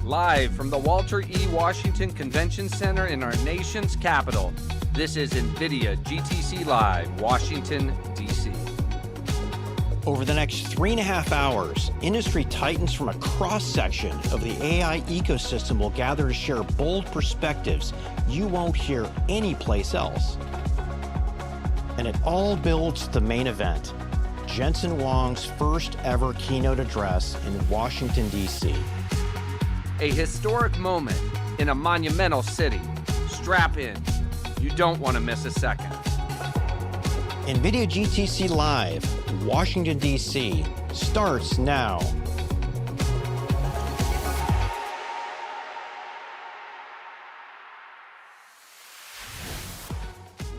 live from the Walter E. Washington Convention Center in our nation's capital. This is NVIDIA GTC Live, Washington, D.C. Over the next 3.5 hours, industry titans from a cross-section of the AI ecosystem will gather to share bold perspectives you won't hear anyplace else. And it all builds to the main event, Jensen Huang's first ever keynote address in Washington, D.C. A historic moment in a monumental city. Strap in. You don't want to miss a second. NVIDIA GTC Live, Washington, D.C. starts now.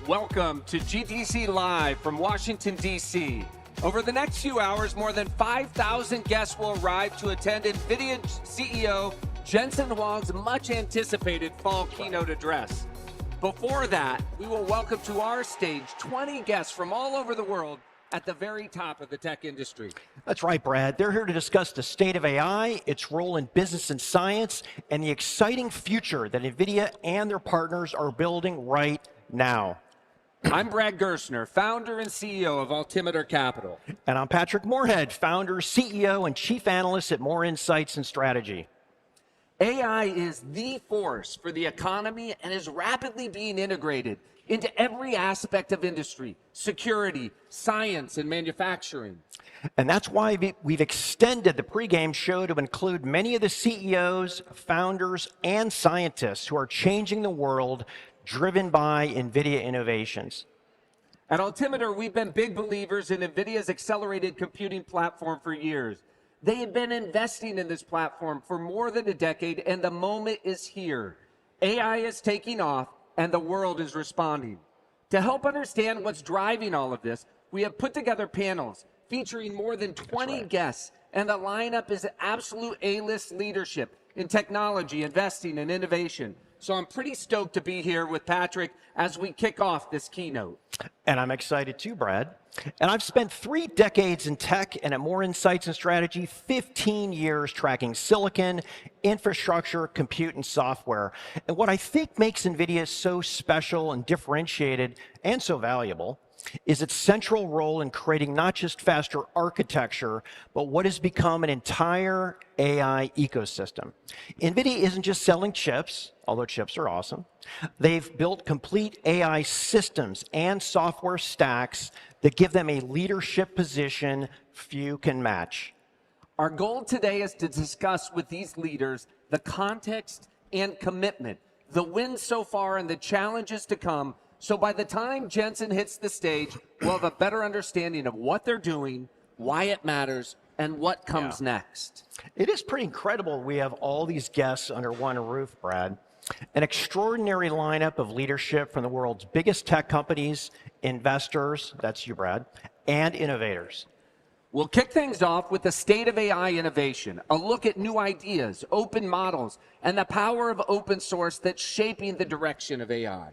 Welcome to GTC Live from Washington, D.C. Over the next few hours, more than 5,000 guests will arrive to attend NVIDIA CEO Jensen Huang's much-anticipated fall keynote address. Before that, we will welcome to our stage 20 guests from all over the world at the very top of the tech industry. That's right, Brad. They're here to discuss the state of AI, its role in business and science, and the exciting future that NVIDIA and their partners are building right now. I'm Brad Gerstner, founder and CEO of Altimeter Capital. And I'm Patrick Moorhead, founder, CEO, and chief analyst at More Insights and Strategy. AI is the force for the economy and is rapidly being integrated into every aspect of industry, security, science, and manufacturing. And that's why we've extended the pregame show to include many of the CEOs, founders, and scientists who are changing the world, driven by NVIDIA innovations. At Altimeter, we've been big believers in NVIDIA's accelerated computing platform for years. They have been investing in this platform for more than a decade, and the moment is here. AI is taking off, and the world is responding. To help understand what's driving all of this, we have put together panels featuring more than 20 guests, and the lineup is absolute A-list leadership in technology, investing, and innovation. So I'm pretty stoked to be here with Patrick as we kick off this keynote. And I'm excited too, Brad. And I've spent 3 decades in tech and at More Insights and Strategy, 15 years tracking silicon, infrastructure, compute, and software. And what I think makes NVIDIA so special and differentiated and so valuable is its central role in creating not just faster architecture, but what has become an entire AI ecosystem. NVIDIA isn't just selling chips, although chips are awesome. They've built complete AI systems and software stacks that give them a leadership position few can match. Our goal today is to discuss with these leaders the context and commitment, the wins so far and the challenges to come. So by the time Jensen hits the stage, we'll have a better understanding of what they're doing, why it matters, and what comes next. It is pretty incredible we have all these guests under one roof, Brad. An extraordinary lineup of leadership from the world's biggest tech companies, investors, that's you, Brad, and innovators. We'll kick things off with the state of AI innovation, a look at new ideas, open models, and the power of open source that's shaping the direction of AI.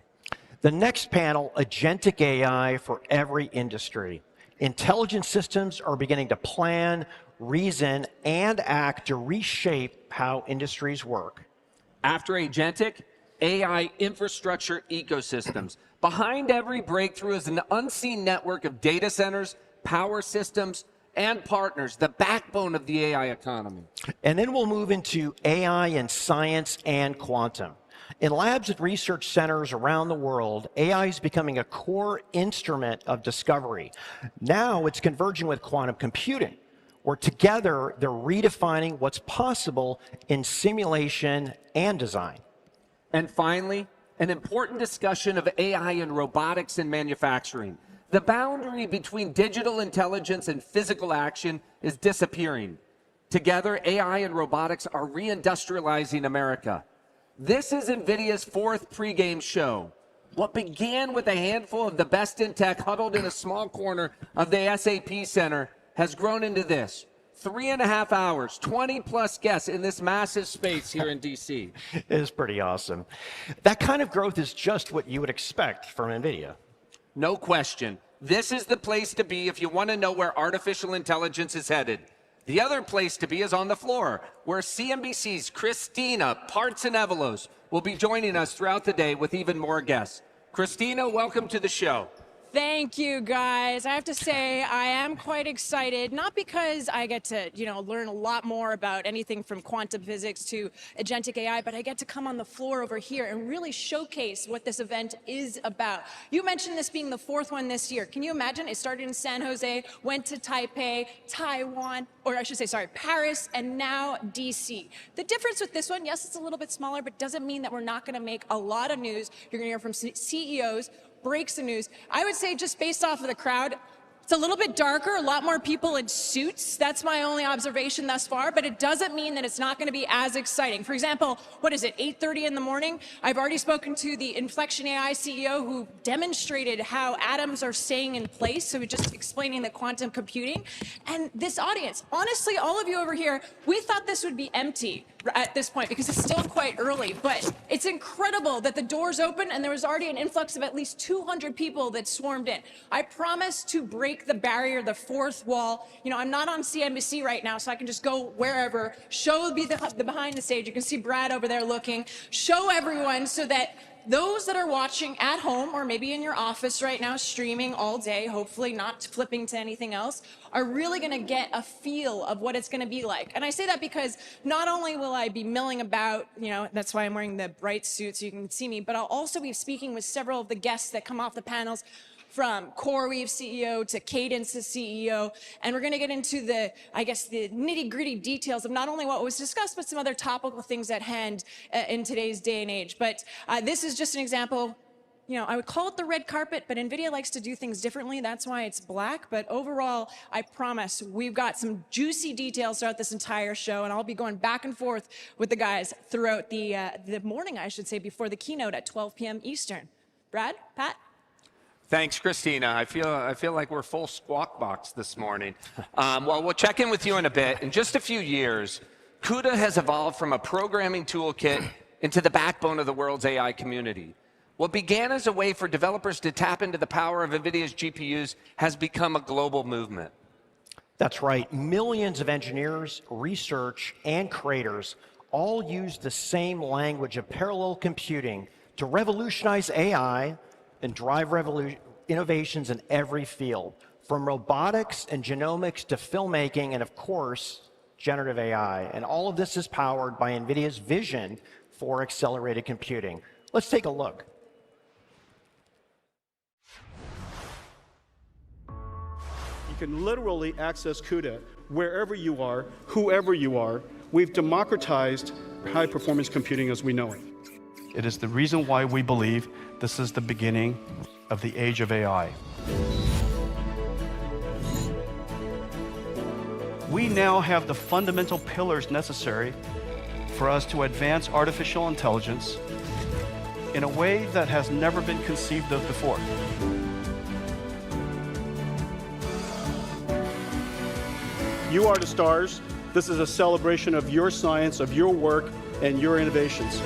The next panel, Agentic AI for every industry. Intelligent systems are beginning to plan, reason, and act to reshape how industries work. After Agentic, AI infrastructure ecosystems. Behind every breakthrough is an unseen network of data centers, power systems, and partners, the backbone of the AI economy. And then we'll move into AI in science and quantum. In labs at research centers around the world, AI is becoming a core instrument of discovery. Now it's converging with quantum computing, where together they're redefining what's possible in simulation and design. And finally, an important discussion of AI in robotics and manufacturing. The boundary between digital intelligence and physical action is disappearing. Together, AI and robotics are reindustrializing America. This is NVIDIA's 4th pregame show. What began with a handful of the best in tech huddled in a small corner of the SAP Center has grown into this. 3.5 hours, 20+ guests in this massive space here in DC. It is pretty awesome. That kind of growth is just what you would expect from NVIDIA. No question. This is the place to be if you want to know where artificial intelligence is headed. The other place to be is on the floor, where CNBC's Christina Partsinevelos will be joining us throughout the day with even more guests. Christina, welcome to the show. Thank you, guys. I have to say, I am quite excited, not because I get to, learn a lot more about anything from quantum physics to agentic AI, but I get to come on the floor over here and really showcase what this event is about. You mentioned this being the 4th one this year. Can you imagine? It started in San Jose, went to Taipei, Taiwan, or I should say, sorry, Paris, and now DC. The difference with this one, yes, it's a little bit smaller, but doesn't mean that we're not going to make a lot of news. You're going to hear from CEOs, breaks the news. I would say just based off of the crowd, it's a little bit darker, a lot more people in suits. That's my only observation thus far, but it doesn't mean that it's not going to be as exciting. For example, what is it, 8:30 in the morning? I've already spoken to the Inflection AI CEO who demonstrated how atoms are staying in place, so just explaining the quantum computing. And this audience, honestly, all of you over here, we thought this would be empty at this point because it's still quite early, but it's incredible that the doors open and there was already an influx of at least 200 people that swarmed in. I promise to break the barrier, the 4th wall. I'm not on CNBC right now, so I can just go wherever, show the behind the stage. You can see Brad over there looking, show everyone so that those that are watching at home or maybe in your office right now, streaming all day, hopefully not flipping to anything else, are really going to get a feel of what it's going to be like. And I say that because not only will I be milling about, that's why I'm wearing the bright suit so you can see me, but I'll also be speaking with several of the guests that come off the panels, from CoreWeave CEO to Cadence's CEO, and we're going to get into the nitty-gritty details of not only what was discussed, but some other topical things at hand in today's day and age. But this is just an example. I would call it the red carpet, but NVIDIA likes to do things differently. That's why it's black. But overall, I promise we've got some juicy details throughout this entire show, and I'll be going back and forth with the guys throughout the morning, I should say, before the keynote at 12 p.m. Eastern. Brad, Pat? Thanks, Christina. I feel like we're full squawk box this morning. Well, we'll check in with you in a bit. In just a few years, CUDA has evolved from a programming toolkit into the backbone of the world's AI community. What began as a way for developers to tap into the power of NVIDIA's GPUs has become a global movement. That's right. Millions of engineers, research, and creators all use the same language of parallel computing to revolutionize AI and drive innovations in every field, from robotics and genomics to filmmaking and, of course, generative AI. And all of this is powered by NVIDIA's vision for accelerated computing. Let's take a look. You can literally access CUDA wherever you are, whoever you are. We've democratized high-performance computing as we know it. It is the reason why we believe this is the beginning of the age of AI. We now have the fundamental pillars necessary for us to advance artificial intelligence in a way that has never been conceived of before. You are the stars. This is a celebration of your science, of your work, and your innovations.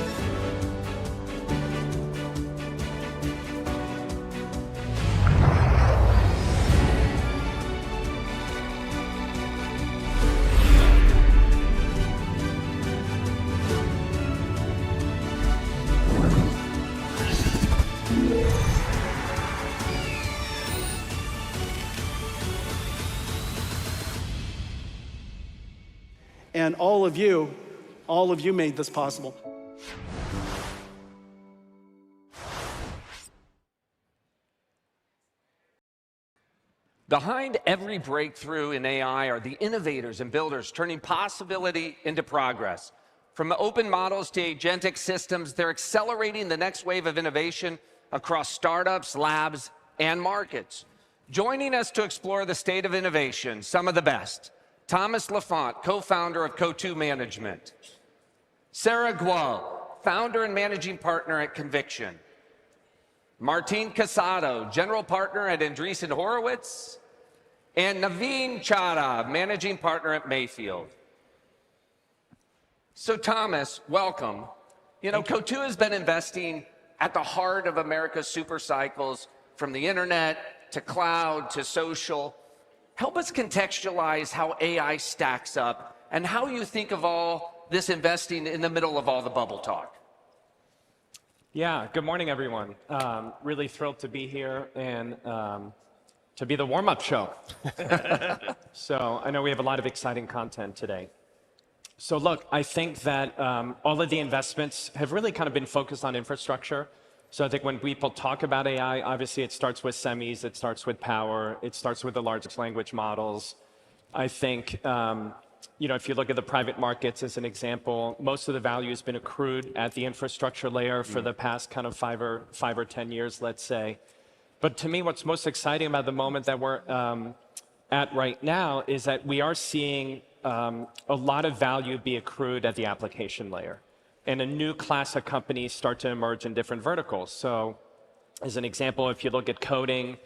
And all of you made this possible. Behind every breakthrough in AI are the innovators and builders turning possibility into progress. From open models to agentic systems, they're accelerating the next wave of innovation across startups, labs, and markets. Joining us to explore the state of innovation, some of the best: Thomas Lafont, co-founder of Co2 Management; Sarah Gual, founder and managing partner at Conviction; Martin Casado, general partner at Andreessen Horowitz; and Naveen Chadha, managing partner at Mayfield. So Thomas, welcome. Co2 has been investing at the heart of America's super cycles, from the internet to cloud to social. Help us contextualize how AI stacks up and how you think of all this investing in the middle of all the bubble talk. Yeah, good morning, everyone. Really thrilled to be here and to be the warm-up show. So I know we have a lot of exciting content today. So look, I think that all of the investments have really kind of been focused on infrastructure. So I think when people talk about AI, obviously it starts with semis, it starts with power, it starts with the largest language models. I think, if you look at the private markets as an example, most of the value has been accrued at the infrastructure layer for the past kind of 5 or 10 years, let's say. But to me, what's most exciting about the moment that we're at right now is that we are seeing a lot of value be accrued at the application layer. And a new class of companies start to emerge in different verticals. So as an example, if you look at coding,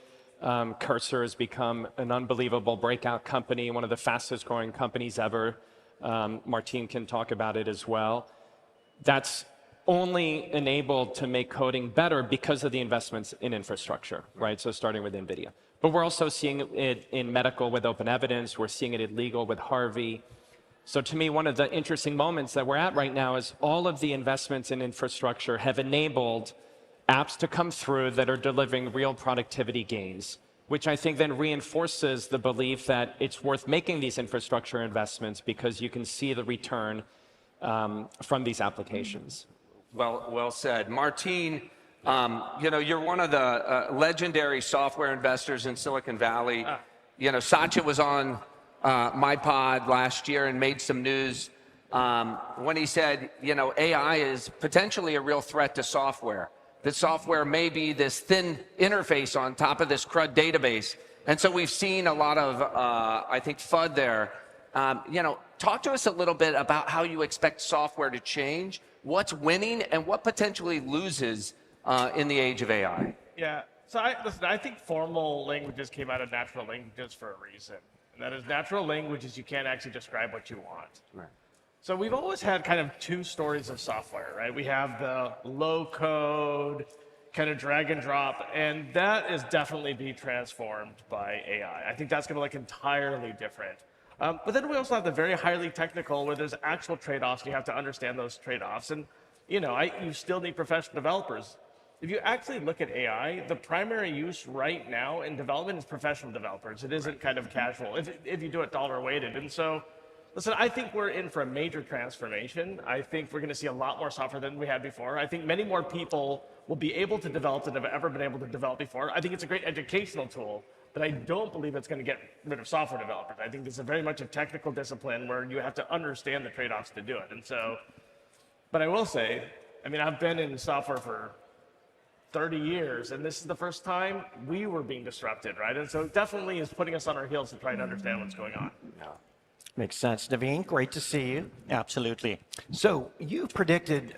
Cursor has become an unbelievable breakout company, one of the fastest growing companies ever. Martin can talk about it as well. That's only enabled to make coding better because of the investments in infrastructure, right? So starting with NVIDIA. But we're also seeing it in medical with open evidence. We're seeing it in legal with Harvey. So to me, one of the interesting moments that we're at right now is all of the investments in infrastructure have enabled apps to come through that are delivering real productivity gains, which I think then reinforces the belief that it's worth making these infrastructure investments because you can see the return from these applications. Well said. Martin, you're one of the legendary software investors in Silicon Valley. Satya was on my pod last year and made some news when he said, AI is potentially a real threat to software. That software may be this thin interface on top of this CRUD database. And so we've seen a lot of, I think, FUD there. Talk to us a little bit about how you expect software to change, what's winning, and what potentially loses in the age of AI. Yeah, so I think formal languages came out of natural languages for a reason. And that is natural languages, you can't actually describe what you want. Right. So we've always had kind of two stories of software, right? We have the low code, kind of drag and drop, and that is definitely being transformed by AI. I think that's going to look entirely different. But then we also have the very highly technical where there's actual trade-offs, and you have to understand those trade-offs. And you still need professional developers. If you actually look at AI, the primary use right now in development is professional developers. It isn't kind of casual, if you do it dollar weighted. And so, listen, I think we're in for a major transformation. I think we're going to see a lot more software than we had before. I think many more people will be able to develop than have ever been able to develop before. I think it's a great educational tool, but I don't believe it's going to get rid of software developers. I think this is very much a technical discipline where you have to understand the trade-offs to do it. And so, but I will say, I've been in software for 30 years, and this is the first time we were being disrupted, right? And so it definitely is putting us on our heels to try and understand what's going on. Yeah. Makes sense. Naveen, great to see you. Absolutely. So you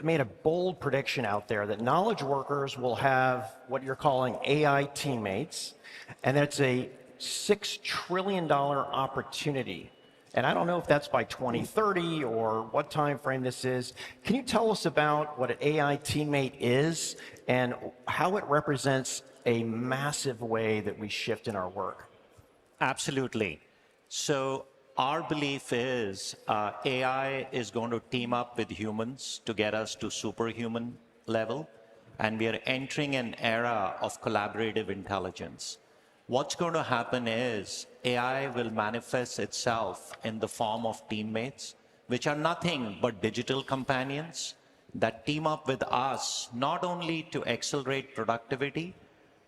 made a bold prediction out there that knowledge workers will have what you're calling AI teammates, and that's a $6 trillion opportunity. And I don't know if that's by 2030 or what time frame this is. Can you tell us about what an AI teammate is and how it represents a massive way that we shift in our work? Absolutely. So our belief is AI is going to team up with humans to get us to superhuman level. And we are entering an era of collaborative intelligence. What's going to happen is AI will manifest itself in the form of teammates, which are nothing but digital companions that team up with us, not only to accelerate productivity,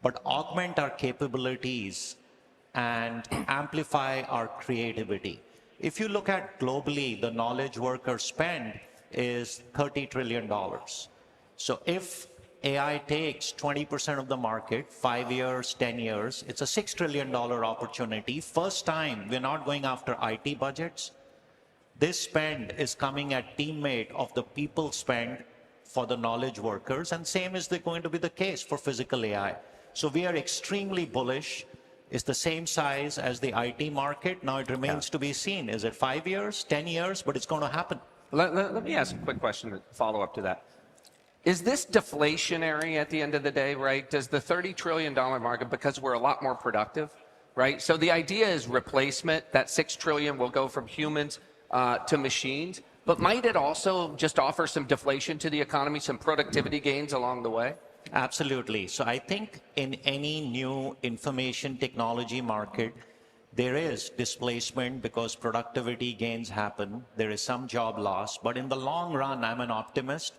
but augment our capabilities and amplify our creativity. If you look at globally, the knowledge worker spend is $30 trillion. So if AI takes 20% of the market, 5 years, 10 years, it's a $6 trillion opportunity. First time, we're not going after IT budgets. This spend is coming at teammate of the people spend for the knowledge workers, and same is going to be the case for physical AI. So we are extremely bullish. It's the same size as the IT market. Now it remains to be seen. Is it 5 years, 10 years? But it's going to happen. Let me ask a quick question to follow up to that. Is this deflationary at the end of the day, right? Does the $30 trillion market, because we're a lot more productive, right? So the idea is replacement. That 6 trillion will go from humans to machines. But might it also just offer some deflation to the economy, some productivity gains along the way? Absolutely. So I think in any new information technology market, there is displacement because productivity gains happen. There is some job loss. But in the long run, I'm an optimist.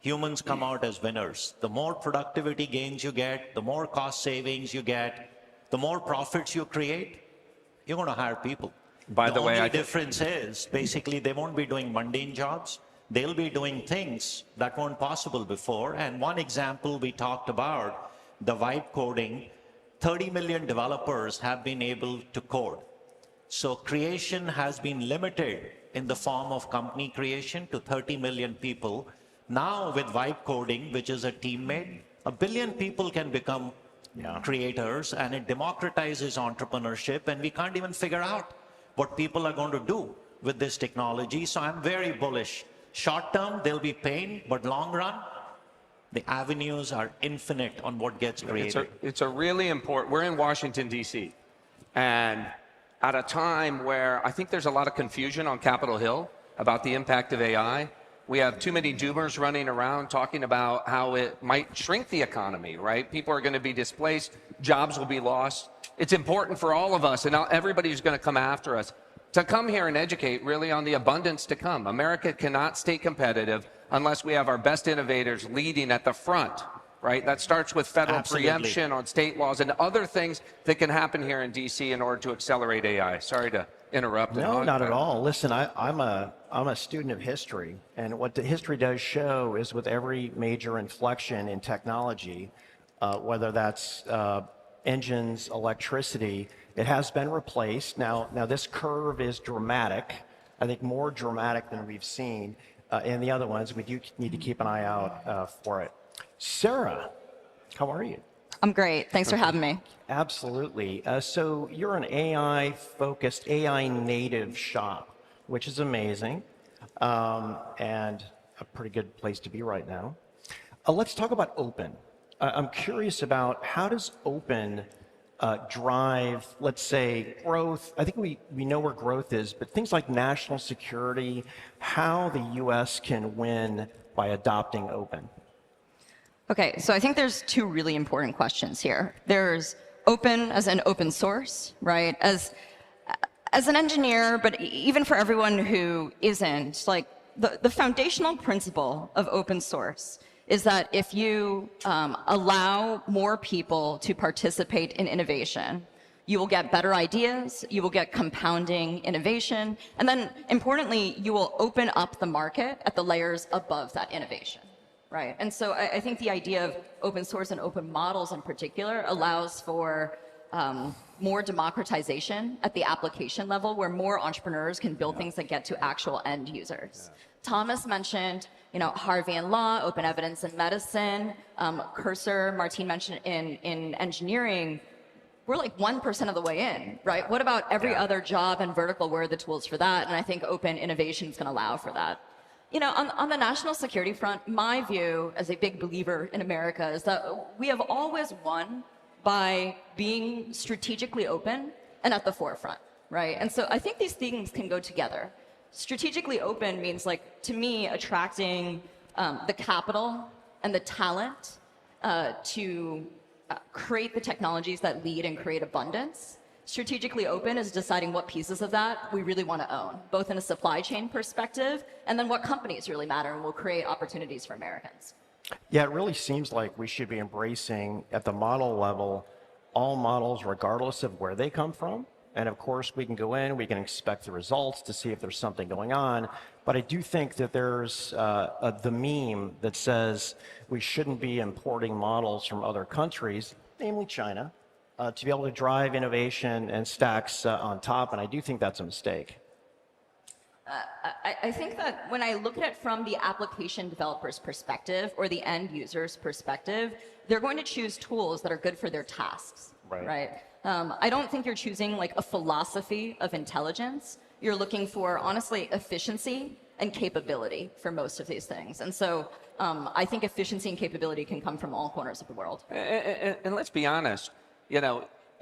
Humans come out as winners. The more productivity gains you get, the more cost savings you get, the more profits you create, you're going to hire people. By the way, only difference is basically they won't be doing mundane jobs. They'll be doing things that weren't possible before. And one example we talked about, the vibe coding, 30 million developers have been able to code. So creation has been limited in the form of company creation to 30 million people. Now with vibe coding, which is a teammate, 1 billion people can become creators, and it democratizes entrepreneurship, and we can't even figure out what people are going to do with this technology. So I'm very bullish. Short term, there'll be pain, but long run, the avenues are infinite on what gets created. It's a really important, we're in Washington, D.C., and at a time where I think there's a lot of confusion on Capitol Hill about the impact of AI. We have too many doomers running around talking about how it might shrink the economy, right? People are going to be displaced, jobs will be lost. It's important for all of us, and now everybody's going to come after us, to come here and educate really on the abundance to come. America cannot stay competitive unless we have our best innovators leading at the front, right? That starts with federal preemption on state laws and other things that can happen here in D.C. in order to accelerate AI. Sorry to interrupt. No, not at all. Listen, I'm a student of history, and what the history does show is with every major inflection in technology, whether that's engines, electricity, it has been replaced. Now this curve is dramatic, I think more dramatic than we've seen in the other ones. We do need to keep an eye out for it. Sarah, how are you? I'm great. Thanks for having me. Absolutely. So you're an AI-focused, AI-native shop, which is amazing, and a pretty good place to be right now. Let's talk about open. I'm curious about how does open drive, let's say, growth? I think we know where growth is, but things like national security, how the U.S. can win by adopting open. Okay, so I think there's two really important questions here. There's open as an open source, right? As an engineer, but even for everyone who isn't, like the foundational principle of open source is that if you allow more people to participate in innovation, you will get better ideas, you will get compounding innovation, and then importantly, you will open up the market at the layers above that innovation. Right, and so I think the idea of open source and open models in particular allows for more democratization at the application level, where more entrepreneurs can build things that get to actual end users. Thomas mentioned, Harvey and Law, open evidence in medicine, Cursor, Martine mentioned in engineering. We're like 1% of the way in, right? What about every other job and vertical? Where are the tools for that? And I think open innovation is going to allow for that. On the national security front, my view as a big believer in America is that we have always won by being strategically open and at the forefront, right? And so I think these things can go together. Strategically open means, like, to me, attracting the capital and the talent to create the technologies that lead and create abundance. Strategically open is deciding what pieces of that we really want to own, both in a supply chain perspective and then what companies really matter and will create opportunities for Americans. Yeah, it really seems like we should be embracing at the model level all models regardless of where they come from. And of course, we can go in, we can inspect the results to see if there's something going on. But I do think that there's the meme that says we shouldn't be importing models from other countries, namely China, to be able to drive innovation and stacks on top, and I do think that's a mistake. I think that when I look at it from the application developer's perspective or the end user's perspective, they're going to choose tools that are good for their tasks, right? I don't think you're choosing like a philosophy of intelligence. You're looking for, honestly, efficiency and capability for most of these things. And so I think efficiency and capability can come from all corners of the world. And let's be honest,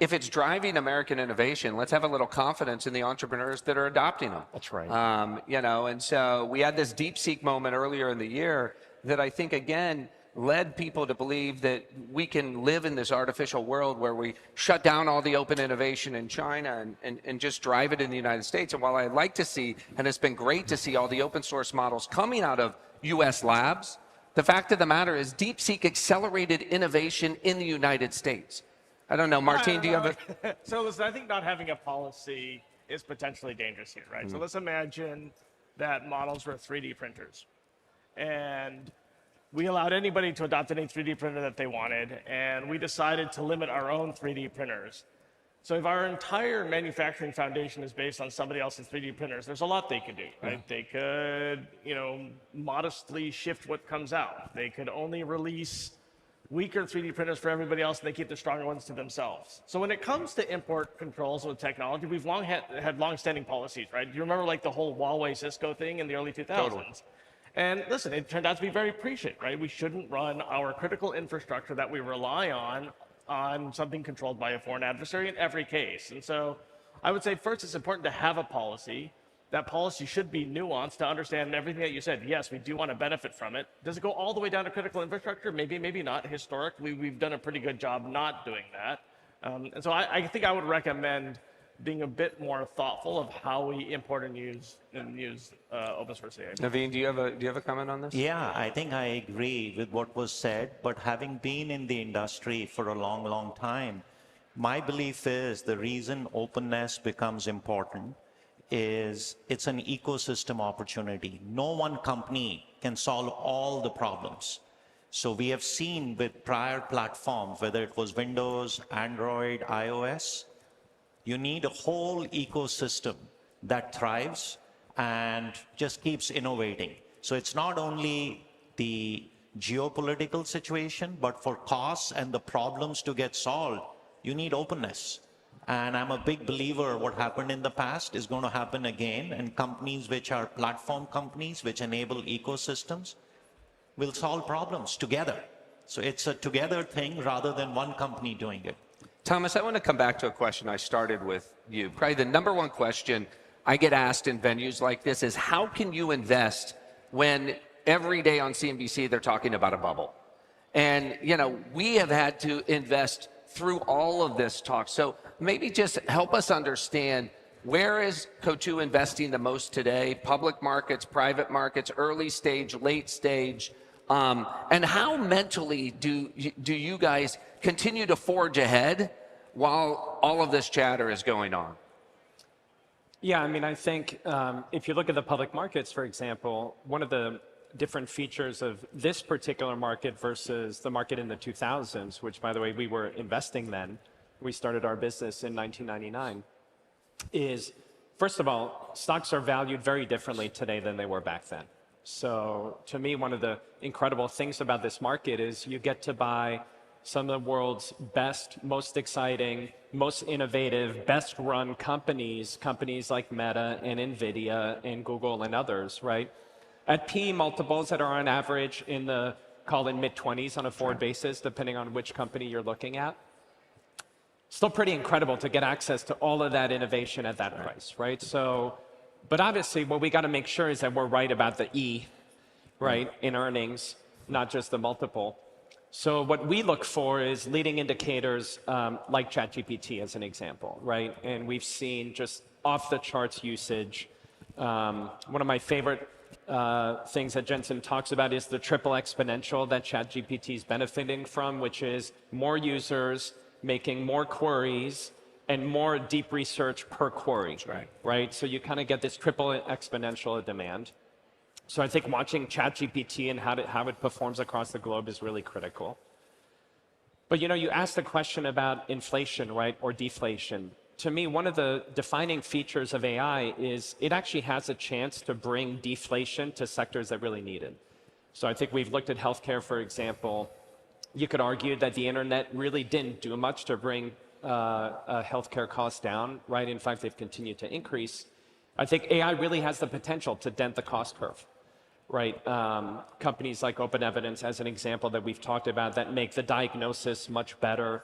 if it's driving American innovation, let's have a little confidence in the entrepreneurs that are adopting them. That's right. You know, and so we had this DeepSeek moment earlier in the year that I think, again, led people to believe that we can live in this artificial world where we shut down all the open innovation in China and just drive it in the United States. And while I like to see, and it's been great to see all the open source models coming out of US labs, the fact of the matter is DeepSeek accelerated innovation in the United States. I don't know, Martin, do you have a... So listen, I think not having a policy is potentially dangerous here, right? So let's imagine that models were 3D printers. And we allowed anybody to adopt any 3D printer that they wanted, and we decided to limit our own 3D printers. So if our entire manufacturing foundation is based on somebody else's 3D printers, there's a lot they could do, right? They could, you know, modestly shift what comes out. They could only release weaker 3D printers for everybody else, and they keep the stronger ones to themselves. So when it comes to import controls with technology, we've long had long-standing policies, right? Do you remember like the whole Huawei-Cisco thing in the early 2000s? Totally. And listen, it turned out to be very prescient, right? We shouldn't run our critical infrastructure that we rely on something controlled by a foreign adversary in every case. And so I would say first it's important to have a policy. That policy should be nuanced to understand everything that you said. Yes, we do want to benefit from it. Does it go all the way down to critical infrastructure? Maybe, maybe not. Historically, we've done a pretty good job not doing that. And so I think I would recommend being a bit more thoughtful of how we import and use open source AI. Naveen, do you have a comment on this? Yeah, I think I agree with what was said, but having been in the industry for a long, long time, my belief is the reason openness becomes important is it's an ecosystem opportunity. No one company can solve all the problems. So we have seen with prior platforms, whether it was Windows, Android, iOS, you need a whole ecosystem that thrives and just keeps innovating. So it's not only the geopolitical situation, but for costs and the problems to get solved, you need openness. And I'm a big believer what happened in the past is going to happen again, and companies which are platform companies which enable ecosystems will solve problems together. So it's a together thing rather than one company doing it. Thomas, I want to come back to a question I started with you. Probably the number one question I get asked in venues like this is how can you invest when every day on CNBC they're talking about a bubble? And, you know, we have had to invest through all of this talk. So maybe just help us understand, where is Coatue investing the most today? Public markets, private markets, early stage, late stage, and how mentally do you guys continue to forge ahead while all of this chatter is going on? Yeah, I mean, I think if you look at the public markets, for example, one of the different features of this particular market versus the market in the 2000s, which, by the way, we were investing then, we started our business in 1999, is, first of all, stocks are valued very differently today than they were back then. So to me, one of the incredible things about this market is you get to buy some of the world's best, most exciting, most innovative, best run companies like Meta and NVIDIA and Google and others, right? At PE multiples that are on average in the, call it mid-20s on a forward basis, depending on which company you're looking at. Still pretty incredible to get access to all of that innovation at that price, right? So, but obviously what we got to make sure is that we're right about the E, right, in earnings, not just the multiple. So what we look for is leading indicators like ChatGPT as an example, right? And we've seen just off the charts usage. One of my favorite things that Jensen talks about is the triple exponential that ChatGPT is benefiting from, which is more users making more queries and more deep research per query, right? So you kind of get this triple exponential of demand. So I think watching ChatGPT and how it performs across the globe is really critical. But you know, you asked the question about inflation, right, or deflation. To me, one of the defining features of AI is it actually has a chance to bring deflation to sectors that really need it. So I think we've looked at healthcare, for example. You could argue that the internet really didn't do much to bring healthcare costs down, right? In fact, they've continued to increase. I think AI really has the potential to dent the cost curve, right? Companies like OpenEvidence, as an example that we've talked about, that make the diagnosis much better.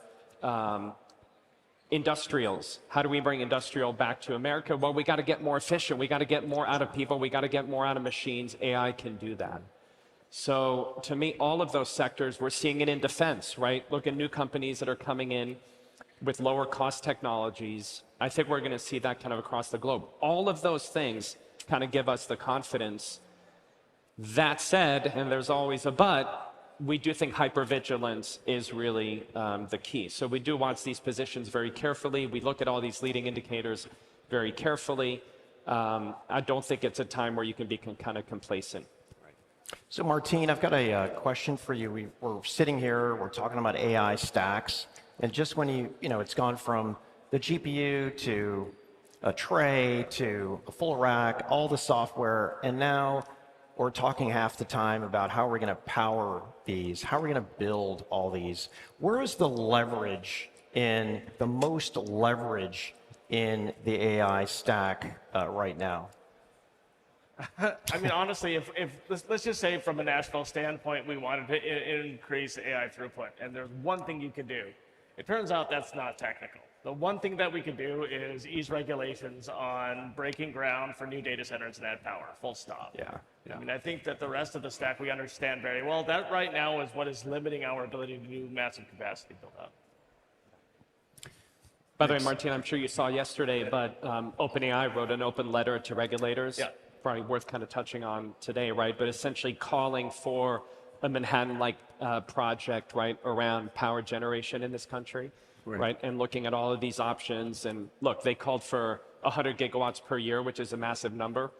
Industrials. How do we bring industrial back to America? Well, we got to get more efficient. We got to get more out of people. We got to get more out of machines. AI can do that. So to me, all of those sectors, we're seeing it in defense, right? Look at new companies that are coming in with lower cost technologies. I think we're going to see that kind of across the globe. All of those things kind of give us the confidence. That said, and there's always a but, we do think hypervigilance is really the key. So we do watch these positions very carefully. We look at all these leading indicators very carefully. I don't think it's a time where you can be kind of complacent. So Martine, I've got a question for you. We're sitting here, we're talking about AI stacks, and just when it's gone from the GPU to a tray to a full rack, all the software, and now we're talking half the time about how we're going to power these, how we're going to build all these. Where is the leverage the most leverage in the AI stack right now? I mean, honestly, if let's just say from a national standpoint, we wanted to increase AI throughput, and there's one thing you can do. It turns out that's not technical. The one thing that we can do is ease regulations on breaking ground for new data centers and add power, full stop. Yeah. I mean, I think that the rest of the stack we understand very well. That right now is what is limiting our ability to do massive capacity build up. By the way, Martine, I'm sure you saw yesterday, but OpenAI wrote an open letter to regulators. Yeah. Probably worth kind of touching on today, right? But essentially calling for a Manhattan-like project, right, around power generation in this country, right? And looking at all of these options. And look, they called for 100 gigawatts per year, which is a massive number.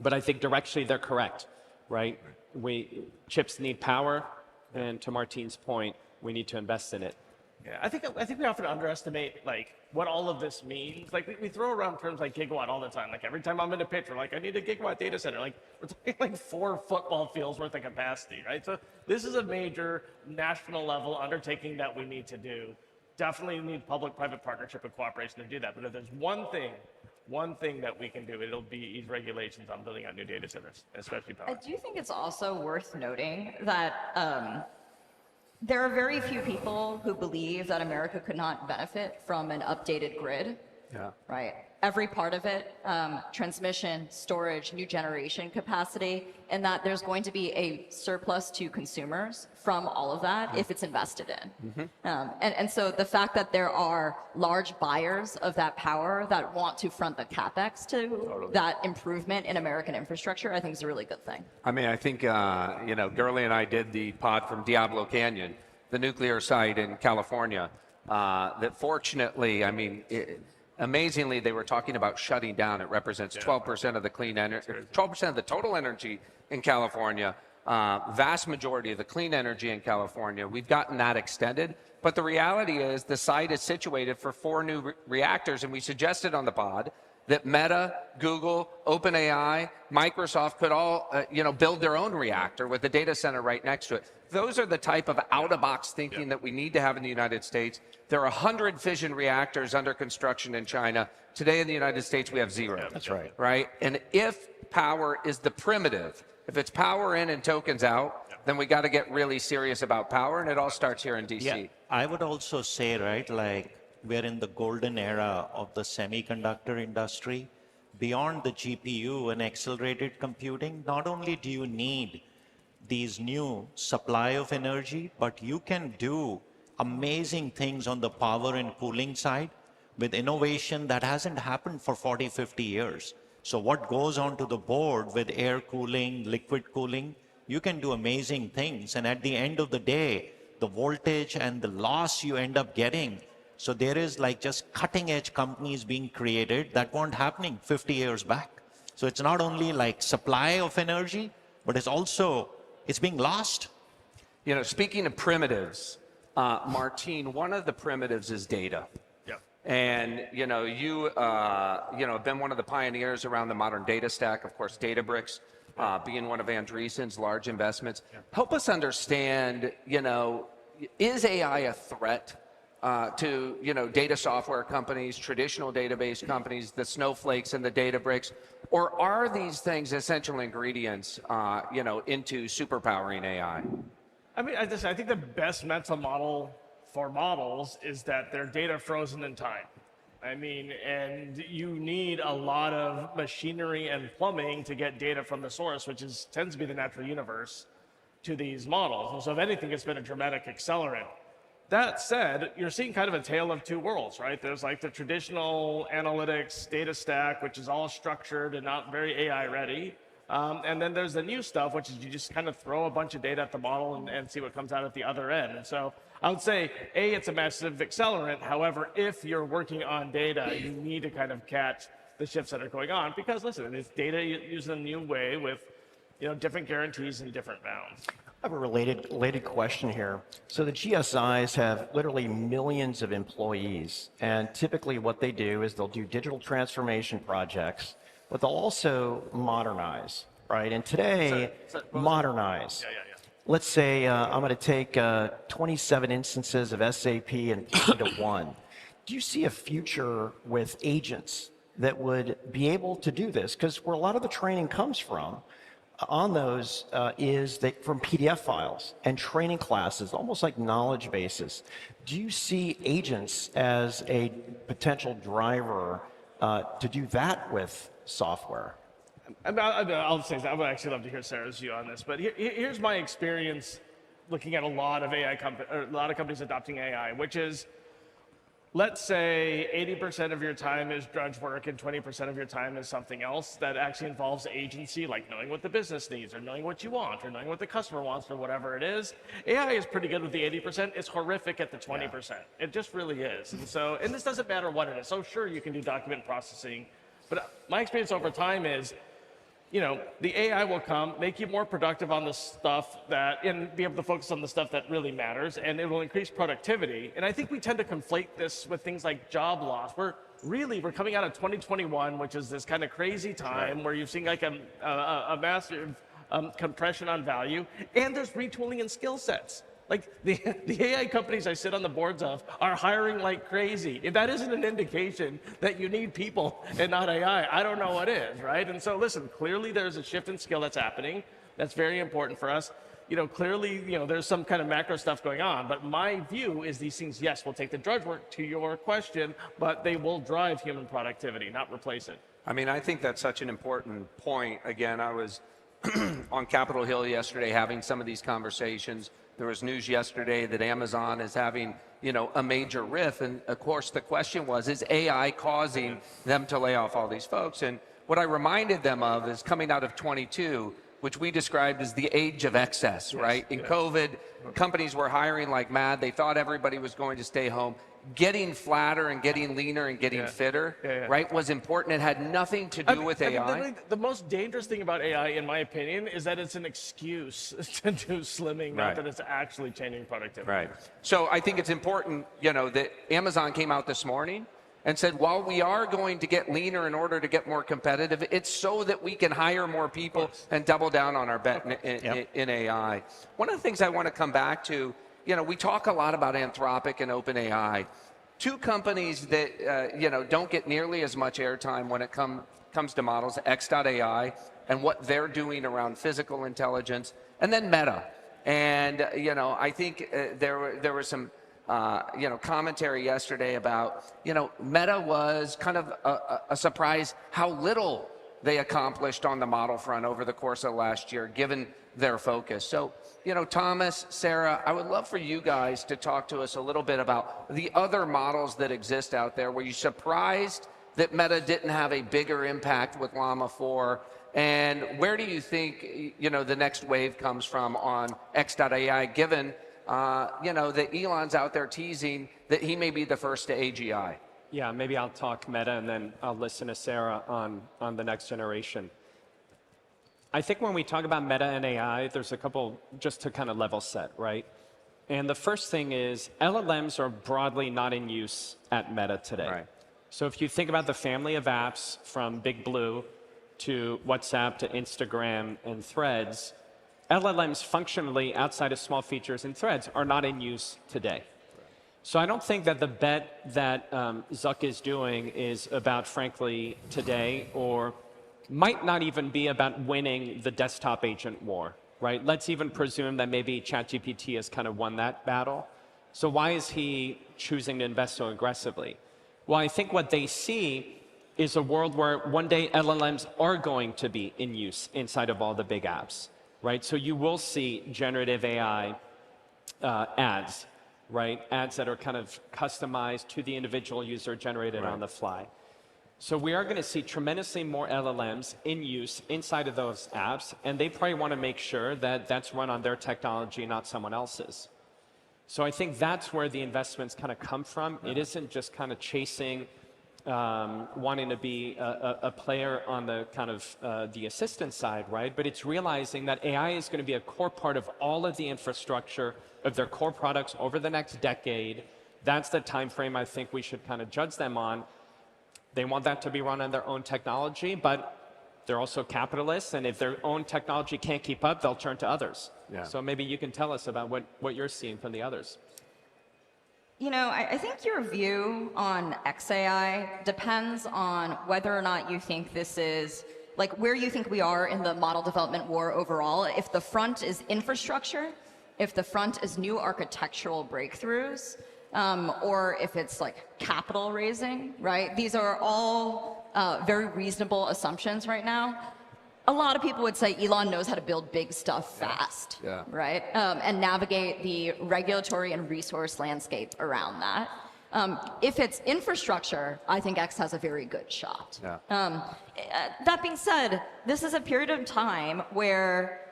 But I think directionally they're correct, right? Chips need power, and to Martine's point, we need to invest in it. Yeah, I think we often underestimate what all of this means. We throw around terms like gigawatt all the time. Every time I'm in a pitch, we're like, I need a gigawatt data center. We're talking 4 football fields worth of capacity, right? So this is a major national level undertaking that we need to do. Definitely need public-private partnership and cooperation to do that. But if there's one thing that we can do, it'll be ease regulations on building out new data centers, especially power. I do think it's also worth noting that there are very few people who believe that America could not benefit from an updated grid. Yeah. Right. Every part of it, transmission, storage, new generation capacity, and that there's going to be a surplus to consumers from all of that if it's invested in. And so the fact that there are large buyers of that power that want to front the capex to that improvement in American infrastructure, I think is a really good thing. I mean, I think, Gurley and I did the pod from Diablo Canyon, the nuclear site in California, that fortunately, I mean, amazingly, they were talking about shutting down. It represents 12% of the clean energy, 12% of the total energy in California, vast majority of the clean energy in California. We've gotten that extended. But the reality is the site is situated for 4 new reactors. And we suggested on the pod that Meta, Google, OpenAI, Microsoft could all, build their own reactor with a data center right next to it. Those are the type of out-of-box thinking that we need to have in the United States. There are 100 fission reactors under construction in China. Today in the United States, we have 0. That's right. Right? And if power is the primitive, if it's power in and tokens out, then we got to get really serious about power, and it all starts here in DC. Yeah, I would also say, right, we're in the golden era of the semiconductor industry. Beyond the GPU and accelerated computing, not only do you need these new supply of energy, but you can do amazing things on the power and cooling side with innovation that hasn't happened for 40, 50 years. So what goes onto the board with air cooling, liquid cooling, you can do amazing things. And at the end of the day, the voltage and the loss you end up getting. So there is just cutting edge companies being created that weren't happening 50 years back. So it's not only supply of energy, but it's being lost. Speaking of primitives, Martine, one of the primitives is data. Yeah. And, you have been one of the pioneers around the modern data stack, of course, Databricks being one of Andreessen's large investments. Yeah. Help us understand, is AI a threat to, data software companies, traditional database companies, the Snowflakes and the Databricks, or are these things essential ingredients, into superpowering AI? I mean, I think the best mental model for models is that they're data frozen in time. I mean, and you need a lot of machinery and plumbing to get data from the source, which tends to be the natural universe, to these models. And so if anything, it's been a dramatic accelerant. That said, you're seeing kind of a tale of two worlds, right? There's like the traditional analytics data stack, which is all structured and not very AI ready. And then there's the new stuff, which is you just kind of throw a bunch of data at the model and see what comes out at the other end. And so I would say, A, it's a massive accelerant. However, if you're working on data, you need to kind of catch the shifts that are going on because, listen, it's data used in a new way with different guarantees and different bounds. I have a related question here. So the GSIs have literally millions of employees, and typically what they do is they'll do digital transformation projects, but they'll also modernize, right? And today, modernize. Yeah. Let's say I'm going to take 27 instances of SAP and put it into one. Do you see a future with agents that would be able to do this? Because where a lot of the training comes from on those is from PDF files and training classes, almost like knowledge bases. Do you see agents as a potential driver to do that with software? I'll say that. I would actually love to hear Sarah's view on this. But here's my experience looking at a lot of companies adopting AI, which is, let's say 80% of your time is drudge work and 20% of your time is something else that actually involves agency, like knowing what the business needs or knowing what you want or knowing what the customer wants or whatever it is. AI is pretty good with the 80%. It's horrific at the 20%. Yeah. It just really is. And this doesn't matter what it is. So sure, you can do document processing. But my experience over time is, the AI will come, make you more productive on the stuff and be able to focus on the stuff that really matters, and it will increase productivity. And I think we tend to conflate this with things like job loss. We're coming out of 2021, which is this kind of crazy time where you've seen like a massive compression on value, and there's retooling and skill sets. Like the AI companies I sit on the boards of are hiring like crazy. If that isn't an indication that you need people and not AI, I don't know what is, right? And so listen, clearly there's a shift in skill that's happening. That's very important for us. Clearly, there's some kind of macro stuff going on, but my view is these things, yes, will take the drudge work to your question, but they will drive human productivity, not replace it. I mean, I think that's such an important point. Again, I was on Capitol Hill yesterday having some of these conversations. There was news yesterday that Amazon is having, a major riff. And of course, the question was, is AI causing them to lay off all these folks? And what I reminded them of is coming out of 22, which we described as the age of excess, right? In COVID, companies were hiring like mad. They thought everybody was going to stay home. Getting flatter and getting leaner and getting fitter, right, was important. It had nothing to do with AI. The most dangerous thing about AI, in my opinion, is that it's an excuse to do slimming, not that it's actually changing productivity. Right. So I think it's important, that Amazon came out this morning and said, while we are going to get leaner in order to get more competitive, it's so that we can hire more people and double down on our bet in AI. One of the things I want to come back to, we talk a lot about Anthropic and OpenAI. Two companies that, don't get nearly as much airtime when it comes to models, X.AI and what they're doing around physical intelligence, and then Meta. And, I think there was some, commentary yesterday about, Meta was kind of a surprise how little they accomplished on the model front over the course of last year, given their focus. So, Thomas, Sarah, I would love for you guys to talk to us a little bit about the other models that exist out there. Were you surprised that Meta didn't have a bigger impact with Llama 4? And where do you think, the next wave comes from on X.AI, given, that Elon's out there teasing that he may be the first to AGI? Yeah, maybe I'll talk Meta and then I'll listen to Sarah on the next generation. I think when we talk about Meta and AI, there's a couple just to kind of level set, right? And the first thing is LLMs are broadly not in use at Meta today. Right. So if you think about the family of apps from Big Blue to WhatsApp to Instagram and Threads, LLMs functionally outside of small features and threads are not in use today. So I don't think that the bet that Zuck is doing is about, frankly, today, or might not even be about winning the desktop agent war, right? Let's even presume that maybe ChatGPT has kind of won that battle. So why is he choosing to invest so aggressively? Well, I think what they see is a world where one day LLMs are going to be in use inside of all the big apps, right? So you will see generative AI ads, right? Ads that are kind of customized to the individual user, generated on the fly. So we are going to see tremendously more LLMs in use inside of those apps, and they probably want to make sure that that's run on their technology, not someone else's. So I think that's where the investments kind of come from. It isn't just kind of chasing, wanting to be a player on the kind of the assistant side, right? But it's realizing that AI is going to be a core part of all of the infrastructure of their core products over the next decade. That's the time frame I think we should kind of judge them on. They want that to be run on their own technology, but they're also capitalists, and if their own technology can't keep up, they'll turn to others. Yeah. So maybe you can tell us about what you're seeing from the others. You know, I think your view on XAI depends on whether or not you think this is, like, where you think we are in the model development war overall. If the front is infrastructure, if the front is new architectural breakthroughs, or if it's like capital raising, right? These are all very reasonable assumptions right now. A lot of people would say Elon knows how to build big stuff fast, right? And navigate the regulatory and resource landscape around that. If it's infrastructure, I think X has a very good shot. That being said, this is a period of time where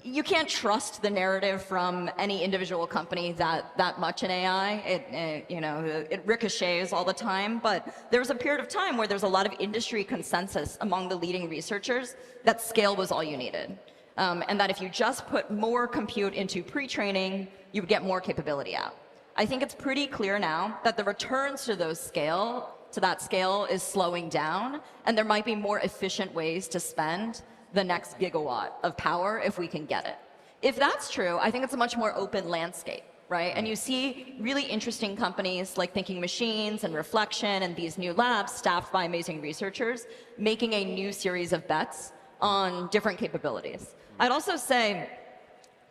you can't trust the narrative from any individual company that much in AI. It ricochets all the time, but there's a period of time where there's a lot of industry consensus among the leading researchers that scale was all you needed. And that if you just put more compute into pre-training, you would get more capability out. I think it's pretty clear now that the returns to that scale is slowing down, and there might be more efficient ways to spend the next gigawatt of power if we can get it. If that's true, I think it's a much more open landscape, right? And you see really interesting companies like Thinking Machines and Reflection and these new labs staffed by amazing researchers making a new series of bets on different capabilities. I'd also say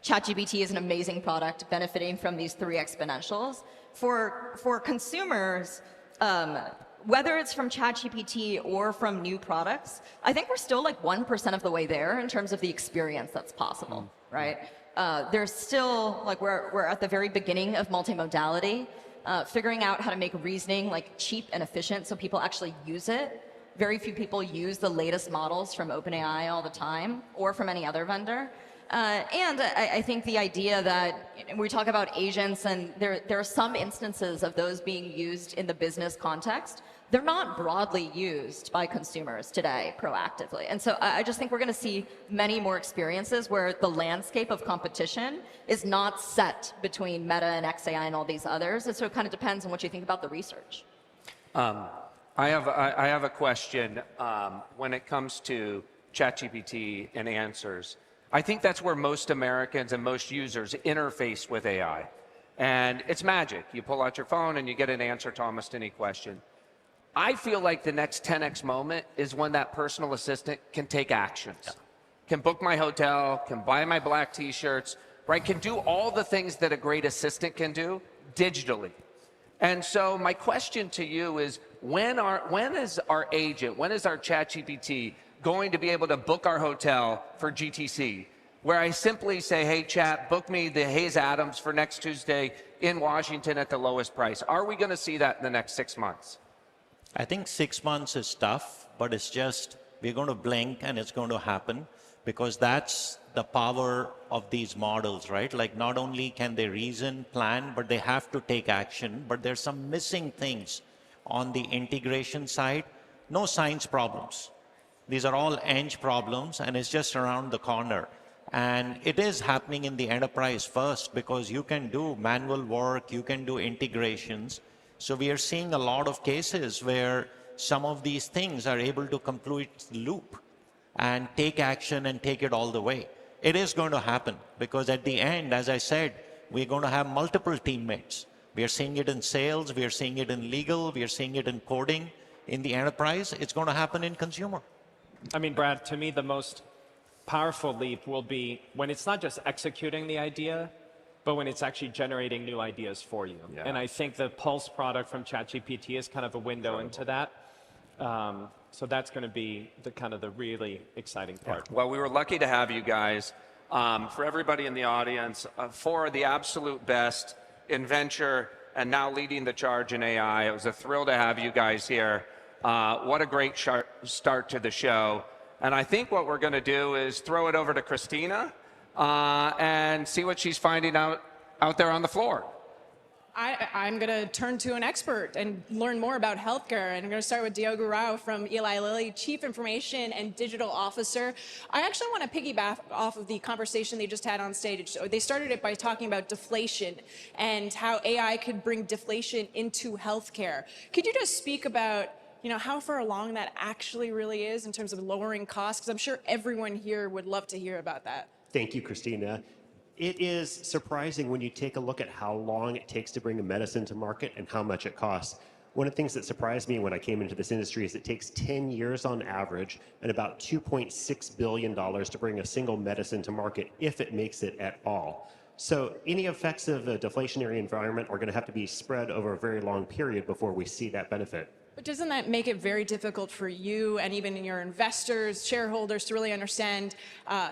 ChatGPT is an amazing product benefiting from these three exponentials. For consumers, whether it's from ChatGPT or from new products, I think we're still like 1% of the way there in terms of the experience that's possible, right? There's still, like, we're at the very beginning of multimodality, figuring out how to make reasoning like cheap and efficient so people actually use it. Very few people use the latest models from OpenAI all the time or from any other vendor. And I think the idea that we talk about agents, and there are some instances of those being used in the business context. They're not broadly used by consumers today proactively. And so I just think we're going to see many more experiences where the landscape of competition is not set between Meta and XAI and all these others. And so it kind of depends on what you think about the research. I have a question when it comes to ChatGPT and answers. I think that's where most Americans and most users interface with AI. And it's magic. You pull out your phone and you get an answer to almost any question. I feel like the next 10x moment is when that personal assistant can take actions, can book my hotel, can buy my black t-shirts, right? Can do all the things that a great assistant can do digitally. And so my question to you is, when is our agent, when is our ChatGPT going to be able to book our hotel for GTC, where I simply say, hey, chat, book me the Hayes Adams for next Tuesday in Washington at the lowest price? Are we going to see that in the next 6 months? I think 6 months is tough, but it's just, we're going to blink and it's going to happen, because that's the power of these models, right? Like, not only can they reason, plan, but they have to take action. But there's some missing things on the integration side. No science problems. These are all edge problems, and it's just around the corner. And it is happening in the enterprise first, because you can do manual work, you can do integrations. So we are seeing a lot of cases where some of these things are able to complete the loop and take action and take it all the way. It is going to happen, because at the end, as I said, we're going to have multiple teammates. We are seeing it in sales, we are seeing it in legal, we are seeing it in coding. In the enterprise, it's going to happen in consumer. I mean, Brad, to me, the most powerful leap will be when it's not just executing the idea, but when it's actually generating new ideas for you. And I think the Pulse product from ChatGPT is kind of a window into that. So that's going to be the really exciting part. Well, we were lucky to have you guys. For everybody in the audience, for the absolute best in venture and now leading the charge in AI. It was a thrill to have you guys here. What a great start to the show. And I think what we're going to do is throw it over to Christina and see what she's finding out there on the floor. I'm going to turn to an expert and learn more about healthcare. And I'm going to start with Diogo Rao from Eli Lilly, Chief Information and Digital Officer. I actually want to piggyback off of the conversation they just had on stage. They started it by talking about deflation and how AI could bring deflation into healthcare. Could you just speak about how far along that actually really is in terms of lowering costs? Because I'm sure everyone here would love to hear about that. Thank you, Christina. It is surprising when you take a look at how long it takes to bring a medicine to market and how much it costs. One of the things that surprised me when I came into this industry is it takes 10 years on average and about $2.6 billion to bring a single medicine to market if it makes it at all. So any effects of a deflationary environment are going to have to be spread over a very long period before we see that benefit. But doesn't that make it very difficult for you and even your investors, shareholders to really understand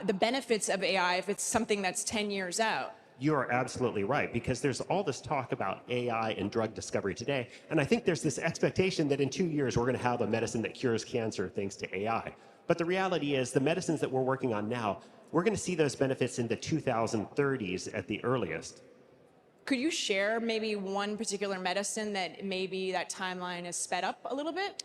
the benefits of AI if it's something that's 10 years out? You are absolutely right, because there's all this talk about AI and drug discovery today. And I think there's this expectation that in 2 years, we're going to have a medicine that cures cancer thanks to AI. But the reality is the medicines that we're working on now, we're going to see those benefits in the 2030s at the earliest. Could you share maybe one particular medicine that maybe that timeline is sped up a little bit?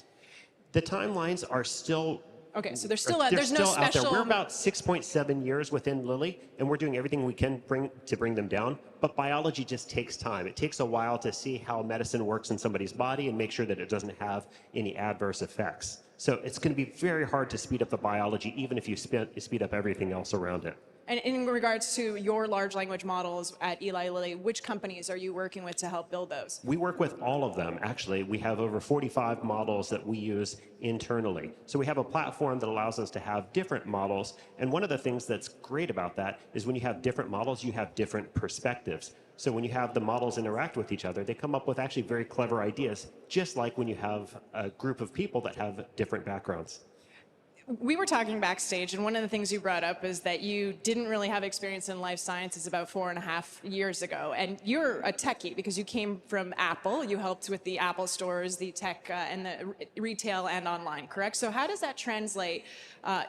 The timelines are still okay, so there's no special. Out there. We're about 6.7 years within Lilly, and we're doing everything we can to bring them down. But biology just takes time. It takes a while to see how medicine works in somebody's body and make sure that it doesn't have any adverse effects. So it's going to be very hard to speed up the biology, even if you speed up everything else around it. And in regards to your large language models at Eli Lilly, which companies are you working with to help build those? We work with all of them, actually. We have over 45 models that we use internally. So we have a platform that allows us to have different models. And one of the things that's great about that is when you have different models, you have different perspectives. So when you have the models interact with each other, they come up with actually very clever ideas, just like when you have a group of people that have different backgrounds. We were talking backstage, and one of the things you brought up is that you didn't really have experience in life sciences about 4.5 years ago. And you're a techie because you came from Apple. You helped with the Apple stores, the tech, and the retail and online, correct? So how does that translate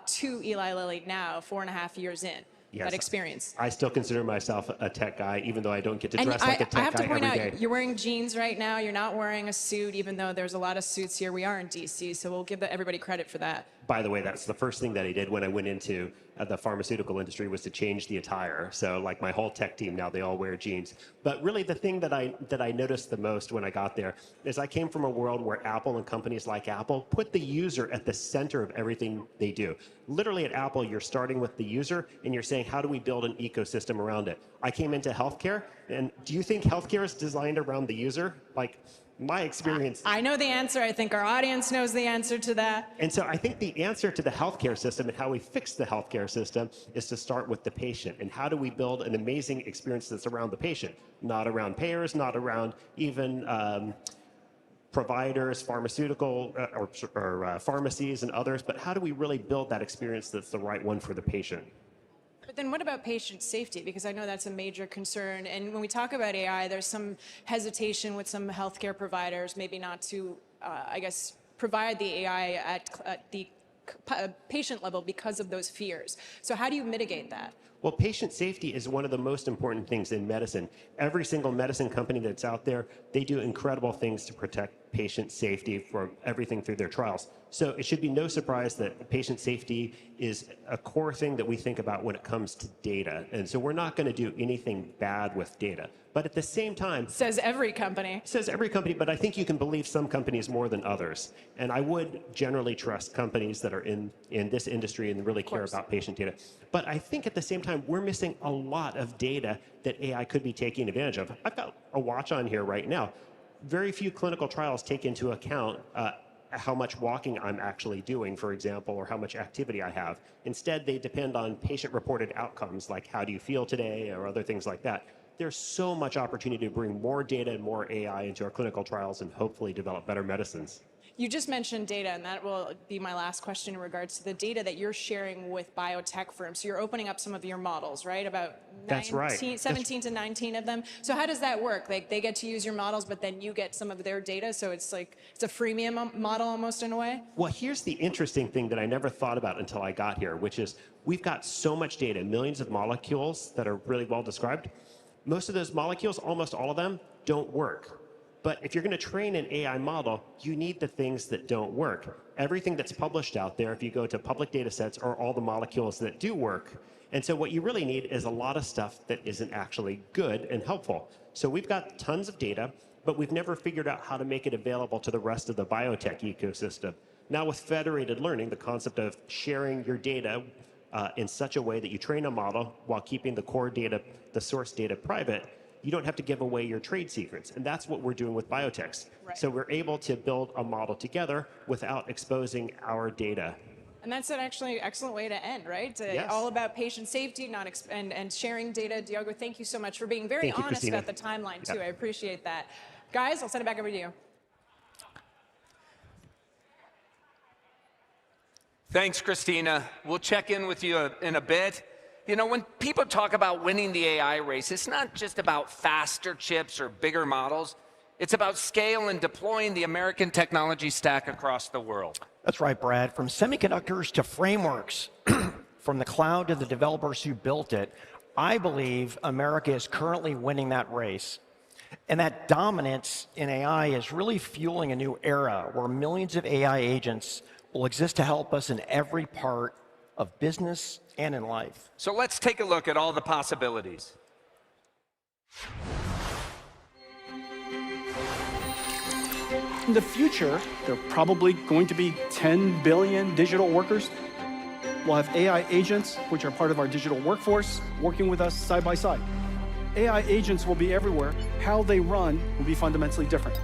to Eli Lilly now, 4.5 years in? Yes, that experience. I still consider myself a tech guy, even though I don't get to dress like a tech guy every day. I have to point out, you're wearing jeans right now. You're not wearing a suit, even though there's a lot of suits here. We are in DC, so we'll give everybody credit for that. By the way, that's the first thing that I did when I went into the pharmaceutical industry was to change the attire. So like my whole tech team now, they all wear jeans. But really the thing that I noticed the most when I got there is I came from a world where Apple and companies like Apple put the user at the center of everything they do. Literally at Apple, you're starting with the user and you're saying, how do we build an ecosystem around it? I came into healthcare, and do you think healthcare is designed around the user? Like, my experience. I know the answer. I think our audience knows the answer to that. And so I think the answer to the healthcare system and how we fix the healthcare system is to start with the patient. And how do we build an amazing experience that's around the patient, not around payers, not around even providers, pharmaceutical or pharmacies and others, but how do we really build that experience that's the right one for the patient? But then what about patient safety? Because I know that's a major concern. And when we talk about AI, there's some hesitation with some healthcare providers, maybe not to, provide the AI at the patient level because of those fears. So how do you mitigate that? Well, patient safety is one of the most important things in medicine. Every single medicine company that's out there, they do incredible things to protect patient safety for everything through their trials. So it should be no surprise that patient safety is a core thing that we think about when it comes to data. And so we're not going to do anything bad with data. But at the same time... Says every company. Says every company, but I think you can believe some companies more than others. And I would generally trust companies that are in this industry and really care about patient data. But I think at the same time, we're missing a lot of data that AI could be taking advantage of. I've got a watch on here right now. Very few clinical trials take into account how much walking I'm actually doing, for example, or how much activity I have. Instead, they depend on patient-reported outcomes, like how do you feel today, or other things like that. there's so much opportunity to bring more data and more AI into our clinical trials and hopefully develop better medicines. You just mentioned data, and that will be my last question in regards to the data that you're sharing with biotech firms. So you're opening up some of your models, right? About 17 to 19 of them. So how does that work? Like they get to use your models, but then you get some of their data. So it's like it's a freemium model almost in a way. Well, here's the interesting thing that I never thought about until I got here, which is we've got so much data, millions of molecules that are really well described. Most of those molecules, almost all of them, don't work. But if you're going to train an AI model, you need the things that don't work. Everything that's published out there, if you go to public data sets, are all the molecules that do work. And so what you really need is a lot of stuff that isn't actually good and helpful. So we've got tons of data, but we've never figured out how to make it available to the rest of the biotech ecosystem. Now with federated learning, the concept of sharing your data in such a way that you train a model while keeping the core data, the source data private, you don't have to give away your trade secrets. And that's what we're doing with biotechs. Right. So we're able to build a model together without exposing our data. And that's an actually excellent way to end, right? Yes. All about patient safety, and sharing data. Diogo, thank you so much for being very honest Christina. about the timeline, too. I appreciate that. Guys, I'll send it back over to you. Thanks, Christina. We'll check in with you in a bit. You know, when people talk about winning the AI race, it's not just about faster chips or bigger models. It's about scale and deploying the American technology stack across the world. That's right, Brad. From semiconductors to frameworks, from the cloud to the developers who built it, I believe America is currently winning that race. And that dominance in AI is really fueling a new era where millions of AI agents will exist to help us in every part of business and in life. So let's take a look at all the possibilities. In the future, there are probably going to be 10 billion digital workers. We'll have AI agents, which are part of our digital workforce, working with us side by side. AI agents will be everywhere. How they run will be fundamentally different.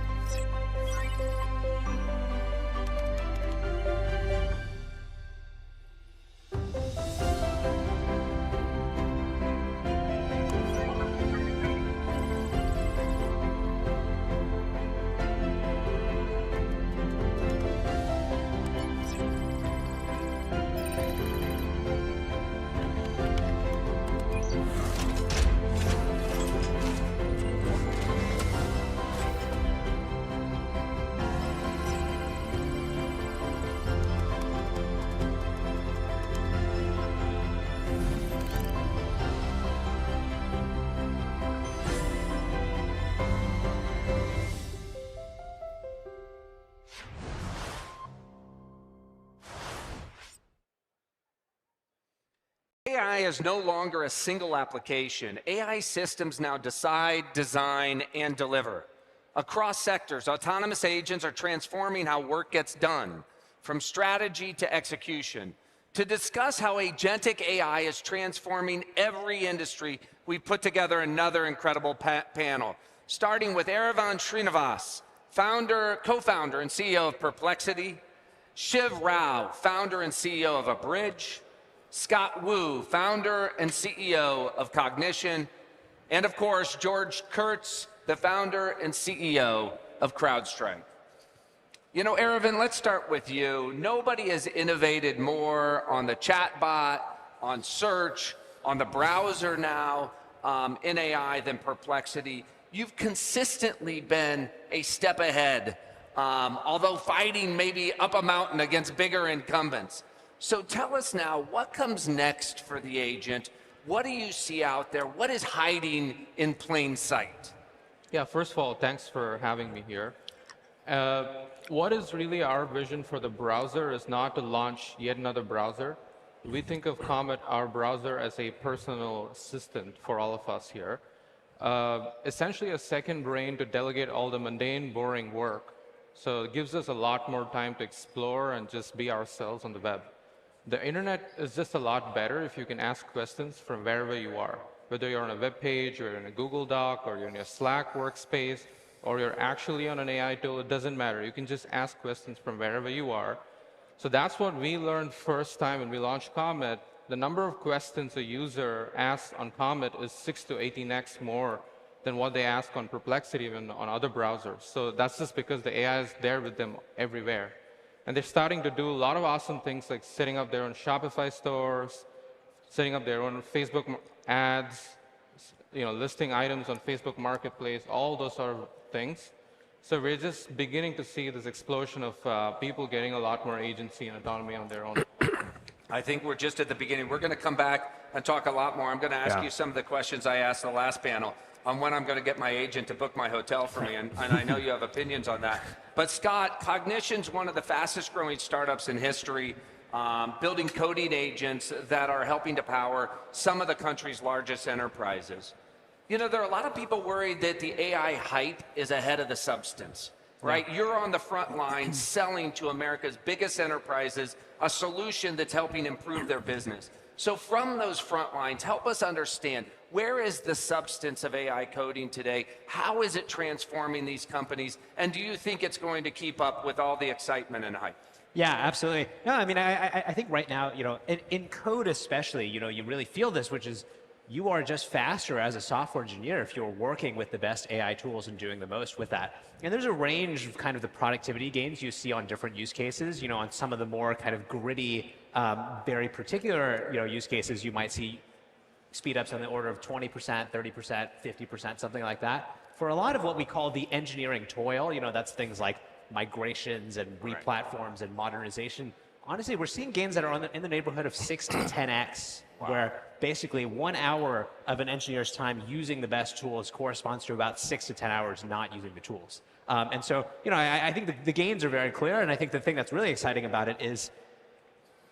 AI is no longer a single application. AI systems now decide, design, and deliver. Across sectors, autonomous agents are transforming how work gets done, from strategy to execution. To discuss how agentic AI is transforming every industry, we've put together another incredible panel, starting with Erivan Srinivas, co-founder and CEO of Perplexity, Shiv Rao, founder and CEO of Abridge, Scott Wu, founder and CEO of Cognition, and of course, George Kurtz, the founder and CEO of CrowdStrike. You know, Erivan, let's start with you. Nobody has innovated more on the chatbot, on search, on the browser now, in AI than Perplexity. You've consistently been a step ahead, although fighting maybe up a mountain against bigger incumbents. So tell us now, what comes next for the agent? What do you see out there? What is hiding in plain sight? Yeah, first of all, thanks for having me here. What is really our vision for the browser is not to launch yet another browser. We think of Comet, our browser, as a personal assistant for all of us here. Essentially a second brain to delegate all the mundane, boring work. So it gives us a lot more time to explore and just be ourselves on the web. The internet is just a lot better if you can ask questions from wherever you are. Whether you're on a web page, or in a Google Doc, or you're in your Slack workspace, or you're actually on an AI tool, it doesn't matter. You can just ask questions from wherever you are. So that's what we learned first time when we launched Comet. the number of questions a user asks on Comet is 6 to 18x more than what they ask on Perplexity, even on other browsers. So that's just because the AI is there with them everywhere. And they're starting to do a lot of awesome things like setting up their own Shopify stores, setting up their own Facebook ads, listing items on Facebook Marketplace, all those sort of things. So we're just beginning to see this explosion of people getting a lot more agency and autonomy on their own. I think we're just at the beginning. We're going to come back and talk a lot more. I'm going to ask you some of the questions I asked the last panel on when I'm going to get my agent to book my hotel for me, and I know you have opinions on that. But Scott, Cognition's one of the fastest growing startups in history, building coding agents that are helping to power some of the country's largest enterprises. There are a lot of people worried that the AI hype is ahead of the substance, right? Yeah. You're on the front line selling to America's biggest enterprises a solution that's helping improve their business. So from those front lines, help us understand, where is the substance of AI coding today? How is it transforming these companies? And do you think it's going to keep up with all the excitement and hype? Yeah, absolutely. No, I mean, I think right now, in code especially, you really feel this, which is you are just faster as a software engineer if you're working with the best AI tools and doing the most with that. And there's a range of kind of the productivity gains you see on different use cases. On some of the more kind of gritty, very particular use cases, you might see speed ups on the order of 20%, 30%, 50%, something like that. For a lot of what we call the engineering toil, that's things like migrations and replatforms and modernization. Honestly, we're seeing gains that are in the neighborhood of 6 to 10x, where basically 1 hour of an engineer's time using the best tools corresponds to about 6 to 10 hours not using the tools. And so, I think the gains are very clear, and I think the thing that's really exciting about it is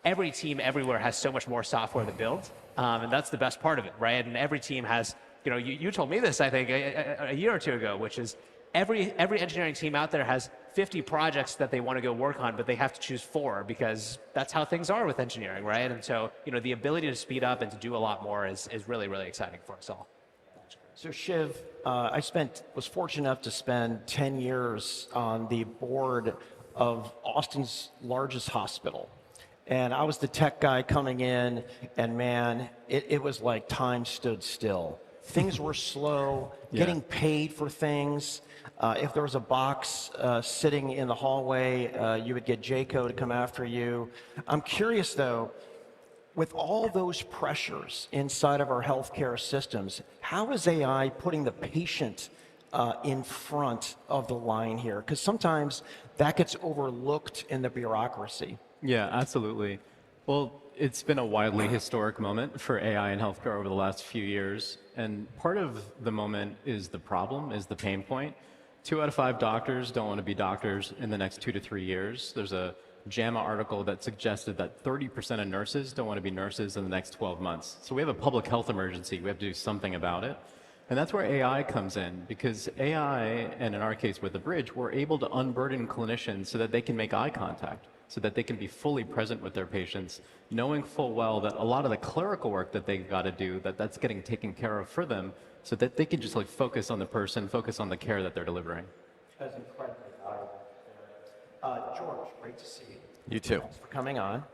every team everywhere has so much more software to build, and that's the best part of it, right? And every team has, you told me this, I think, a year or two ago, which is every engineering team out there has 50 projects that they want to go work on, but they have to choose 4 because that's how things are with engineering, right? And so, the ability to speed up and to do a lot more is really, really exciting for us all. So Shiv, I was fortunate enough to spend 10 years on the board of Austin's largest hospital. And I was the tech guy coming in, and man, it was like time stood still. Things were slow, getting paid for things. If there was a box sitting in the hallway, you would get JCO to come after you. I'm curious though, with all those pressures inside of our healthcare systems, how is AI putting the patient in front of the line here? Because sometimes that gets overlooked in the bureaucracy. Yeah, absolutely. Well, it's been a wildly historic moment for AI in healthcare over the last few years. And part of the moment is the problem, is the pain point. 2 out of 5 doctors don't want to be doctors in the next 2 to 3 years. There's a JAMA article that suggested that 30% of nurses don't want to be nurses in the next 12 months. So we have a public health emergency. We have to do something about it. And that's where AI comes in, because AI, and in our case with the bridge, we're able to unburden clinicians so that they can make eye contact, so that they can be fully present with their patients, knowing full well that a lot of the clerical work that they've got to do, that's getting taken care of for them, so that they can just focus on the person, focus on the care that they're delivering. That's incredibly valuable. George, great to see you. You too. Thanks for coming on.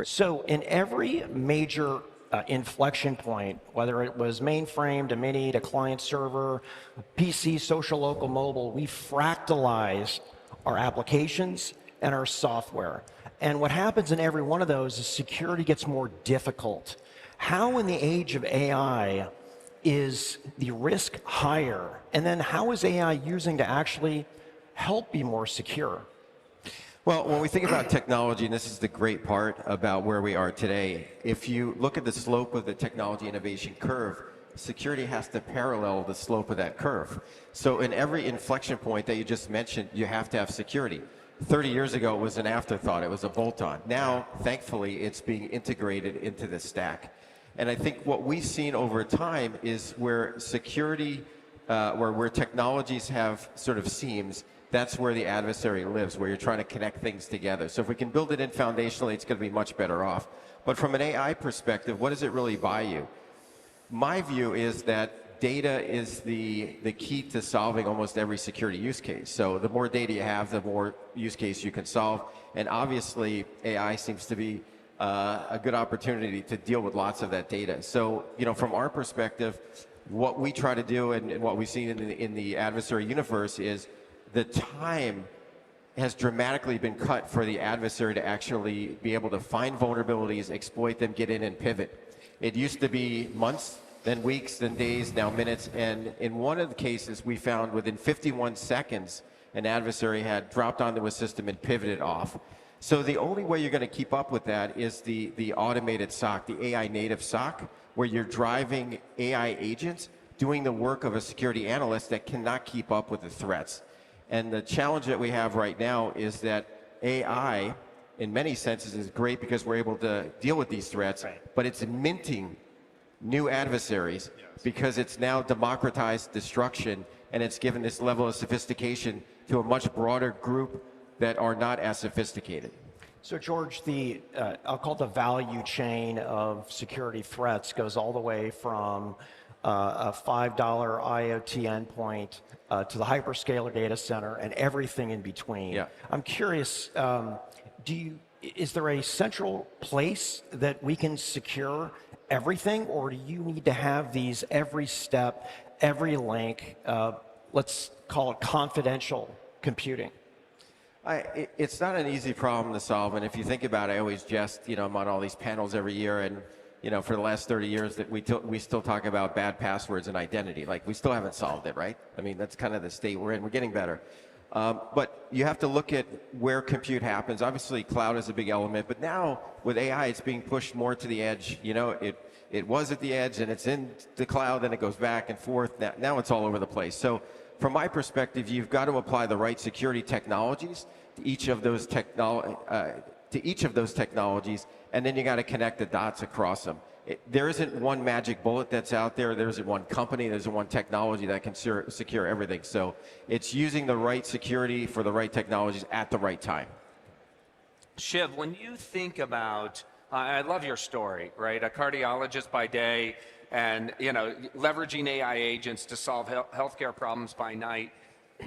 So in every major inflection point, whether it was mainframe to mini to client server, PC, social, local, mobile, we fractalized our applications and our software. And what happens in every one of those is security gets more difficult. How in the age of AI is the risk higher? And then how is AI using to actually help be more secure? Well, when we think about technology, and this is the great part about where we are today, if you look at the slope of the technology innovation curve, security has to parallel the slope of that curve. So in every inflection point that you just mentioned, you have to have security. 30 years ago, it was an afterthought. It was a bolt-on. Now, thankfully, it's being integrated into the stack. And I think what we've seen over time is where security, where technologies have sort of seams, that's where the adversary lives, where you're trying to connect things together. So if we can build it in foundationally, it's going to be much better off. But from an AI perspective, what does it really buy you? My view is that data is the key to solving almost every security use case. So the more data you have, the more use case you can solve. And obviously, AI seems to be a good opportunity to deal with lots of that data. So, from our perspective, what we try to do and what we've seen in the adversary universe is the time has dramatically been cut for the adversary to actually be able to find vulnerabilities, exploit them, get in and pivot. It used to be months, then weeks, then days, now minutes. And in one of the cases, we found within 51 seconds, an adversary had dropped onto a system and pivoted off. So the only way you're going to keep up with that is the automated SOC, the AI native SOC, where you're driving AI agents doing the work of a security analyst that cannot keep up with the threats. And the challenge that we have right now is that AI, in many senses, is great because we're able to deal with these threats, but it's minting new adversaries because it's now democratized destruction, and it's given this level of sophistication to a much broader group that are not as sophisticated. So George, I'll call it the value chain of security threats goes all the way from a $5 IoT endpoint to the hyperscaler data center and everything in between. Yeah. I'm curious, is there a central place that we can secure everything, or do you need to have these every step, every link, let's call it confidential computing? It's not an easy problem to solve, and if you think about it, I always jest, I'm on all these panels every year, and for the last 30 years that we still talk about bad passwords and identity. Like, we still haven't solved it, right? I mean, that's kind of the state we're in. We're getting better. But you have to look at where compute happens. Obviously, cloud is a big element, but now with AI, it's being pushed more to the edge. It was at the edge, and it's in the cloud, and it goes back and forth. Now it's all over the place. So from my perspective, you've got to apply the right security technologies to each of those technologies, and then you got to connect the dots across them. There isn't one magic bullet that's out there. There isn't one company. There isn't one technology that can secure everything. So it's using the right security for the right technologies at the right time. Shiv, when you think about, I love your story, right? A cardiologist by day, and leveraging AI agents to solve healthcare problems by night.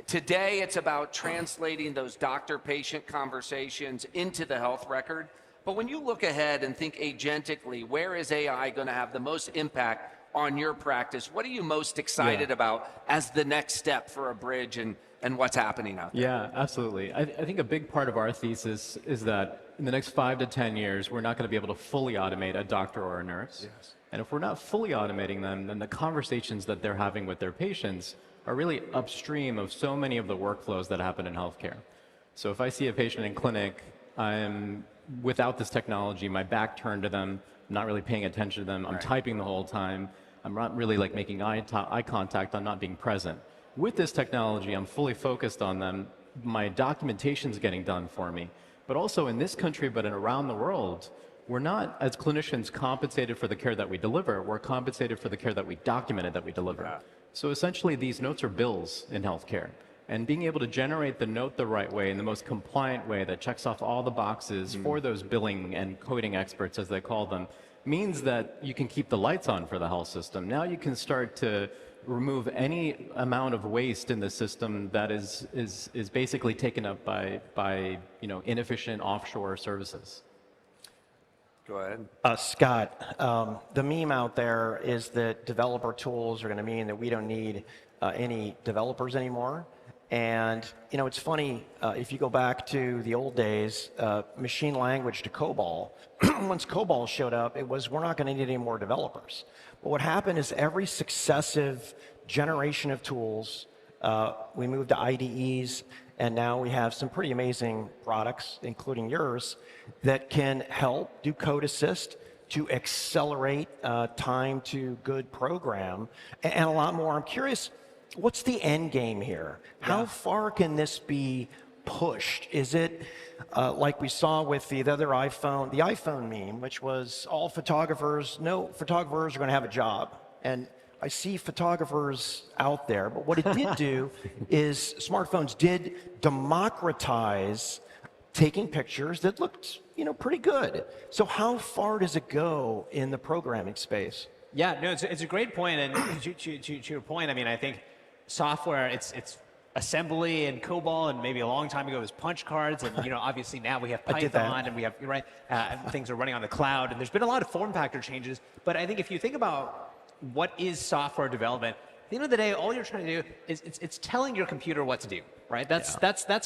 Today, it's about translating those doctor-patient conversations into the health record. But when you look ahead and think agentically, where is AI going to have the most impact on your practice? What are you most excited about as the next step for a bridge and what's happening out there? Yeah, absolutely. I think a big part of our thesis is that in the next 5 to 10 years, we're not going to be able to fully automate a doctor or a nurse. Yes. And if we're not fully automating them, then the conversations that they're having with their patients are really upstream of so many of the workflows that happen in healthcare. So if I see a patient in clinic, I'm without this technology, my back turned to them, I'm not really paying attention to them, I'm typing the whole time, I'm not really making eye contact, I'm not being present. With this technology, I'm fully focused on them, my documentation's getting done for me. But also in this country, but around the world, we're not, as clinicians, compensated for the care that we deliver, we're compensated for the care that we documented that we deliver. Yeah. So essentially, these notes are bills in healthcare. And being able to generate the note the right way, in the most compliant way that checks off all the boxes for those billing and coding experts, as they call them, means that you can keep the lights on for the health system. Now you can start to remove any amount of waste in the system that is basically taken up by inefficient offshore services. Go ahead. Scott, the meme out there is that developer tools are going to mean that we don't need any developers anymore. And, it's funny, if you go back to the old days, machine language to COBOL, once COBOL showed up, it was, we're not going to need any more developers. But what happened is every successive generation of tools, we moved to IDEs, and now we have some pretty amazing products, including yours, that can help do code assist to accelerate time to good program, and a lot more. I'm curious, what's the end game here? How far can this be pushed? Is it like we saw with the other iPhone, the iPhone meme, which was all photographers, no photographers are going to have a job. And I see photographers out there, but what it did do is smartphones did democratize taking pictures that looked, pretty good. So how far does it go in the programming space? Yeah, no, it's a great point. And to your point, I mean, I think software, it's assembly and COBOL, and maybe a long time ago it was punch cards, and obviously now we have Python, and we have things are running on the cloud, and there's been a lot of form factor changes. But I think if you think about what is software development, at the end of the day, all you're trying to do is it's telling your computer what to do, right? That's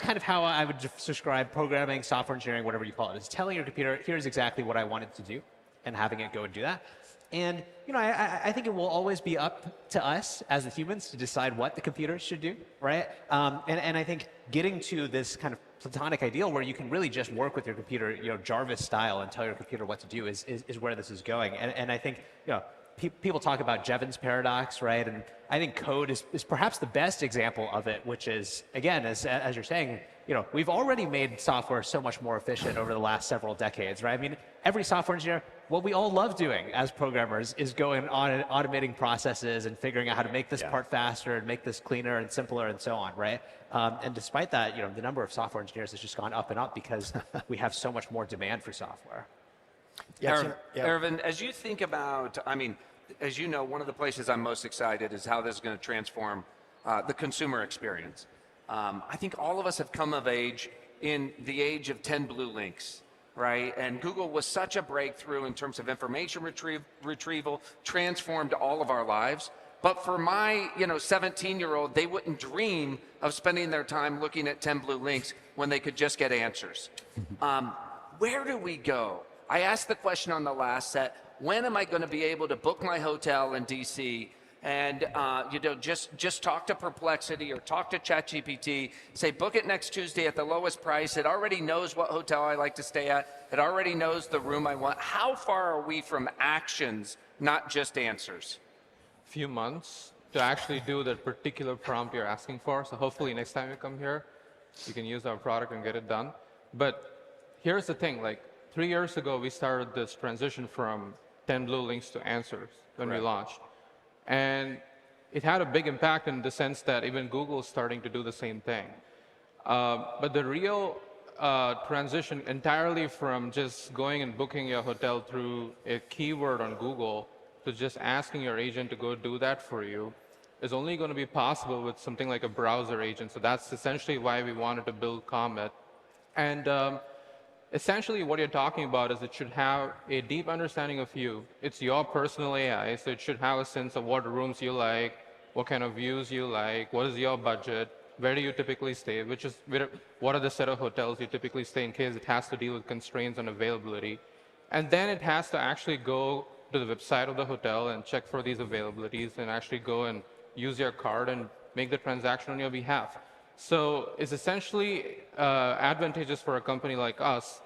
kind of how I would describe programming, software engineering, whatever you call it. It's telling your computer, here's exactly what I want it to do, and having it go and do that. And I think it will always be up to us as the humans to decide what the computer should do, right? And I think getting to this kind of platonic ideal where you can really just work with your computer, Jarvis style, and tell your computer what to do is where this is going. And I think people talk about Jevons paradox, right? And I think code is perhaps the best example of it, which is, again, as you're saying, we've already made software so much more efficient over the last several decades, right? I mean, every software engineer, what we all love doing as programmers is going on and automating processes and figuring out how to make this part faster and make this cleaner and simpler and so on, right? And despite that, the number of software engineers has just gone up and up because we have so much more demand for software. Ervin, as you think about, as you know, one of the places I'm most excited is how this is going to transform the consumer experience. I think all of us have come of age in the age of 10 blue links, right? And Google was such a breakthrough in terms of information retrieval, transformed all of our lives. But for my 17-year-old, they wouldn't dream of spending their time looking at 10 blue links when they could just get answers. Where do we go? I asked the question on the last set, when am I going to be able to book my hotel in DC and just talk to Perplexity or talk to ChatGPT, say book it next Tuesday at the lowest price. It already knows what hotel I like to stay at. It already knows the room I want. How far are we from actions, not just answers? Few months to actually do that particular prompt you're asking for. So hopefully next time you come here, you can use our product and get it done. But here's the thing, 3 years ago, we started this transition from 10 blue links to answers when we launched. And it had a big impact in the sense that even Google is starting to do the same thing. But the real transition entirely from just going and booking your hotel through a keyword on Google to just asking your agent to go do that for you is only going to be possible with something like a browser agent. So that's essentially why we wanted to build Comet. And essentially what you're talking about is it should have a deep understanding of you. It's your personal AI, so it should have a sense of what rooms you like, what kind of views you like, what is your budget, where do you typically stay, what are the set of hotels you typically stay in case it has to deal with constraints on availability. And then it has to actually go to the website of the hotel and check for these availabilities and actually go and use your card and make the transaction on your behalf. So it's essentially advantageous for a company like us,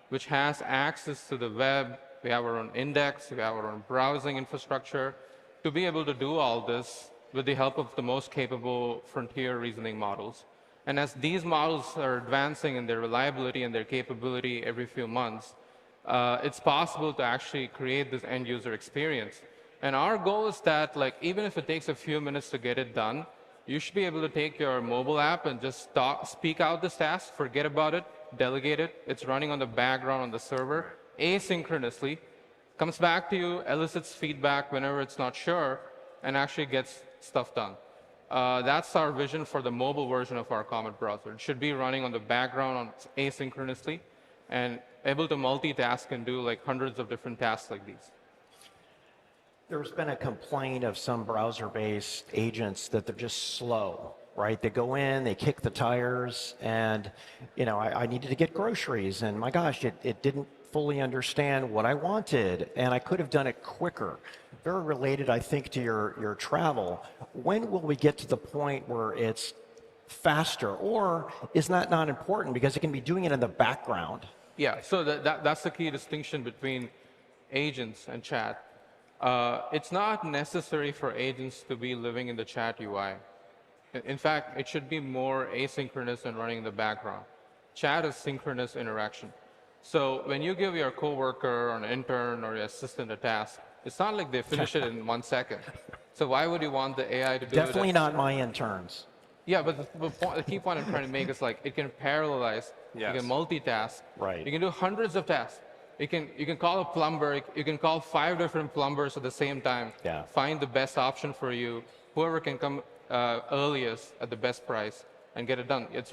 which has access to the web. We have our own index, we have our own browsing infrastructure, to be able to do all this with the help of the most capable frontier reasoning models. And as these models are advancing in their reliability and their capability every few months, it's possible to actually create this end user experience. And our goal is that, even if it takes a few minutes to get it done, you should be able to take your mobile app and just speak out this task, forget about it, delegate it. It's running on the background on the server asynchronously, comes back to you, elicits feedback whenever it's not sure, and actually gets stuff done. That's our vision for the mobile version of our Comet browser. It should be running on the background asynchronously and able to multitask and do hundreds of different tasks like these. There's been a complaint of some browser-based agents that they're just slow, right? They go in, they kick the tires, and I needed to get groceries, and my gosh, it didn't fully understand what I wanted, and I could have done it quicker. Very related, I think, to your travel. When will we get to the point where it's faster, or is that not important because it can be doing it in the background? Yeah, so that's the key distinction between agents and chat. It's not necessary for agents to be living in the chat UI. In fact, it should be more asynchronous and running in the background. Chat is synchronous interaction. So when you give your coworker or an intern or your assistant a task, it's not like they finish it in 1 second. So why would you want the AI to do it? Definitely not my interns. Yeah, but the key point I'm trying to make is it can parallelize, you can multitask, right. You can do hundreds of tasks. You can call a plumber, you can call 5 different plumbers at the same time, find the best option for you, whoever can come earliest at the best price, and get it done. It's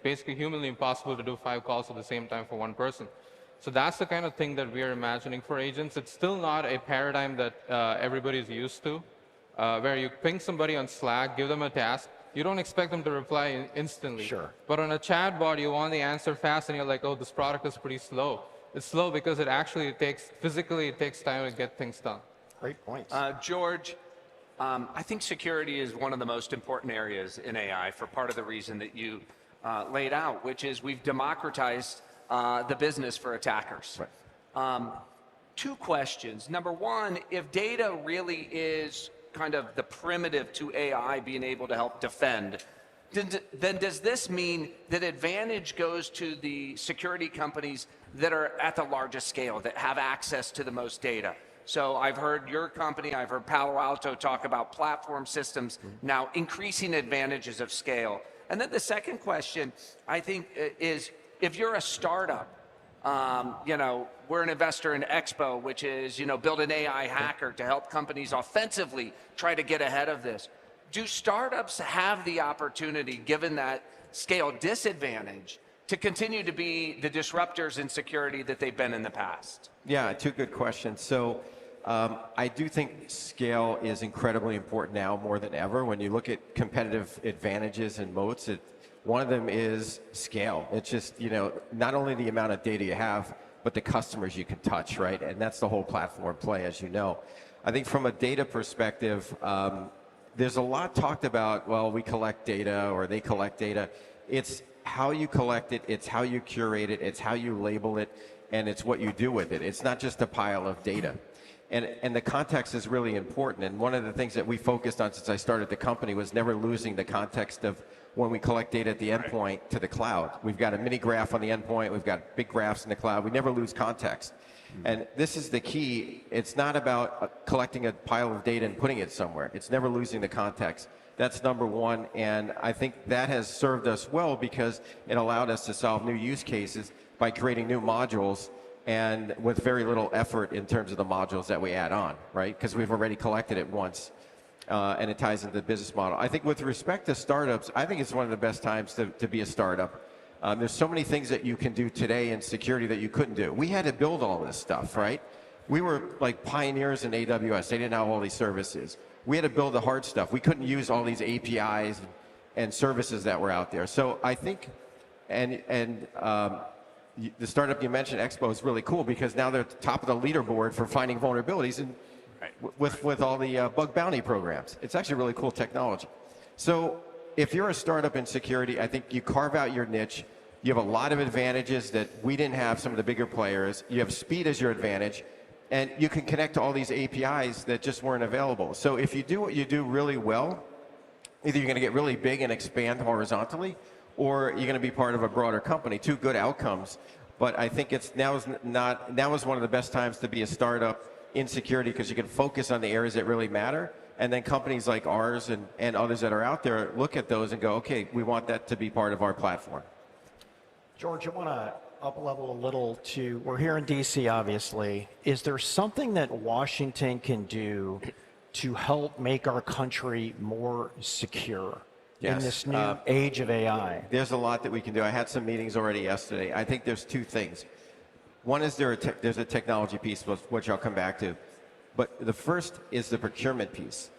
basically humanly impossible to do 5 calls at the same time for one person. So that's the kind of thing that we are imagining for agents. It's still not a paradigm that everybody's used to, where you ping somebody on Slack, give them a task, you don't expect them to reply instantly. Sure. But on a chatbot, you want the answer fast, and you're like, oh, this product is pretty slow. It's slow because it physically takes time to get things done. Great points. George, I think security is one of the most important areas in AI for part of the reason that you laid out, which is we've democratized the business for attackers. Right. 2 questions. Number 1, if data really is kind of the primitive to AI being able to help defend, then does this mean that advantage goes to the security companies that are at the largest scale, that have access to the most data? So I've heard your company, I've heard Palo Alto talk about platform systems now increasing advantages of scale. And then the second question, I think, is if you're a startup, we're an investor in Expo, which is, build an AI hacker to help companies offensively try to get ahead of this. Do startups have the opportunity, given that scale disadvantage, to continue to be the disruptors in security that they've been in the past? Yeah, 2 good questions. So I do think scale is incredibly important now more than ever. When you look at competitive advantages and moats, one of them is scale. It's just, not only the amount of data you have, but the customers you can touch, right? And that's the whole platform play, as you know. I think from a data perspective, there's a lot talked about, well, we collect data or they collect data. It's how you collect it, it's how you curate it, it's how you label it, and it's what you do with it. It's not just a pile of data. And the context is really important. And one of the things that we focused on since I started the company was never losing the context of when we collect data at the endpoint to the cloud. We've got a mini graph on the endpoint, we've got big graphs in the cloud. We never lose context. And this is the key. It's not about collecting a pile of data and putting it somewhere. It's never losing the context. That's number 1. And I think that has served us well because it allowed us to solve new use cases by creating new modules and with very little effort in terms of the modules that we add on, right? Because we've already collected it once. And it ties into the business model. I think with respect to startups, I think it's one of the best times to be a startup. There's so many things that you can do today in security that you couldn't do. We had to build all this stuff, right? We were like pioneers in AWS. They didn't have all these services. We had to build the hard stuff. We couldn't use all these APIs and services that were out there. So I think, the startup you mentioned, Expo, is really cool because now they're at the top of the leaderboard for finding vulnerabilities and with all the bug bounty programs. It's actually really cool technology. So if you're a startup in security, I think you carve out your niche. You have a lot of advantages that we didn't have, some of the bigger players. You have speed as your advantage, and you can connect to all these APIs that just weren't available. So if you do what you do really well, either you're going to get really big and expand horizontally, or you're going to be part of a broader company. 2 good outcomes. But I think now is one of the best times to be a startup in security because you can focus on the areas that really matter. And then companies like ours and others that are out there look at those and go, okay, we want that to be part of our platform. George, I want to up-level a little to, we're here in DC, obviously. Is there something that Washington can do to help make our country more secure in this new age of AI? There's a lot that we can do. I had some meetings already yesterday. I think there's 2 things. One is there's a technology piece, which I'll come back to. But the first is the procurement piece.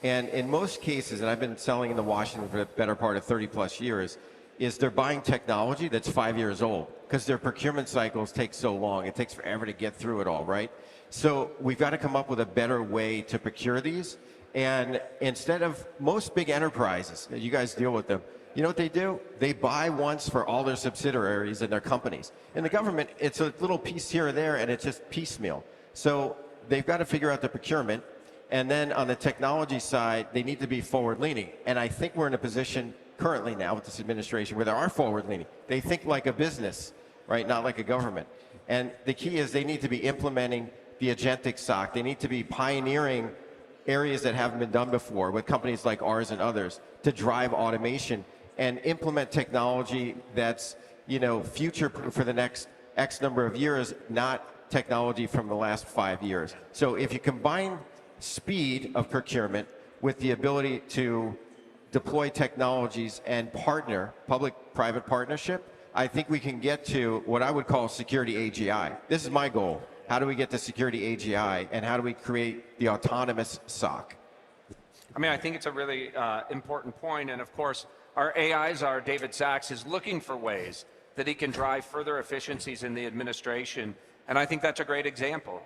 And in most cases, and I've been selling in Washington for the better part of 30 plus years, is they're buying technology that's 5 years old because their procurement cycles take so long. It takes forever to get through it all, right? So we've got to come up with a better way to procure these. And instead of most big enterprises, you guys deal with them, you know what they do? They buy once for all their subsidiaries and their companies. In the government, it's a little piece here or there, and it's just piecemeal. So they've got to figure out the procurement. And then on the technology side, they need to be forward-leaning. And I think we're in a position currently now with this administration where they are forward-leaning. They think like a business, right? Not like a government. And the key is they need to be implementing the agentic SOC. They need to be pioneering areas that haven't been done before with companies like ours and others to drive automation and implement technology that's, future for the next X number of years, not technology from the last 5 years. So if you combine speed of procurement with the ability to deploy technologies and partner, public-private partnership, I think we can get to what I would call security AGI. This is my goal. How do we get to security AGI, and how do we create the autonomous SOC? I mean, I think it's a really important point, and of course, our AI czar, David Sachs, is looking for ways that he can drive further efficiencies in the administration, and I think that's a great example.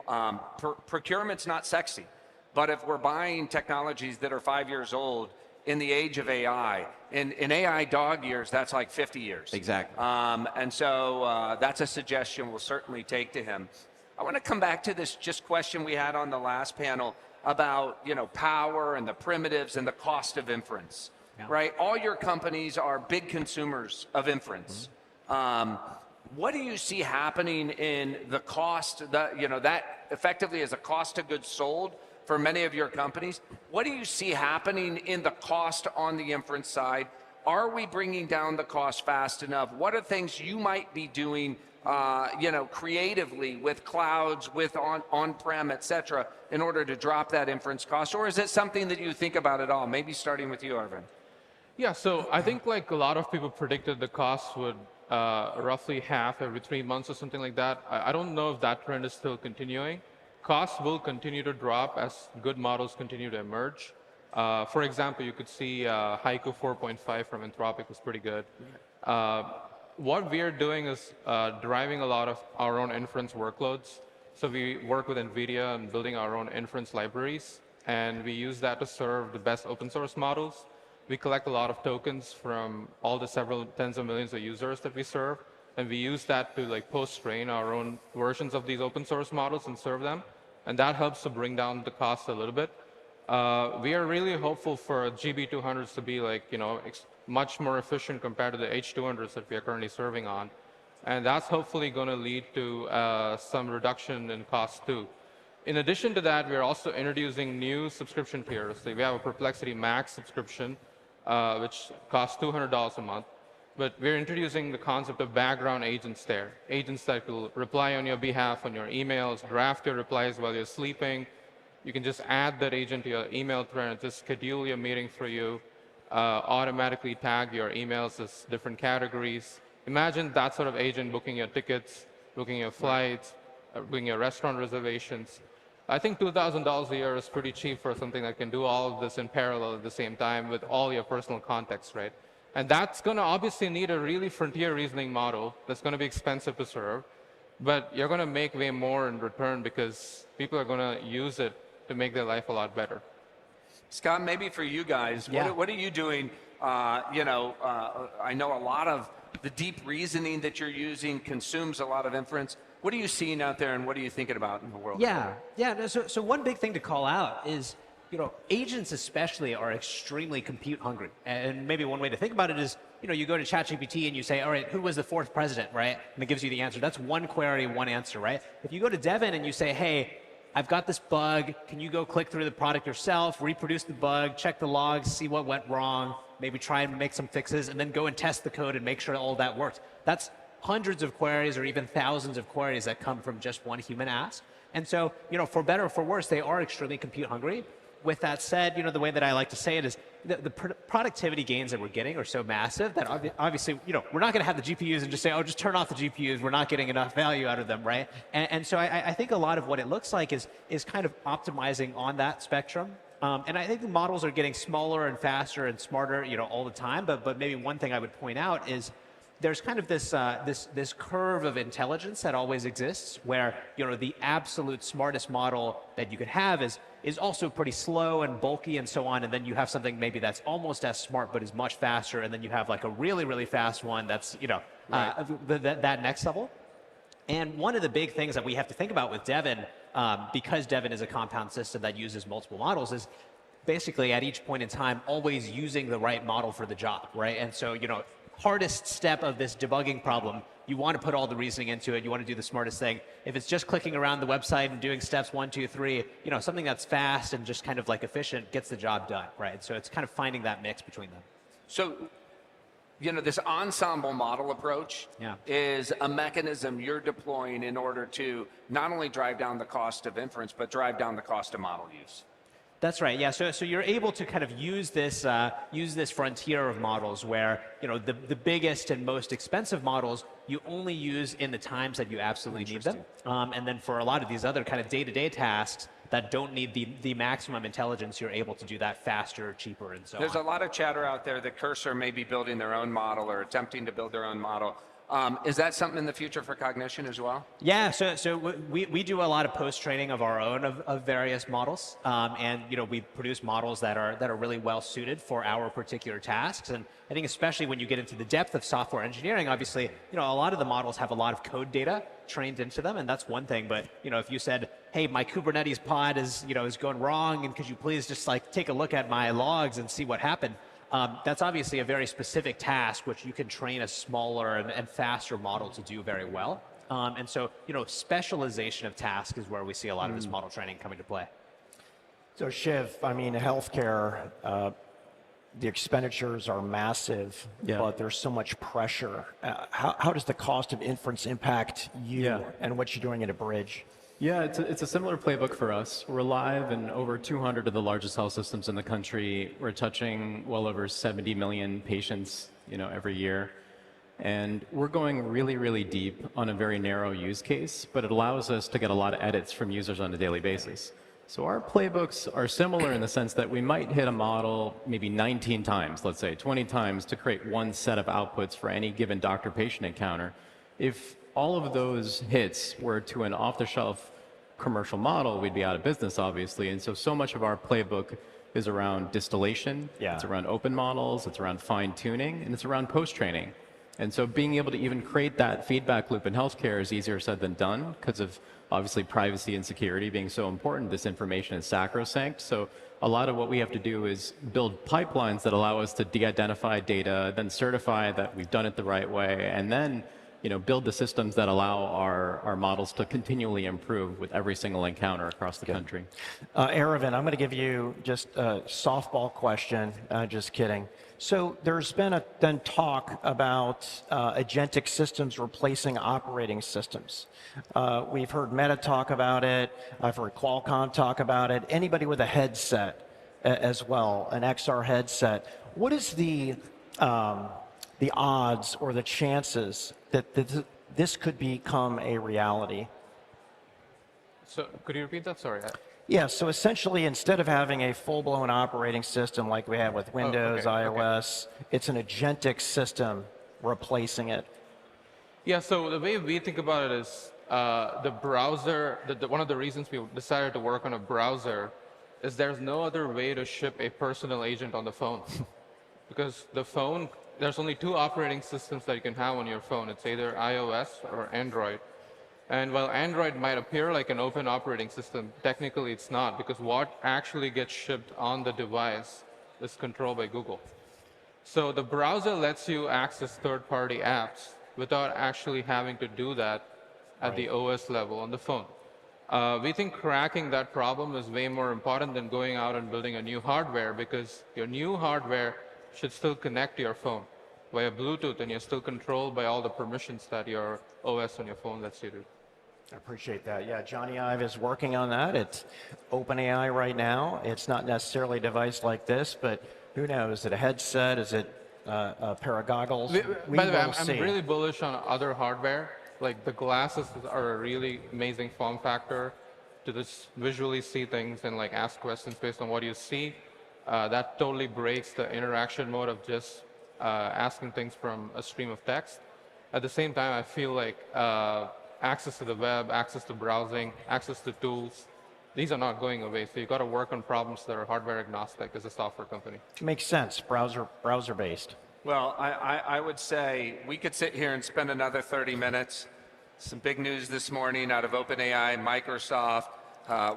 Procurement's not sexy, but if we're buying technologies that are 5 years old in the age of AI, in AI dog years, that's like 50 years. Exactly. And so that's a suggestion we'll certainly take to him. I want to come back to this just question we had on the last panel about, you know, power and the primitives and the cost of inference, right? All your companies are big consumers of inference. What do you see happening in the cost, that, you know, that effectively is a cost of goods sold for many of your companies? What do you see happening in the cost on the inference side? Are we bringing down the cost fast enough? What are things you might be doing, you know, creatively with clouds, with on-prem, et cetera, in order to drop that inference cost? Or is it something that you think about at all? Maybe starting with you, Arvind. Yeah, so I think like a lot of people predicted the cost would roughly half every 3 months or something like that. I don't know if that trend is still continuing. Costs will continue to drop as good models continue to emerge. For example, you could see Haiku 4.5 from Anthropic was pretty good. What we are doing is driving a lot of our own inference workloads. So we work with NVIDIA and building our own inference libraries, and we use that to serve the best open source models. We collect a lot of tokens from all the several tens of millions of users that we serve, and we use that to like post-train our own versions of these open source models and serve them. And that helps to bring down the cost a little bit. We are really hopeful for GB200s to be like, you know, much more efficient compared to the H200s that we are currently serving on. And that's hopefully going to lead to some reduction in cost too. In addition to that, we're also introducing new subscription tiers. So we have a Perplexity Max subscription, which costs $200 a month. But we're introducing the concept of background agents there. Agents that will reply on your behalf on your emails, draft your replies while you're sleeping. You can just add that agent to your email thread and just schedule your meeting for you, automatically tag your emails as different categories. Imagine that sort of agent booking your tickets, booking your flights, booking your restaurant reservations. I think $2,000 a year is pretty cheap for something that can do all of this in parallel at the same time with all your personal context, right? And that's going to obviously need a really frontier reasoning model that's going to be expensive to serve, but you're going to make way more in return because people are going to use it to make their life a lot better. Scott, maybe for you guys, what are you doing? You know, I know a lot of the deep reasoning that you're using consumes a lot of inference. What are you seeing out there, and what are you thinking about in the world? So one big thing to call out is, you know, agents especially are extremely compute hungry. And maybe one way to think about it is, you know, you go to ChatGPT and you say, all right, who was the 4th president, right? And it gives you the answer. That's one query, one answer, right? If you go to Devin and you say, hey, I've got this bug, can you go click through the product yourself, reproduce the bug, check the logs, see what went wrong, maybe try and make some fixes, and then go and test the code and make sure all that works. That's hundreds of queries or even thousands of queries that come from just one human ask. And so, you know, for better or for worse, they are extremely compute hungry. With that said, you know, the way that I like to say it is the productivity gains that we're getting are so massive that obviously, you know, we're not going to have the GPUs and just say, oh, just turn off the GPUs. We're not getting enough value out of them, right? And so I think a lot of what it looks like is kind of optimizing on that spectrum. And I think the models are getting smaller and faster and smarter, you know, all the time. But maybe one thing I would point out is there's kind of this this curve of intelligence that always exists, where, you know, the absolute smartest model that you could have is also pretty slow and bulky and so on, and then you have something maybe that's almost as smart but is much faster, and then you have like a really, really fast one that's, you know, that next level. And one of the big things that we have to think about with Devin, because Devin is a compound system that uses multiple models, is basically at each point in time always using the right model for the job, right? And so, you know, hardest step of this debugging problem, you want to put all the reasoning into it. You want to do the smartest thing. If it's just clicking around the website and doing steps 1, 2, 3, you know, something that's fast and just kind of like efficient gets the job done, right? So it's kind of finding that mix between them. So, you know, this ensemble model approach is a mechanism you're deploying in order to not only drive down the cost of inference, but drive down the cost of model use. That's right. Yeah. So you're able to kind of use this frontier of models where the biggest and most expensive models you only use in the times that you absolutely need them, and then for a lot of these other kind of day-to-day tasks that don't need the maximum intelligence, you're able to do that faster, cheaper, and so on. There's a lot of chatter out there that Cursor may be building their own model or attempting to build their own model. Is that something in the future for Cognition as well? Yeah, so we do a lot of post-training of our own of various models, and we produce models that are really well suited for our particular tasks. And I think especially when you get into the depth of software engineering, obviously, a lot of the models have a lot of code data trained into them, and that's one thing. But if you said, hey, my Kubernetes pod is going wrong, and could you please just take a look at my logs and see what happened? That's obviously a very specific task, which you can train a smaller and faster model to do very well. And so, specialization of task is where we see a lot of this model training coming to play. So Shiv, I mean, healthcare, the expenditures are massive, but there's so much pressure. How does the cost of inference impact you and what you're doing at a bridge? Yeah, it's a similar playbook for us. We're live in over 200 of the largest health systems in the country. We're touching well over 70 million patients, every year. And we're going really, really deep on a very narrow use case, but it allows us to get a lot of edits from users on a daily basis. So our playbooks are similar in the sense that we might hit a model maybe 19 times, let's say 20 times, to create one set of outputs for any given doctor-patient encounter. If all of those hits were to an off-the-shelf commercial model, we'd be out of business, obviously. And so much of our playbook is around distillation, it's around open models, it's around fine-tuning, and it's around post-training. And so being able to even create that feedback loop in healthcare is easier said than done because of obviously privacy and security being so important. This information is sacrosanct. So a lot of what we have to do is build pipelines that allow us to de-identify data, then certify that we've done it the right way, and then build the systems that allow our models to continually improve with every single encounter across the country. Aravind, I'm going to give you just a softball question. Just kidding. So there's been talk about agentic systems replacing operating systems. We've heard Meta talk about it. I've heard Qualcomm talk about it. Anybody with a headset as well, an XR headset. What is the odds or the chances that this could become a reality? So could you repeat that? Sorry. Yeah, so essentially instead of having a full-blown operating system like we have with Windows, iOS, it's an agentic system replacing it. Yeah, so the way we think about it is the browser, one of the reasons we decided to work on a browser is there's no other way to ship a personal agent on the phone. Because the phone, there's only two operating systems that you can have on your phone. It's either iOS or Android. And while Android might appear like an open operating system, technically it's not, because what actually gets shipped on the device is controlled by Google. So the browser lets you access third-party apps without actually having to do that at the OS level on the phone. We think cracking that problem is way more important than going out and building a new hardware, because your new hardware should still connect to your phone via Bluetooth, and you're still controlled by all the permissions that your OS on your phone lets you do. I appreciate that. Yeah, Johnny Ive is working on that. It's OpenAI right now. It's not necessarily a device like this, but who knows? Is it a headset? Is it a pair of goggles? By the way, I'm really bullish on other hardware. Like the glasses are a really amazing form factor to just visually see things and like ask questions based on what you see. That totally breaks the interaction mode of just asking things from a stream of text. At the same time, I feel like access to the web, access to browsing, access to tools, these are not going away. So you've got to work on problems that are hardware agnostic as a software company. Makes sense, browser based. Well, I would say we could sit here and spend another 30 minutes. Some big news this morning out of OpenAI, Microsoft,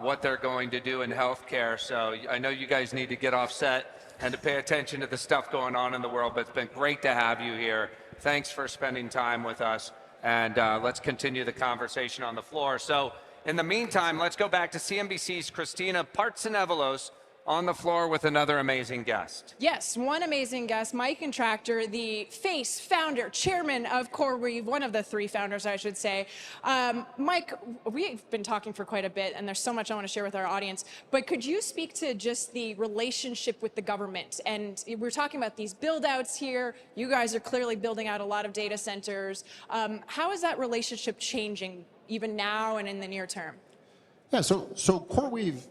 what they're going to do in healthcare. So I know you guys need to get off set and to pay attention to the stuff going on in the world, but it's been great to have you here. Thanks for spending time with us. And let's continue the conversation on the floor. So in the meantime, let's go back to CNBC's Christina Partsinevelos, on the floor with another amazing guest. Yes, one amazing guest, Mike Contractor, the face, founder, chairman of CoreWeave, one of the 3 founders, I should say. Mike, we've been talking for quite a bit, and there's so much I want to share with our audience, but could you speak to just the relationship with the government? And we're talking about these build-outs here. You guys are clearly building out a lot of data centers. How is that relationship changing, even now and in the near term? Yeah, so CoreWeave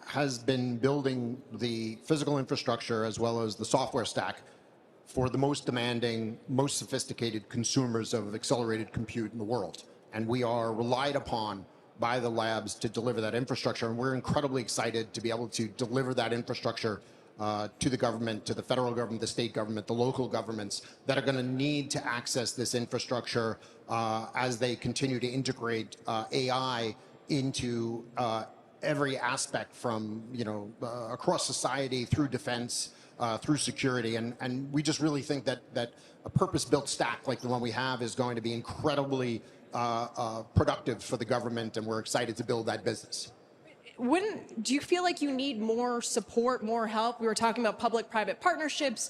has been building the physical infrastructure as well as the software stack for the most demanding, most sophisticated consumers of accelerated compute in the world. And we are relied upon by the labs to deliver that infrastructure. And we're incredibly excited to be able to deliver that infrastructure to the government, to the federal government, the state government, the local governments that are going to need to access this infrastructure as they continue to integrate AI into every aspect from, across society, through defense, through security. And we just really think that a purpose-built stack like the one we have is going to be incredibly productive for the government, and we're excited to build that business. Do you feel like you need more support, more help? We were talking about public-private partnerships,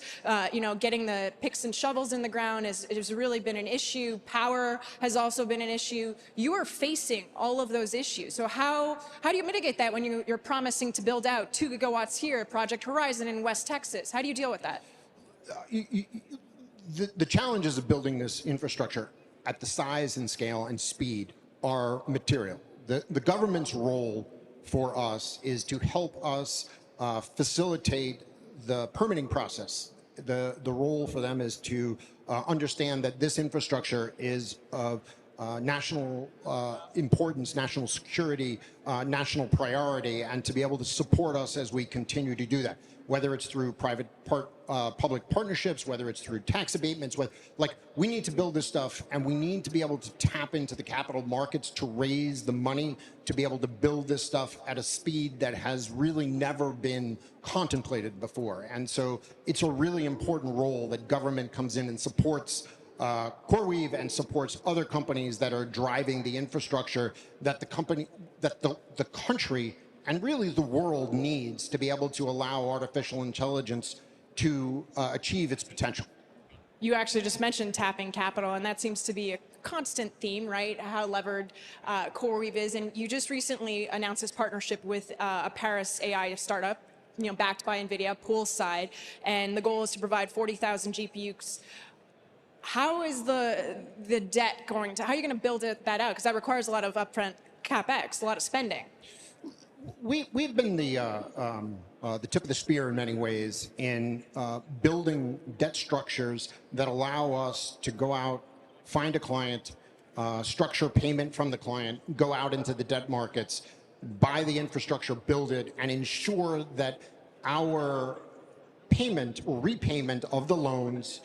getting the picks and shovels in the ground has really been an issue. Power has also been an issue. You are facing all of those issues. So how do you mitigate that when you're promising to build out 2 gigawatts here at Project Horizon in West Texas? How do you deal with that? The challenges of building this infrastructure at the size and scale and speed are material. The government's role for us is to help us facilitate the permitting process. The role for them is to understand that this infrastructure is of national importance, national security, national priority, and to be able to support us as we continue to do that, whether it's through public partnerships, whether it's through tax abatements. We need to build this stuff, and we need to be able to tap into the capital markets to raise the money to be able to build this stuff at a speed that has really never been contemplated before. And so it's a really important role that government comes in and supports CoreWeave and supports other companies that are driving the infrastructure that the country and really the world needs to be able to allow artificial intelligence to achieve its potential. You actually just mentioned tapping capital, and that seems to be a constant theme, right? How levered CoreWeave is. And you just recently announced this partnership with a Paris AI startup, backed by NVIDIA, Poolside, and the goal is to provide 40,000 GPUs. How is the debt going to, how are you going to build that out? Because that requires a lot of upfront CapEx, a lot of spending. We've been the tip of the spear in many ways in building debt structures that allow us to go out, find a client, structure payment from the client, go out into the debt markets, buy the infrastructure, build it, and ensure that our payment or repayment of the loans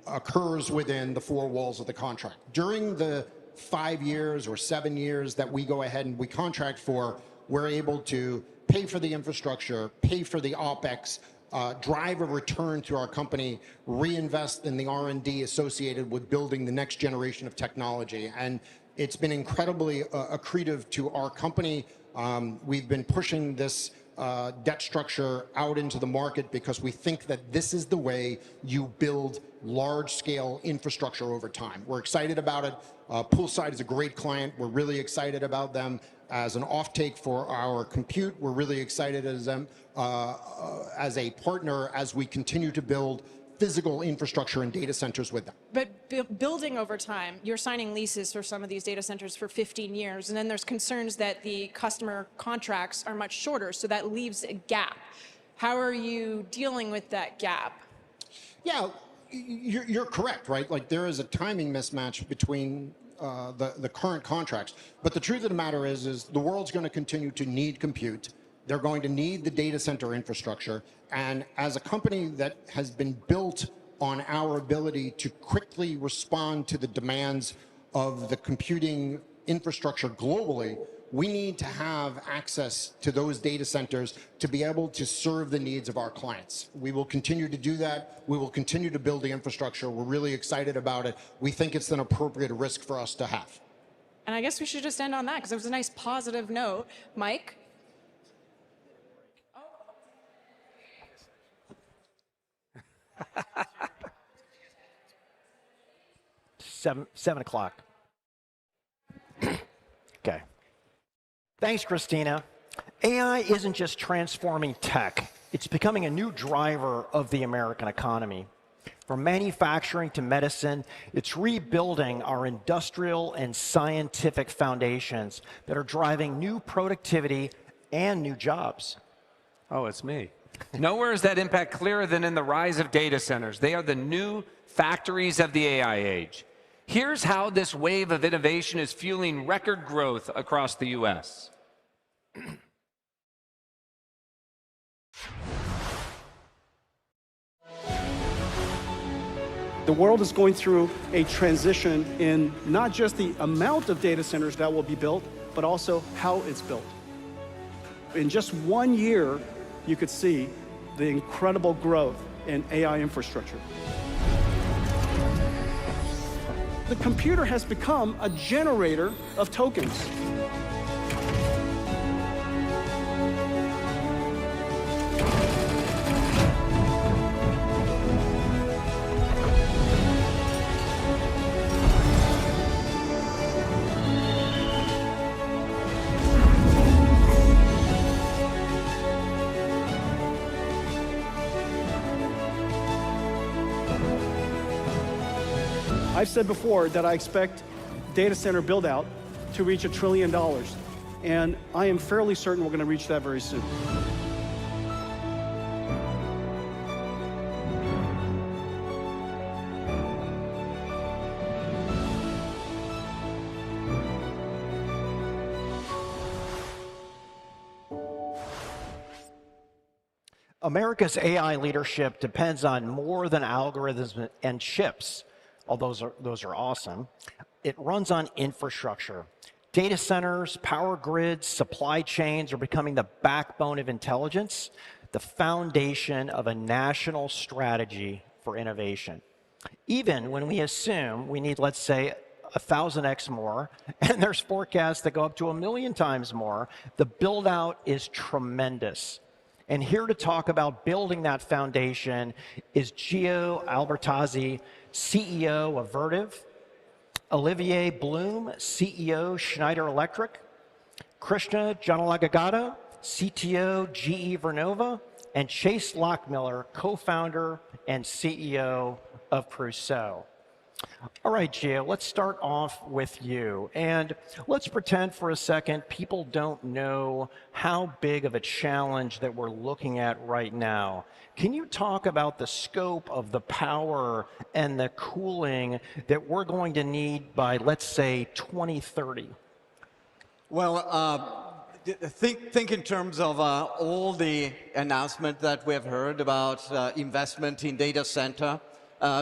occurs within the 4 walls of the contract. During the 5 years or 7 years that we go ahead and we contract for, we're able to pay for the infrastructure, pay for the OpEx, drive a return to our company, reinvest in the R&D associated with building the next generation of technology. And it's been incredibly accretive to our company. We've been pushing this debt structure out into the market because we think that this is the way you build large-scale infrastructure over time. We're excited about it. Poolside is a great client. We're really excited about them as an offtake for our compute. We're really excited as them as a partner as we continue to build physical infrastructure and data centers with them. But building over time, you're signing leases for some of these data centers for 15 years, and then there's concerns that the customer contracts are much shorter, so that leaves a gap. How are you dealing with that gap? Yeah, you're correct, right? Like there is a timing mismatch between the current contracts. But the truth of the matter is the world's going to continue to need compute. They're going to need the data center infrastructure. And as a company that has been built on our ability to quickly respond to the demands of the computing infrastructure globally, we need to have access to those data centers to be able to serve the needs of our clients. We will continue to do that. We will continue to build the infrastructure. We're really excited about it. We think it's an appropriate risk for us to have. And I guess we should just end on that because it was a nice positive note. Mike? Seven o'clock. Okay. Thanks, Christina. AI isn't just transforming tech. It's becoming a new driver of the American economy. From manufacturing to medicine, it's rebuilding our industrial and scientific foundations that are driving new productivity and new jobs. Oh, it's me. Nowhere is that impact clearer than in the rise of data centers. They are the new factories of the AI age. Here's how this wave of innovation is fueling record growth across the U.S. The world is going through a transition in not just the amount of data centers that will be built, but also how it's built. In just 1 year, you could see the incredible growth in AI infrastructure. The computer has become a generator of tokens. I've said before that I expect data center build out to reach $1 trillion, and I am fairly certain we're going to reach that very soon. America's AI leadership depends on more than algorithms and chips. All those are awesome. It runs on infrastructure. Data centers, power grids, supply chains are becoming the backbone of intelligence, the foundation of a national strategy for innovation. Even when we assume we need, let's say, 1,000x more, and there's forecasts that go up to 1 million times more, the build out is tremendous. And here to talk about building that foundation is Gio Albertazzi, CEO of Vertiv, Olivier Bloom, CEO Schneider Electric, Krishna Janalagagada, CTO GE Vernova, and Chase Lockmiller, co-founder and CEO of Crusoe. All right, Gio, let's start off with you. And let's pretend for a second people don't know how big of a challenge that we're looking at right now. Can you talk about the scope of the power and the cooling that we're going to need by, let's say, 2030? Well, think in terms of all the announcements that we have heard about investment in data center,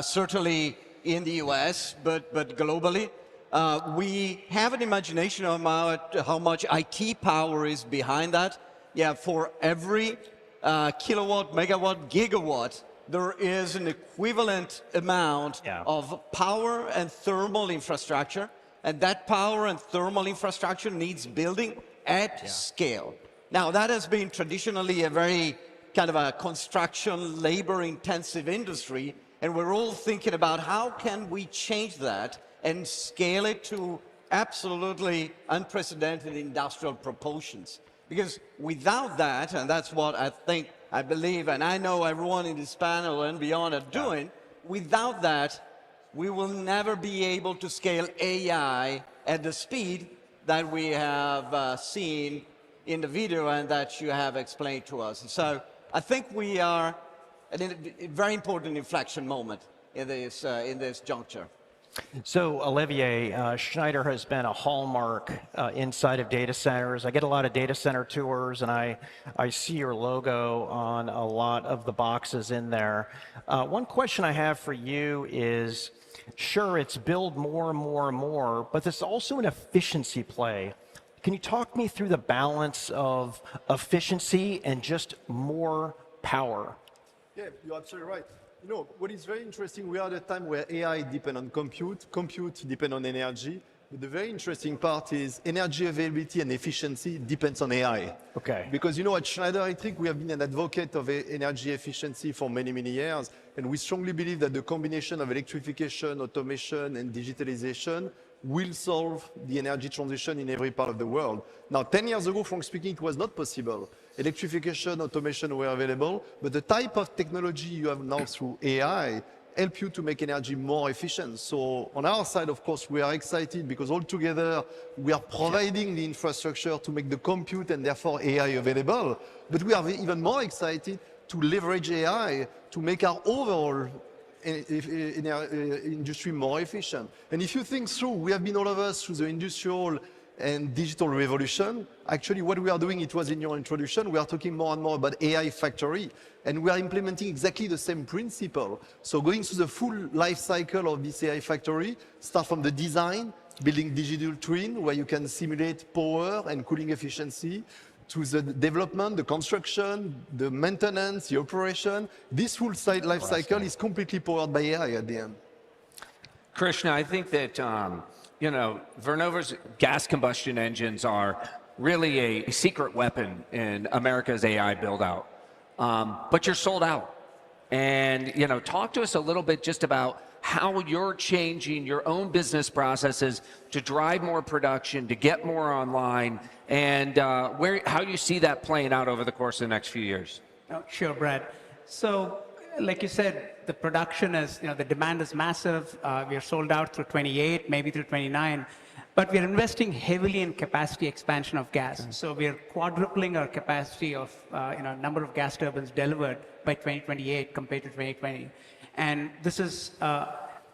certainly in the US, but globally. We have an imagination about how much IT power is behind that. Yeah, for every kilowatt, megawatt, gigawatt, there is an equivalent amount of power and thermal infrastructure. And that power and thermal infrastructure needs building at scale. Now, that has been traditionally a very kind of a construction, labor-intensive industry. And we're all thinking about how can we change that and scale it to absolutely unprecedented industrial proportions. Because without that, and that's what I believe, and I know everyone in this panel and beyond are doing, without that, we will never be able to scale AI at the speed that we have seen in the video and that you have explained to us. So I think we are at a very important inflection moment in this juncture. So, Olivier, Schneider has been a hallmark inside of data centers. I get a lot of data center tours, and I see your logo on a lot of the boxes in there. One question I have for you is, sure, it's build more and more and more, but there's also an efficiency play. Can you talk me through the balance of efficiency and just more power? Yeah, you're absolutely right. You know, what is very interesting, we are at a time where AI depends on compute depends on energy, But the very interesting part is energy availability and efficiency depends on AI. Okay. Because, at Schneider Electric, we have been an advocate of energy efficiency for many, many years. And we strongly believe that the combination of electrification, automation, and digitalization will solve the energy transition in every part of the world. Now, 10 years ago, frankly speaking, it was not possible. Electrification, automation were available, but the type of technology you have now through AI help you to make energy more efficient. So on our side, of course, we are excited because altogether we are providing the infrastructure to make the compute and therefore AI available. But we are even more excited to leverage AI to make our overall industry more efficient. And if you think through, we have been all of us through the industrial and digital revolution. Actually, what we are doing, it was in your introduction, we are talking more and more about AI factory, and we are implementing exactly the same principle. So going through the full life cycle of this AI factory, start from the design, building digital twin, where you can simulate power and cooling efficiency, to the development, the construction, the maintenance, the operation. This full life cycle is completely powered by AI at the end. Krishna, I think that, Vernova's gas combustion engines are really a secret weapon in America's AI build-out. But you're sold out. And, talk to us a little bit just about how you're changing your own business processes to drive more production, to get more online, and how you see that playing out over the course of the next few years. Oh, sure, Brad. So, like you said, the production is, the demand is massive. We are sold out through 28, maybe through 29. But we're investing heavily in capacity expansion of gas. So we're quadrupling our capacity of, number of gas turbines delivered by 2028 compared to 2020. And this is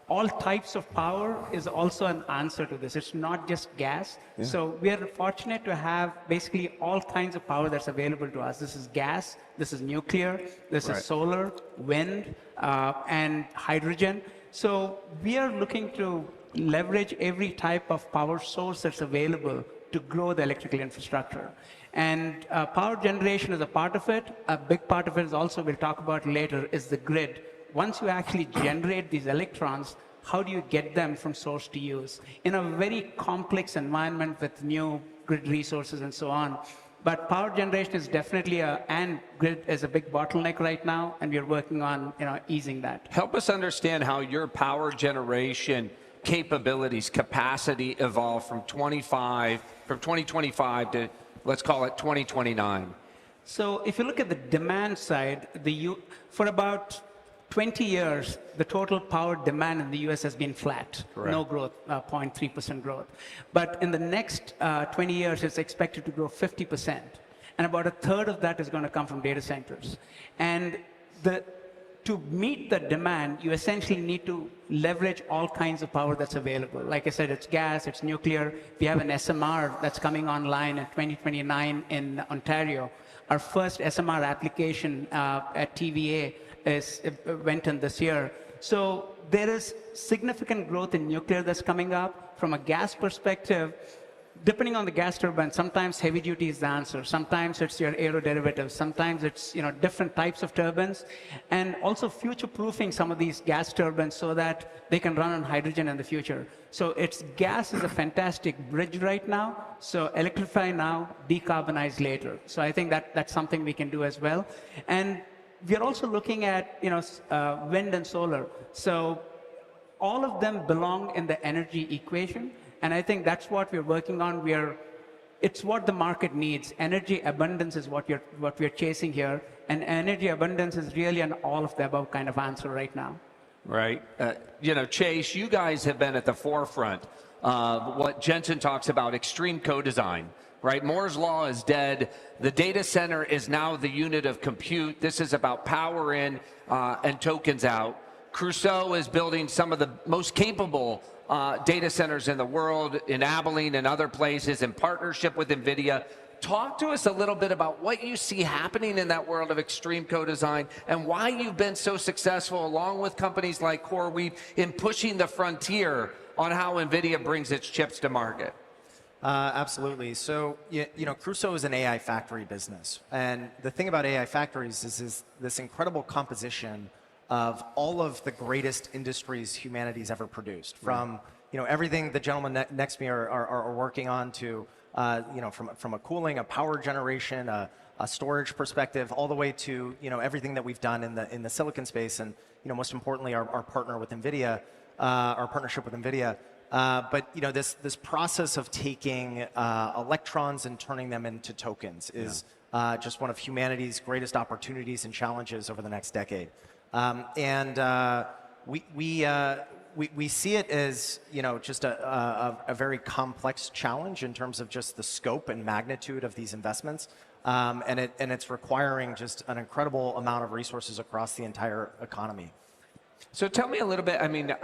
all types of power is also an answer to this. It's not just gas. Yeah. So we are fortunate to have basically all kinds of power that's available to us. This is gas, this is nuclear, this is solar, wind, and hydrogen. So we are looking to leverage every type of power source that's available to grow the electrical infrastructure. And power generation is a part of it. A big part of it is also, we'll talk about later, is the grid. Once you actually generate these electrons, how do you get them from source to use? In a very complex environment with new grid resources and so on. But power generation is definitely and grid is a big bottleneck right now, and we're working on easing that. Help us understand how your power generation capabilities, capacity evolve from 2025 to, let's call it 2029. So if you look at the demand side, for about 20 years, the total power demand in the US has been flat. Correct. No growth, 0.3% growth. But in the next 20 years, it's expected to grow 50%. And about a third of that is going to come from data centers. And to meet the demand, you essentially need to leverage all kinds of power that's available. Like I said, it's gas, it's nuclear. We have an SMR that's coming online in 2029 in Ontario. Our first SMR application at TVA went in this year. So there is significant growth in nuclear that's coming up. From a gas perspective, depending on the gas turbine, sometimes heavy duty is the answer. Sometimes it's your aeroderivative. Sometimes it's different types of turbines. And also future-proofing some of these gas turbines so that they can run on hydrogen in the future. So gas is a fantastic bridge right now. So electrify now, decarbonize later. So I think that's something we can do as well. And we are also looking at wind and solar. So all of them belong in the energy equation. And I think that's what we're working on. It's what the market needs. Energy abundance is what we're chasing here. And energy abundance is really an all of the above kind of answer right now. Right. Chase, you guys have been at the forefront of what Jensen talks about, extreme co-design. Right? Moore's law is dead. The data center is now the unit of compute. This is about power in and tokens out. Crusoe is building some of the most capable data centers in the world in Abilene and other places in partnership with NVIDIA. Talk to us a little bit about what you see happening in that world of extreme co-design and why you've been so successful along with companies like CoreWeave in pushing the frontier on how NVIDIA brings its chips to market. Absolutely. So, Crusoe is an AI factory business. And the thing about AI factories is this incredible composition of all of the greatest industries humanity's ever produced, from everything the gentleman next to me are working on to, from a cooling, a power generation, a storage perspective, all the way to, everything that we've done in the silicon space, and, most importantly, our partner with NVIDIA, our partnership with NVIDIA. But this process of taking electrons and turning them into tokens is just one of humanity's greatest opportunities and challenges over the next decade. We see it as just a very complex challenge in terms of just the scope and magnitude of these investments, and it's requiring just an incredible amount of resources across the entire economy. So tell me a little bit, I mean,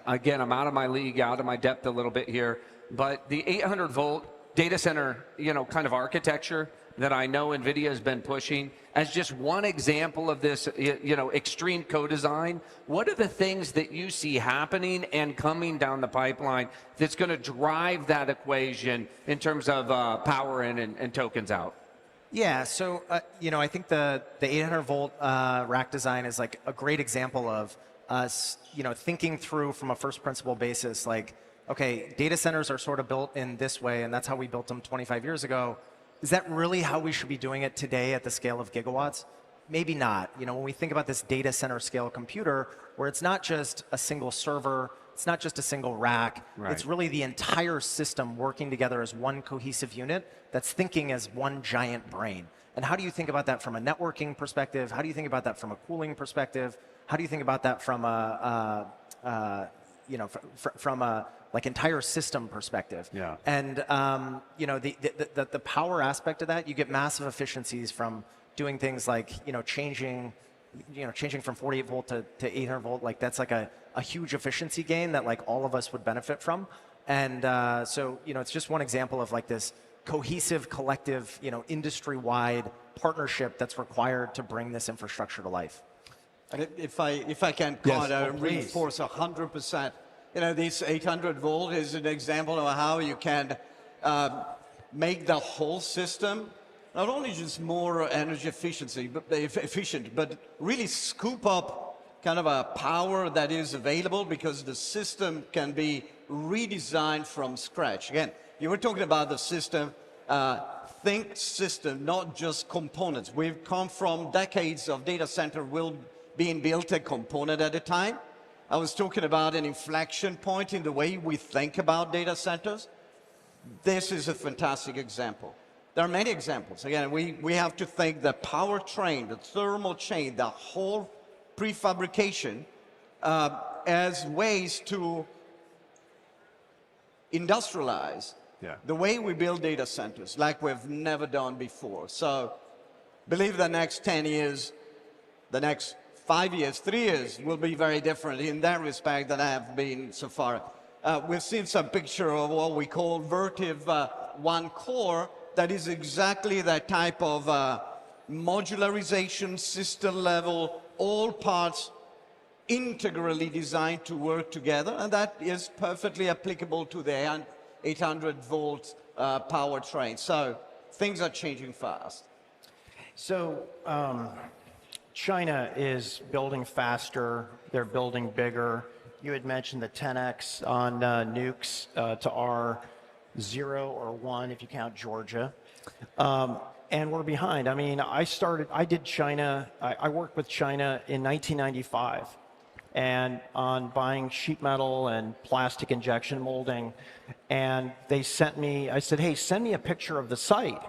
again, I'm out of my league, out of my depth a little bit here, but the 800-volt data center, kind of architecture that I know NVIDIA has been pushing as just one example of this, extreme co-design. What are the things that you see happening and coming down the pipeline that's going to drive that equation in terms of power in and tokens out? Yeah, so, I think the 800-volt rack design is like a great example of us, thinking through from a first principle basis, like, okay, data centers are sort of built in this way, and that's how we built them 25 years ago. Is that really how we should be doing it today at the scale of gigawatts? Maybe not. When we think about this data center scale computer, where it's not just a single server, it's not just a single rack, it's really the entire system working together as one cohesive unit that's thinking as one giant brain. And how do you think about that from a networking perspective? How do you think about that from a cooling perspective? How do you think about that from a, from a like entire system perspective? Yeah. And the power aspect of that, you get massive efficiencies from doing things like changing from 48 volt to 800 volt. Like that's like a huge efficiency gain that like all of us would benefit from. And so it's just one example of like this cohesive, collective, industry-wide partnership that's required to bring this infrastructure to life. And if I can reinforce 100%, this 800 volt is an example of how you can make the whole system not only just more energy efficient, but really scoop up kind of a power that is available because the system can be redesigned from scratch. Again, you were talking about the system, think system, not just components. We've come from decades of data center being built a component at a time. I was talking about an inflection point in the way we think about data centers. This is a fantastic example. There are many examples. Again, we have to think the power train, the thermal chain, the whole prefabrication as ways to industrialize the way we build data centers like we've never done before. So believe the next 10 years, the next 5 years, 3 years will be very different in that respect than I have been so far. We've seen some picture of what we call Vertiv One Core. That is exactly that type of modularization, system level, all parts integrally designed to work together, and that is perfectly applicable to the 800 volt powertrain. So things are changing fast. So China is building faster, they're building bigger. You had mentioned the 10x on nukes to R0 or 1 if you count Georgia. And we're behind. I mean, I did China, I worked with China in 1995 and on buying sheet metal and plastic injection molding. And they sent me, I said, hey, send me a picture of the site.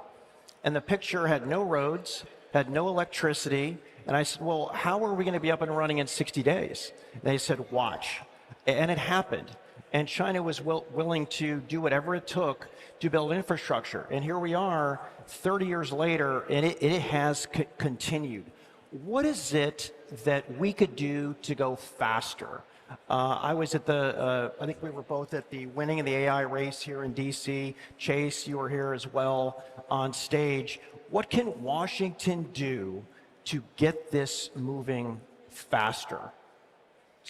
And the picture had no roads, had no electricity. And I said, well, how are we going to be up and running in 60 days? And they said, watch. And it happened. And China was willing to do whatever it took to build infrastructure. And here we are 30 years later, and it has continued. What is it that we could do to go faster? I was at I think we were both at the winning of the AI race here in DC. Chase, you were here as well on stage. What can Washington do to get this moving faster?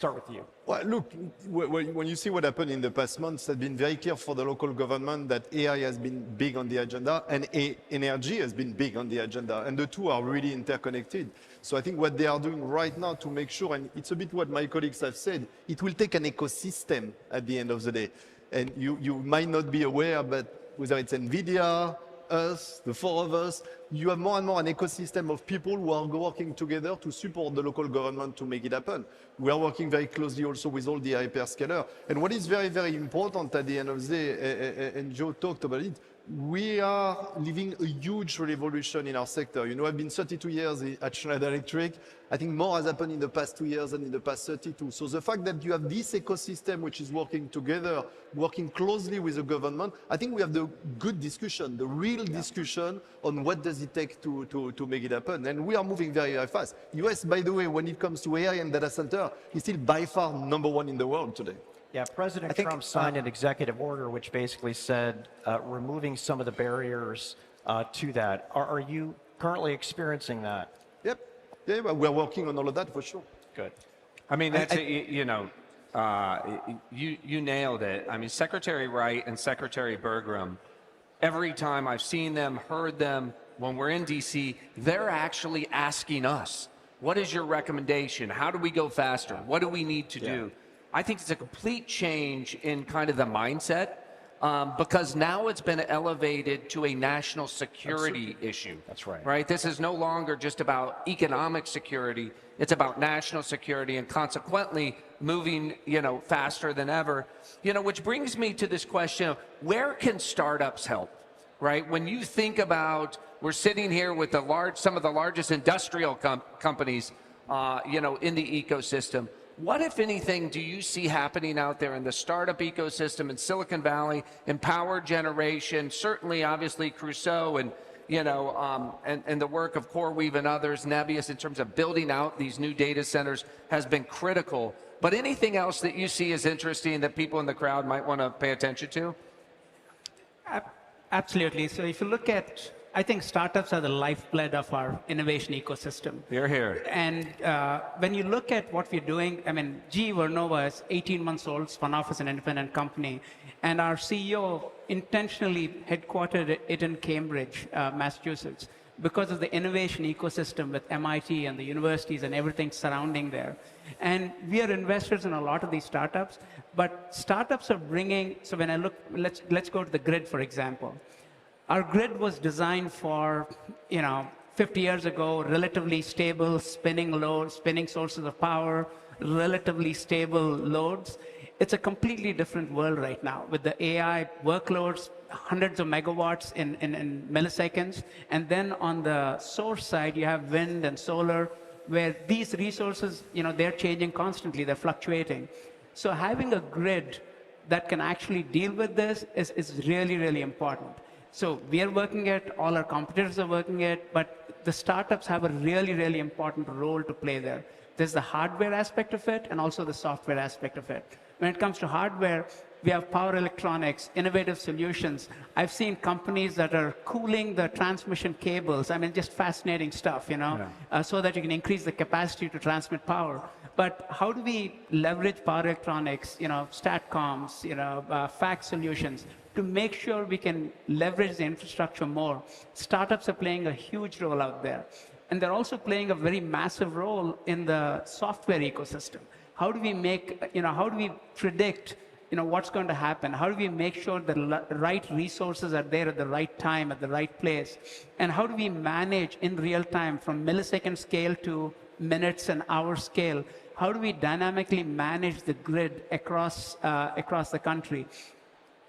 start with you. Well, look, when you see what happened in the past months, it's been very clear for the local government that AI has been big on the agenda and energy has been big on the agenda, and the two are really interconnected. So I think what they are doing right now to make sure, and it's a bit what my colleagues have said, it will take an ecosystem at the end of the day. And you might not be aware, but whether it's NVIDIA, us, the four of us, you have more and more an ecosystem of people who are working together to support the local government to make it happen. We are working very closely also with all the hyperscalers. And what is very, very important at the end of the day, and Joe talked about it, we are living a huge revolution in our sector. You know, I've been 32 years at Schneider Electric. I think more has happened in the past 2 years than in the past 32. So the fact that you have this ecosystem which is working together, working closely with the government, I think we have the good discussion, the real discussion on what does it take to make it happen. And we are moving very, very fast. US, by the way, when it comes to AI and data center, is still by far #1 in the world today. Yeah, President Trump signed an executive order which basically said removing some of the barriers to that. Are you currently experiencing that? Yep. Yeah, we're working on all of that for sure. Good. I mean, that's, you know, you nailed it. I mean, Secretary Wright and Secretary Bergrum, every time I've seen them, heard them, when we're in DC, they're actually asking us, what is your recommendation? How do we go faster? What do we need to do? I think it's a complete change in kind of the mindset because now it's been elevated to a national security issue. That's right. Right? This is no longer just about economic security. It's about national security and consequently moving, you know, faster than ever. You know, which brings me to this question of where can startups help? Right? When you think about, we're sitting here with some of the largest industrial companies, you know, in the ecosystem. What, if anything, do you see happening out there in the startup ecosystem in Silicon Valley, in power generation, certainly, obviously, Crusoe and, you know, and the work of CoreWeave and others, Nebius, in terms of building out these new data centers has been critical. But anything else that you see as interesting that people in the crowd might want to pay attention to? Absolutely. So if you look at, I think startups are the lifeblood of our innovation ecosystem. You're here. And when you look at what we're doing, I mean, GE Vernova is 18 months old, spun off as an independent company. And our CEO intentionally headquartered it in Cambridge, Massachusetts, because of the innovation ecosystem with MIT and the universities and everything surrounding there. And we are investors in a lot of these startups, but startups are bringing, so when I look, let's go to the grid, for example. Our grid was designed for, you know, 50 years ago, relatively stable spinning loads, spinning sources of power, relatively stable loads. It's a completely different world right now with the AI workloads, hundreds of megawatts in milliseconds. And then on the source side, you have wind and solar, where these resources, you know, they're changing constantly, they're fluctuating. So having a grid that can actually deal with this is really, really important. So we are working it, all our competitors are working it, but the startups have a really, really important role to play there. There's the hardware aspect of it and also the software aspect of it. When it comes to hardware, we have power electronics, innovative solutions. I've seen companies that are cooling the transmission cables. I mean, just fascinating stuff, you know, so that you can increase the capacity to transmit power. But how do we leverage power electronics, you know, StatComs, you know, fax solutions to make sure we can leverage the infrastructure more? Startups are playing a huge role out there. And they're also playing a very massive role in the software ecosystem. How do we make, you know, how do we predict, you know, what's going to happen? How do we make sure the right resources are there at the right time, at the right place? And how do we manage in real time from millisecond scale to minutes and hour scale? How do we dynamically manage the grid across the country?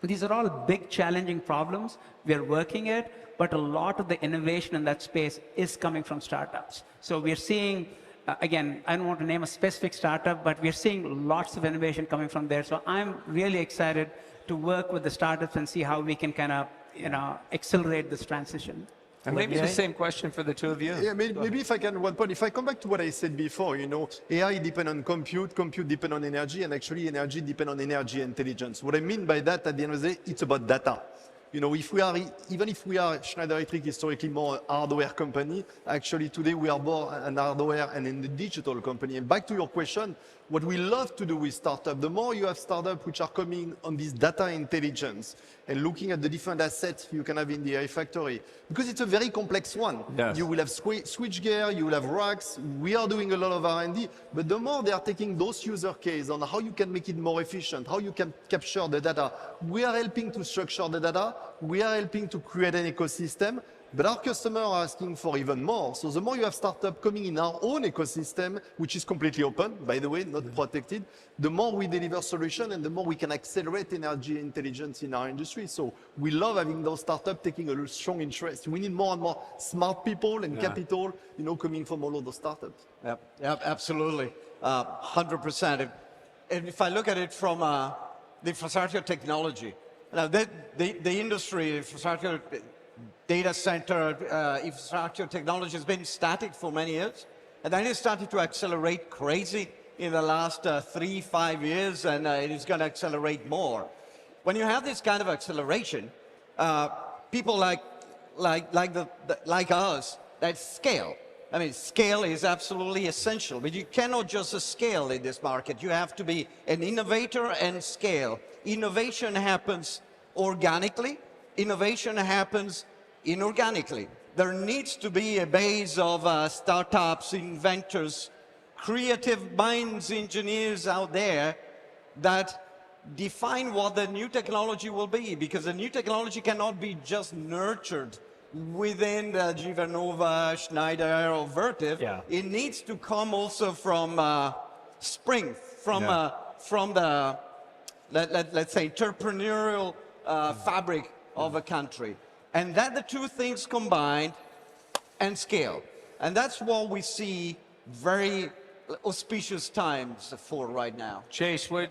These are all big, challenging problems. We are working it, but a lot of the innovation in that space is coming from startups. So we're seeing, again, I don't want to name a specific startup, but we're seeing lots of innovation coming from there. So I'm really excited to work with the startups and see how we can kind of, you know, accelerate this transition. And maybe the same question for the two of you. Yeah, maybe if I can, one point, if I come back to what I said before, you know, AI depend on compute depend on energy, and actually energy depend on energy intelligence. What I mean by that, at the end of the day, it's about data. You know, even if we are Schneider Electric historically more a hardware company, actually today we are more an hardware and in the digital company. And back to your question, what we love to do with startups, the more you have startups which are coming on this data intelligence and looking at the different assets you can have in the AI factory, because it's a very complex one. Yes. You will have switchgear, you will have racks. We are doing a lot of R&D, but the more they are taking those user cases on how you can make it more efficient, how you can capture the data, we are helping to structure the data, we are helping to create an ecosystem, but our customers are asking for even more. So the more you have startups coming in our own ecosystem, which is completely open, by the way, not protected, the more we deliver solutions and the more we can accelerate energy intelligence in our industry. So we love having those startups taking a strong interest. We need more and more smart people and capital, you know, coming from all of those startups. Yep, absolutely, 100%. And if I look at it from the infrastructure technology, now the industry, infrastructure, data center, infrastructure technology has been static for many years, and then it started to accelerate crazy in the last 3-5 years, and it is going to accelerate more. When you have this kind of acceleration, people like us that scale. I mean, scale is absolutely essential, but you cannot just scale in this market. You have to be an innovator and scale. Innovation happens organically. Innovation happens inorganically. There needs to be a base of startups, inventors, creative minds, engineers out there that define what the new technology will be, because the new technology cannot be just nurtured within the Givanova, Schneider, or Vertiv. Yeah. It needs to come also from spring, from the, let's say, entrepreneurial fabric of a country. And that the two things combined and scale. And that's what we see very auspicious times for right now. Chase, where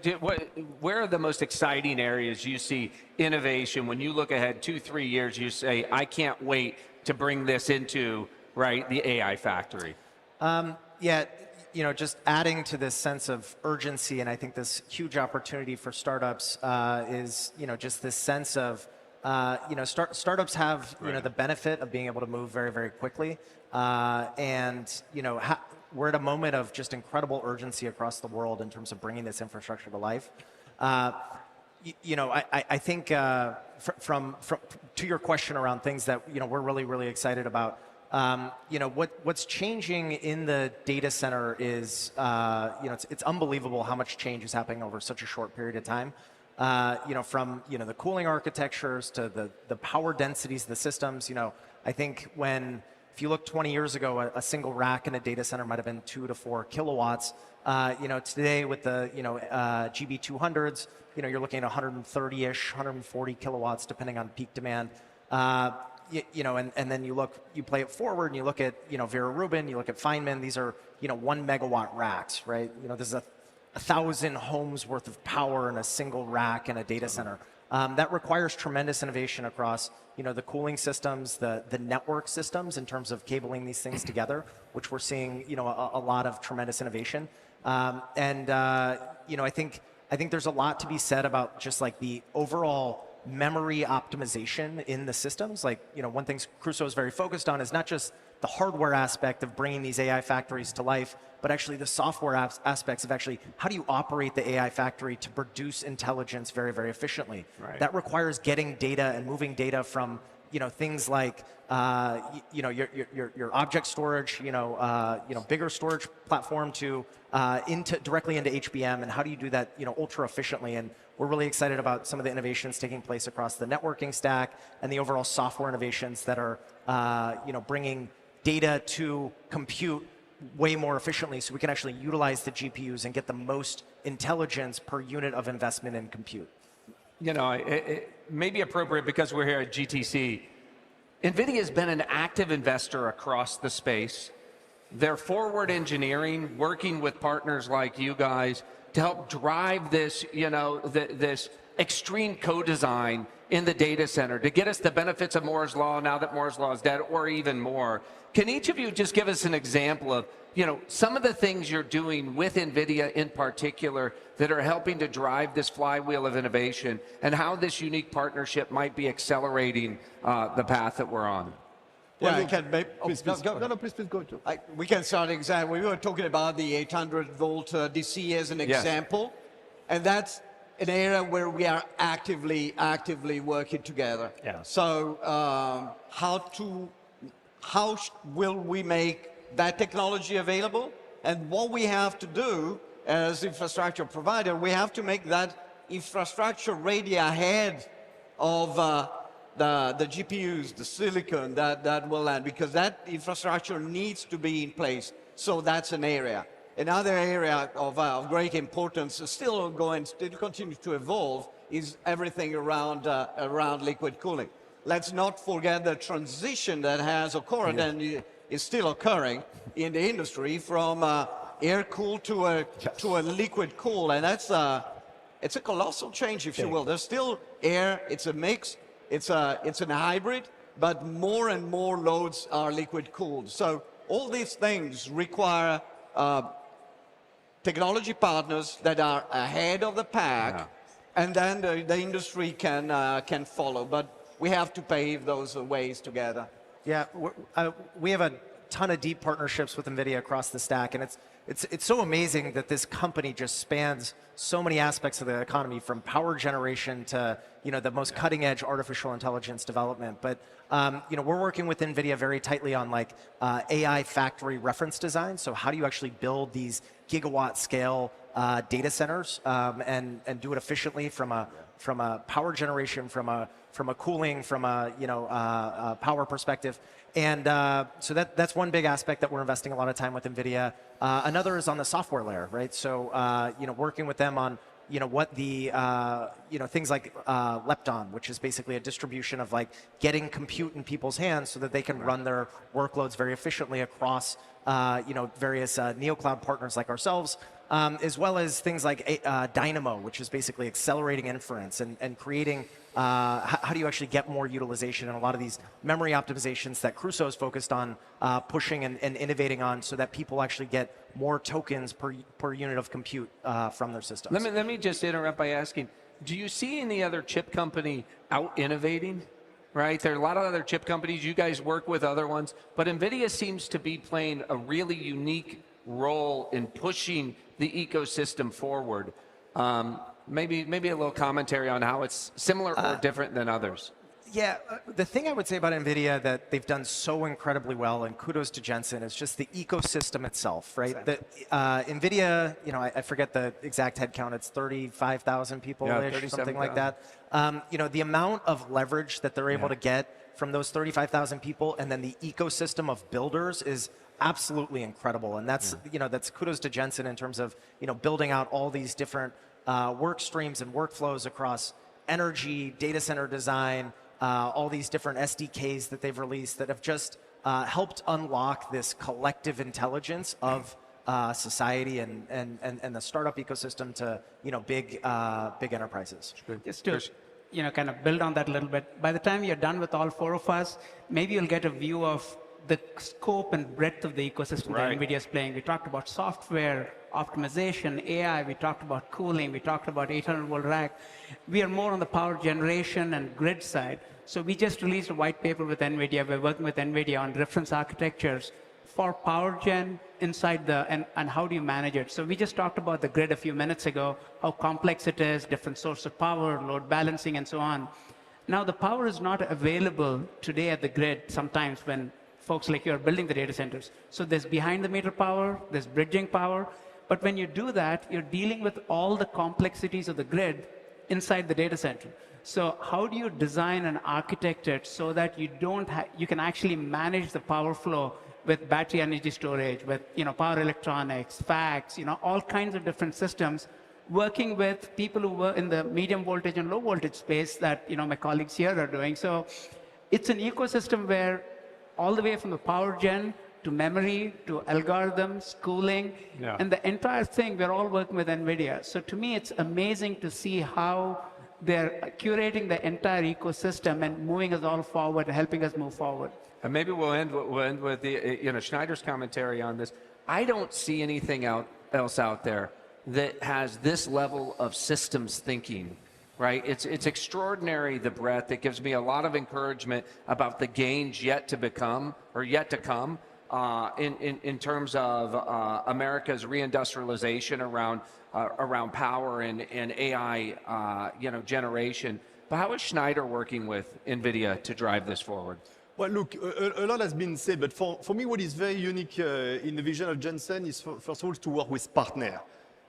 are the most exciting areas you see innovation? When you look ahead 2-3 years, you say, I can't wait to bring this into, right, the AI factory. Yeah, you know, just adding to this sense of urgency, and I think this huge opportunity for startups is, you know, just this sense of, you know, startups have, you know, the benefit of being able to move very, very quickly. And, you know, we're at a moment of just incredible urgency across the world in terms of bringing this infrastructure to life. You know, I think to your question around things that, you know, we're really, really excited about, you know, what's changing in the data center is, you know, it's unbelievable how much change is happening over such a short period of time. You know, from, you know, the cooling architectures to the power densities of the systems. You know, I think if you look 20 years ago, a single rack in a data center might have been 2 to 4 kilowatts. You know, today with the, you know, GB200s, you know, you're looking at 130-ish, 140 kilowatts, depending on peak demand. You know, and then you play it forward and you look at, you know, Vera Rubin, you look at Feynman, these are, you know, 1 megawatt racks, right? You know, this is 1,000 homes worth of power in a single rack in a data center. That requires tremendous innovation across, you know, the cooling systems, the network systems in terms of cabling these things together, which we're seeing, you know, a lot of tremendous innovation. You know, I think there's a lot to be said about just like the overall memory optimization in the systems. Like, you know, one thing Crusoe is very focused on is not just the hardware aspect of bringing these AI factories to life, but actually the software aspects of actually how do you operate the AI factory to produce intelligence very, very efficiently. Right. That requires getting data and moving data from, you know, things like, you know, your object storage, you know, bigger storage platform to directly into HBM, and how do you do that, you know, ultra efficiently. And we're really excited about some of the innovations taking place across the networking stack and the overall software innovations that are, you know, bringing data to compute way more efficiently, so we can actually utilize the GPUs and get the most intelligence per unit of investment in compute. You know, it may be appropriate because we're here at GTC. NVIDIA has been an active investor across the space. They're forward engineering, working with partners like you guys to help drive this, you know, this extreme co-design in the data center to get us the benefits of Moore's Law now that Moore's Law is dead, or even more. Can each of you just give us an example of, some of the things you're doing with NVIDIA in particular that are helping to drive this flywheel of innovation, and how this unique partnership might be accelerating the path that we're on? Yeah, I can maybe, Please go. we can start exactly. We were talking about the 800-volt DC as an example, and that's an area where we are actively working together. Yeah. So how will we make that technology available? And what we have to do as infrastructure provider, we have to make that infrastructure ready ahead of the GPUs, the silicon that will land, because that infrastructure needs to be in place. So that's an area. Another area of great importance, still continue to evolve, is everything around liquid cooling. Let's not forget the transition that has occurred and is still occurring in the industry from air cool to a liquid cool, and that's it's a colossal change, if you will. There's still air, it's a mix, it's a hybrid, but more and more loads are liquid cooled. So all these things require technology partners that are ahead of the pack, and then the industry can follow. But we have to pave those ways together. Yeah, we have a ton of deep partnerships with NVIDIA across the stack, and it's so amazing that this company just spans so many aspects of the economy, from power generation to the most cutting edge artificial intelligence development. But we're working with NVIDIA very tightly on AI factory reference design. So how do you actually build these gigawatt scale data centers and do it efficiently from a power generation, from a cooling, from a power perspective. And so that's one big aspect that we're investing a lot of time with NVIDIA. Another is on the software layer, right? So working with them on what the things like Lepton, which is basically a distribution of getting compute in people's hands so that they can run their workloads very efficiently across various neocloud partners like ourselves, as well as things like Dynamo, which is basically accelerating inference and creating how do you actually get more utilization in a lot of these memory optimizations that Crusoe is focused on pushing and innovating on, so that people actually get more tokens per unit of compute from their systems. Let me just interrupt by asking, do you see any other chip company out innovating? Right, there are a lot of other chip companies. You guys work with other ones, but NVIDIA seems to be playing a really unique role in pushing the ecosystem forward. Maybe a little commentary on how it's similar or different than others. Yeah, the thing I would say about NVIDIA that they've done so incredibly well, and kudos to Jensen, is just the ecosystem itself, right? NVIDIA, I forget the exact head count, it's 35,000 people-ish, something like that. The amount of leverage that they're able to get from those 35,000 people, and then the ecosystem of builders is absolutely incredible. And that's, that's kudos to Jensen in terms of, building out all these different work streams and workflows across energy, data center design, all these different SDKs that they've released that have just helped unlock this collective intelligence of society and the startup ecosystem to big enterprises. Just to kind of build on that a little bit, by the time you're done with all four of us, maybe you'll get a view of the scope and breadth of the ecosystem that NVIDIA is playing. We talked about software, optimization, AI, we talked about cooling, we talked about 800-volt rack. We are more on the power generation and grid side. So we just released a white paper with NVIDIA. We're working with NVIDIA on reference architectures for power gen inside and how do you manage it. So we just talked about the grid a few minutes ago, how complex it is, different source of power, load balancing, and so on. Now the power is not available today at the grid sometimes when folks like you are building the data centers. So there's behind the meter power, there's bridging power, but when you do that, you're dealing with all the complexities of the grid inside the data center. So how do you design and architect it so that you can actually manage the power flow with battery energy storage, with power electronics, fax, all kinds of different systems, working with people who were in the medium voltage and low voltage space that my colleagues here are doing. So it's an ecosystem where all the way from the power gen to memory, to algorithms, cooling, and the entire thing, we're all working with NVIDIA. So to me, it's amazing to see how they're curating the entire ecosystem and moving us all forward and helping us move forward. And maybe we'll end with the, Schneider's commentary on this. I don't see anything else out there that has this level of systems thinking, right? It's extraordinary, the breadth. It gives me a lot of encouragement about the gains yet to come in terms of America's reindustrialization around power and AI, generation. But how is Schneider working with NVIDIA to drive this forward? Well, look, a lot has been said, but for me, what is very unique in the vision of Jensen is, first of all, to work with partners.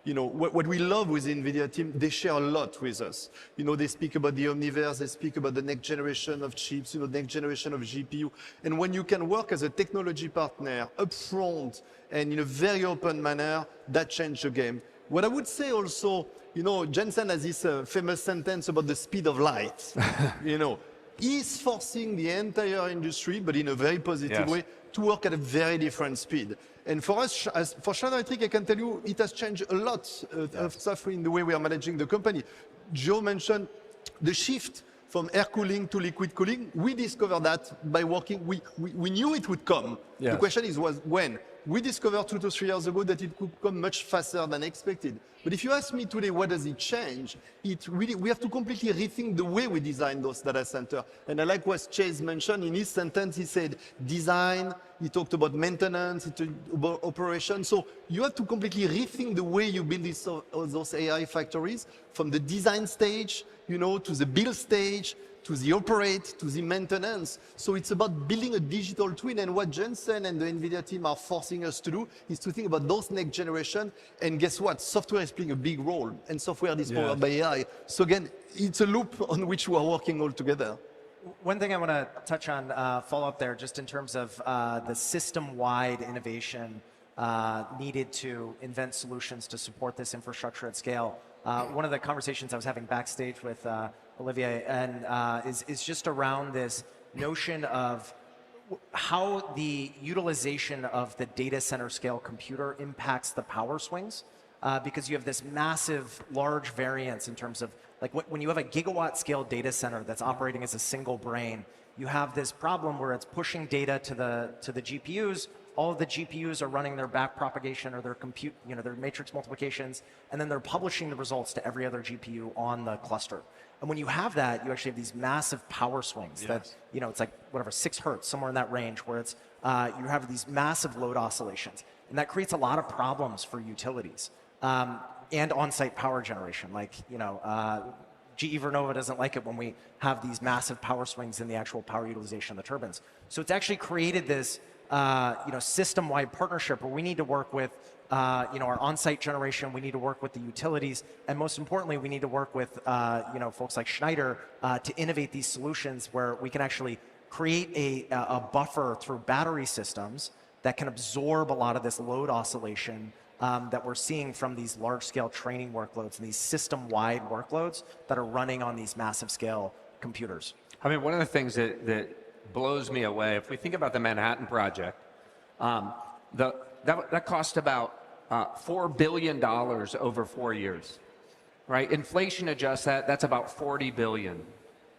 What we love with the NVIDIA team, they share a lot with us. They speak about the Omniverse, they speak about the next generation of chips, next generation of GPU. And when you can work as a technology partner upfront and in a very open manner, that changes the game. What I would say also, Jensen has this famous sentence about the speed of light. He's forcing the entire industry, but in a very positive way, to work at a very different speed. And for us, for Schneider Electric, I can tell you, it has changed a lot of stuff in the way we are managing the company. Joe mentioned the shift from air cooling to liquid cooling. We discovered that by working. We knew it would come. Yes. The question was when. We discovered 2 to 3 years ago that it could come much faster than expected. But if you ask me today, what does it change? We have to completely rethink the way we design those data centers. And I like what Chase mentioned in his sentence. He said design, he talked about maintenance, he talked about operation. So you have to completely rethink the way you build those AI factories from the design stage, to the build stage, to the operate, to the maintenance. So it's about building a digital twin. And what Jensen and the NVIDIA team are forcing us to do is to think about those next generation. And guess what? Software is playing a big role, and software is powered by AI. So again, it's a loop on which we are working all together. One thing I want to touch on, follow up there, just in terms of the system-wide innovation needed to invent solutions to support this infrastructure at scale. One of the conversations I was having backstage with Olivier and is just around this notion of how the utilization of the data center scale computer impacts the power swings, because you have this massive, large variance in terms of, like, when you have a gigawatt scale data center that's operating as a single brain, you have this problem where it's pushing data to the GPUs. All of the GPUs are running their back propagation or their compute, their matrix multiplications, and then they're publishing the results to every other GPU on the cluster. And when you have that, you actually have these massive power swings that, it's like, whatever, 6 hertz, somewhere in that range, where it's, you have these massive load oscillations. And that creates a lot of problems for utilities and on-site power generation. Like, GE Vernova doesn't like it when we have these massive power swings in the actual power utilization of the turbines. So it's actually created this system-wide partnership where we need to work with our on-site generation, we need to work with the utilities, and most importantly, we need to work with folks like Schneider to innovate these solutions where we can actually create a buffer through battery systems that can absorb a lot of this load oscillation that we're seeing from these large-scale training workloads and these system-wide workloads that are running on these massive-scale computers. I mean, one of the things that blows me away, if we think about the Manhattan Project, that cost about $4 billion over 4 years, right? Inflation adjusts that, that's about 40 billion.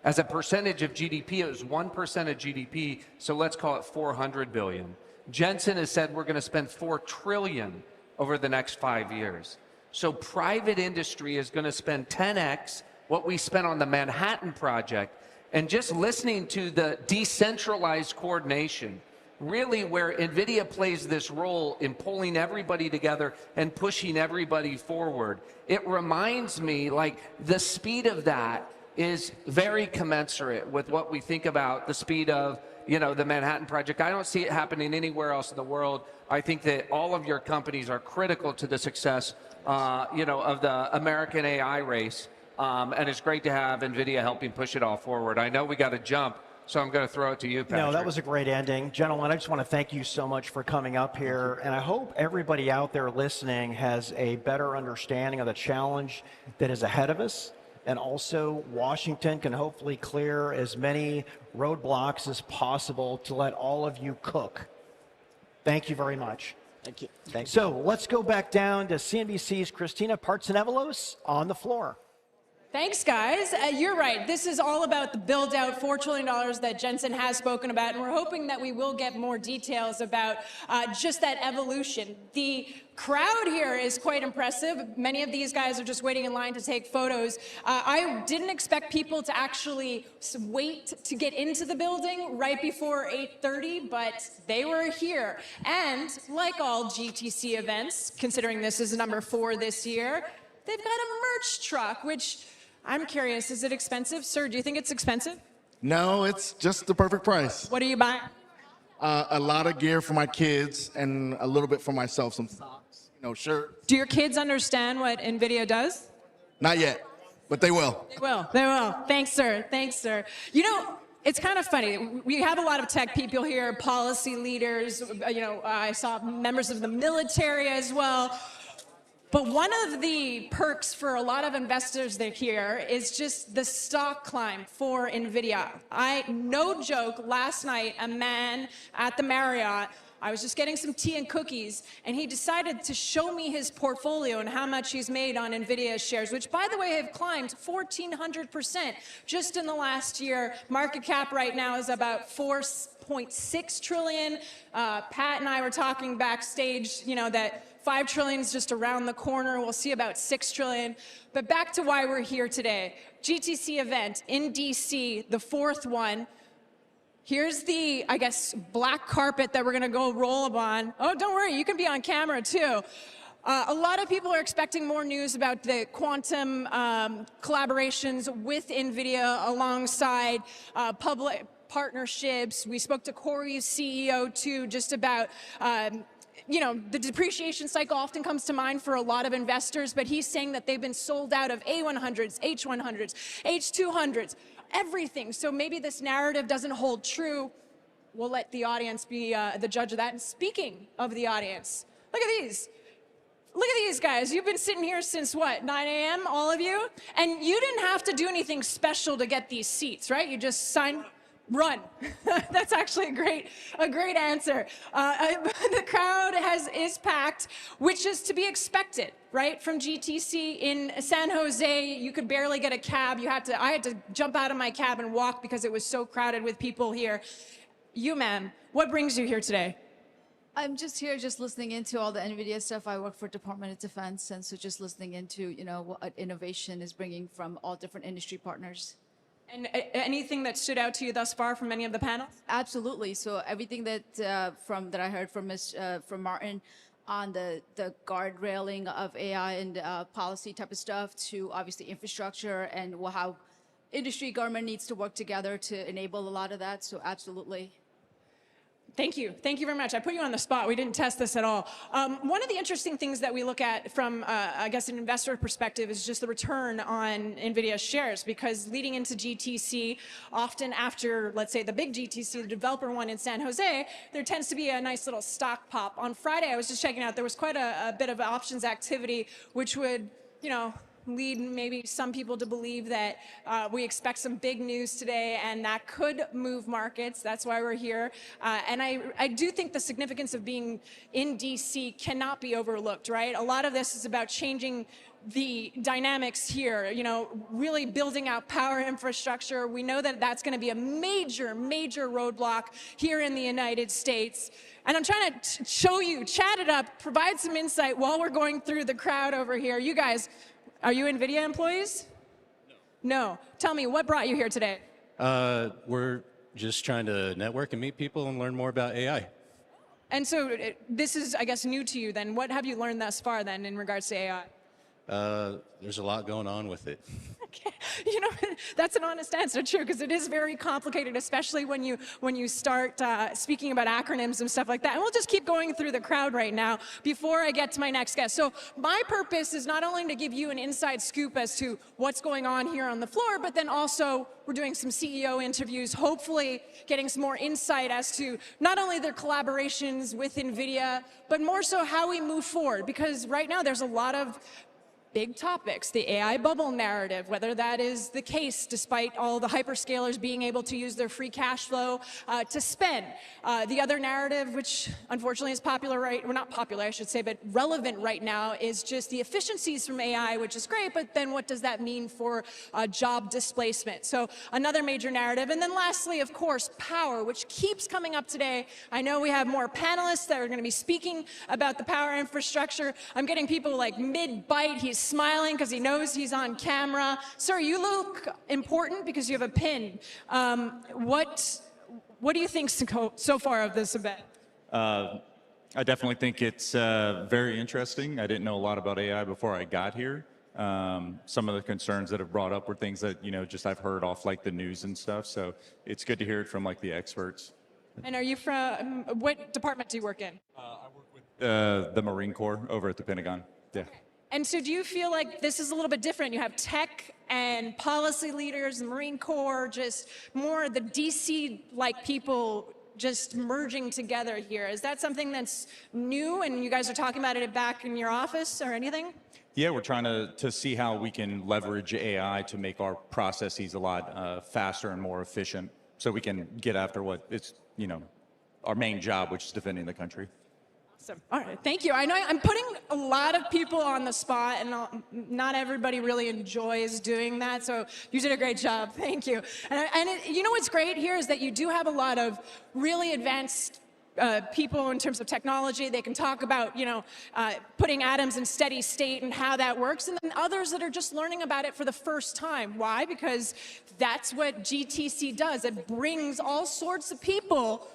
As a percentage of GDP, it was 1% of GDP, so let's call it 400 billion. Jensen has said we're going to spend 4 trillion over the next 5 years. So private industry is going to spend 10x what we spent on the Manhattan Project. And just listening to the decentralized coordination, really where NVIDIA plays this role in pulling everybody together and pushing everybody forward, it reminds me, like, the speed of that is very commensurate with what we think about the speed of, the Manhattan Project. I don't see it happening anywhere else in the world. I think that all of your companies are critical to the success, of the American AI race. And it's great to have NVIDIA helping push it all forward. I know we got to jump, so I'm going to throw it to you, Patrick. No, that was a great ending. Gentlemen, I just want to thank you so much for coming up here. And I hope everybody out there listening has a better understanding of the challenge that is ahead of us. And also, Washington can hopefully clear as many roadblocks as possible to let all of you cook. Thank you very much. Thank you. So let's go back down to CNBC's Christina Partsenevelos on the floor. Thanks, guys. You're right. This is all about the build-out, $4 trillion that Jensen has spoken about, and we're hoping that we will get more details about just that evolution. The crowd here is quite impressive. Many of these guys are just waiting in line to take photos. I didn't expect people to actually wait to get into the building right before 8:30, but they were here. And like all GTC events, considering this is number 4 this year, they've got a merch truck, which I'm curious, is it expensive? Sir, do you think it's expensive? No, it's just the perfect price. What are you buying? A lot of gear for my kids and a little bit for myself, some socks, shirts. Do your kids understand what NVIDIA does? Not yet, but they will. They will, they will. Thanks, sir, thanks, sir. It's kind of funny. We have a lot of tech people here, policy leaders, I saw members of the military as well. But one of the perks for a lot of investors that here is just the stock climb for NVIDIA. No joke, last night, a man at the Marriott, I was just getting some tea and cookies, and he decided to show me his portfolio and how much he's made on NVIDIA shares, which, by the way, have climbed 1,400% just in the last year. Market cap right now is about $4.6 trillion. Pat and I were talking backstage, that 5 trillion is just around the corner. We'll see about 6 trillion. But back to why we're here today. GTC event in DC, the 4th one. Here's the, I guess, black carpet that we're going to go roll up on. Oh, don't worry, you can be on camera too. A lot of people are expecting more news about the quantum collaborations with NVIDIA alongside public partnerships. We spoke to Corey's CEO too, just about the depreciation cycle often comes to mind for a lot of investors, but he's saying that they've been sold out of A100s, H100s, H200s, everything. So maybe this narrative doesn't hold true. We'll let the audience be the judge of that. And speaking of the audience, look at these. Look at these guys. You've been sitting here since what, 9 a.m., all of you? And you didn't have to do anything special to get these seats, right? You just signed. Run. That's actually a great answer. The crowd is packed, which is to be expected, right? From GTC in San Jose, you could barely get a cab. I had to jump out of my cab and walk because it was so crowded with people here. You, ma'am, what brings you here today? I'm just here listening into all the NVIDIA stuff. I work for Department of Defense, and so just listening into, what innovation is bringing from all different industry partners. And anything that stood out to you thus far from any of the panels? Absolutely. So everything that I heard from Martin on the guardrailing of AI and policy type of stuff, to obviously infrastructure and how industry government needs to work together to enable a lot of that. So absolutely. Thank you. Thank you very much. I put you on the spot. We didn't test this at all. One of the interesting things that we look at from, I guess, an investor perspective is just the return on NVIDIA shares, because leading into GTC, often after, let's say, the big GTC, the developer one in San Jose, there tends to be a nice little stock pop. On Friday, I was just checking out, there was quite a bit of options activity, which would, lead maybe some people to believe that we expect some big news today, and that could move markets. That's why we're here. And I do think the significance of being in DC cannot be overlooked, right? A lot of this is about changing the dynamics here, really building out power infrastructure. We know that that's going to be a major, major roadblock here in the United States. And I'm trying to show you, chat it up, provide some insight while we're going through the crowd over here. You guys, are you NVIDIA employees? No. Tell me, what brought you here today? We're just trying to network and meet people and learn more about AI. And so this is, I guess, new to you then. What have you learned thus far then in regards to AI? There's a lot going on with it. Okay. That's an honest answer, true, because it is very complicated, especially when you start speaking about acronyms and stuff like that. And we'll just keep going through the crowd right now before I get to my next guest. So my purpose is not only to give you an inside scoop as to what's going on here on the floor, but then also we're doing some CEO interviews, hopefully getting some more insight as to not only their collaborations with NVIDIA, but more so how we move forward. Because right now there's a lot of big topics, the AI bubble narrative, whether that is the case despite all the hyperscalers being able to use their free cash flow to spend. The other narrative, which unfortunately is popular well, not popular, I should say, but relevant right now, is just the efficiencies from AI, which is great, but then what does that mean for job displacement? So another major narrative. And then lastly, of course, power, which keeps coming up today. I know we have more panelists that are going to be speaking about the power infrastructure. I'm getting people like mid-bite. He's smiling because he knows he's on camera. Sir, you look important because you have a pin. What do you think so far of this event? I definitely think it's very interesting. I didn't know a lot about AI before I got here. Some of the concerns that have brought up were things that, just I've heard off like the news and stuff. So it's good to hear it from like the experts. And are you from, what department do you work in? I work with the Marine Corps over at the Pentagon. Yeah. Okay. And so do you feel like this is a little bit different? You have tech and policy leaders, the Marine Corps, just more the DC-like people just merging together here. Is that something that's new and you guys are talking about it back in your office or anything? Yeah, we're trying to see how we can leverage AI to make our processes a lot faster and more efficient so we can get after what it's, our main job, which is defending the country. Awesome. All right, thank you. I know I'm putting a lot of people on the spot, and not everybody really enjoys doing that, so you did a great job. Thank you. And you know what's great here is that you do have a lot of really advanced people in terms of technology. They can talk about, putting atoms in steady state and how that works, and then others that are just learning about it for the first time. Why? Because that's what GTC does. It brings all sorts of people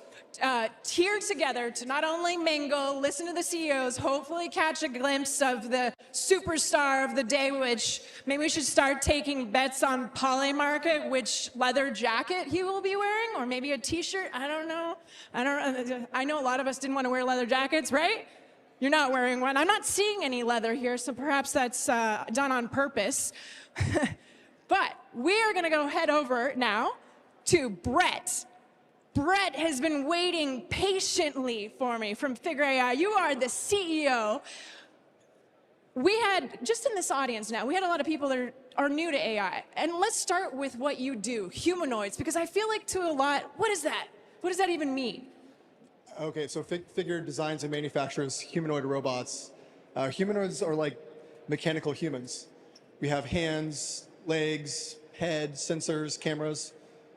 here together to not only mingle, listen to the CEOs, hopefully catch a glimpse of the superstar of the day, which maybe we should start taking bets on Polymarket, which leather jacket he will be wearing, or maybe a t-shirt. I don't know. I know a lot of us didn't want to wear leather jackets, right? You're not wearing one. I'm not seeing any leather here, so perhaps that's done on purpose. But we are going to head over now to Brett. Brett has been waiting patiently for me from Figure AI. You are the CEO. We had, just in this audience now, we had a lot of people that are new to AI. And let's start with what you do, humanoids, because I feel like to a lot, what is that? What does that even mean? Okay, so Figure designs and manufactures humanoid robots. Humanoids are like mechanical humans. We have hands, legs, head, sensors, cameras,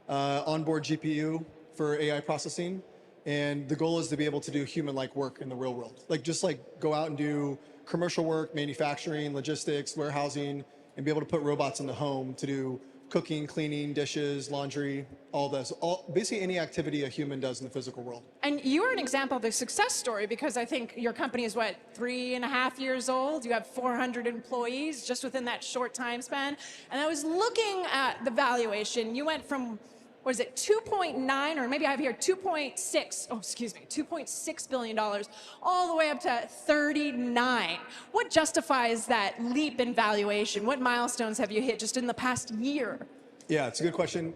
onboard GPU for AI processing, and the goal is to be able to do human-like work in the real world. Just go out and do commercial work, manufacturing, logistics, warehousing, and be able to put robots in the home to do cooking, cleaning, dishes, laundry, all this. Basically any activity a human does in the physical world. And you are an example of a success story because I think your company is, 3.5 years old? You have 400 employees just within that short time span. And I was looking at the valuation. You went from, 2.9, or maybe I have here 2.6 billion dollars, all the way up to 39. What justifies that leap in valuation? What milestones have you hit just in the past year? Yeah, it's a good question.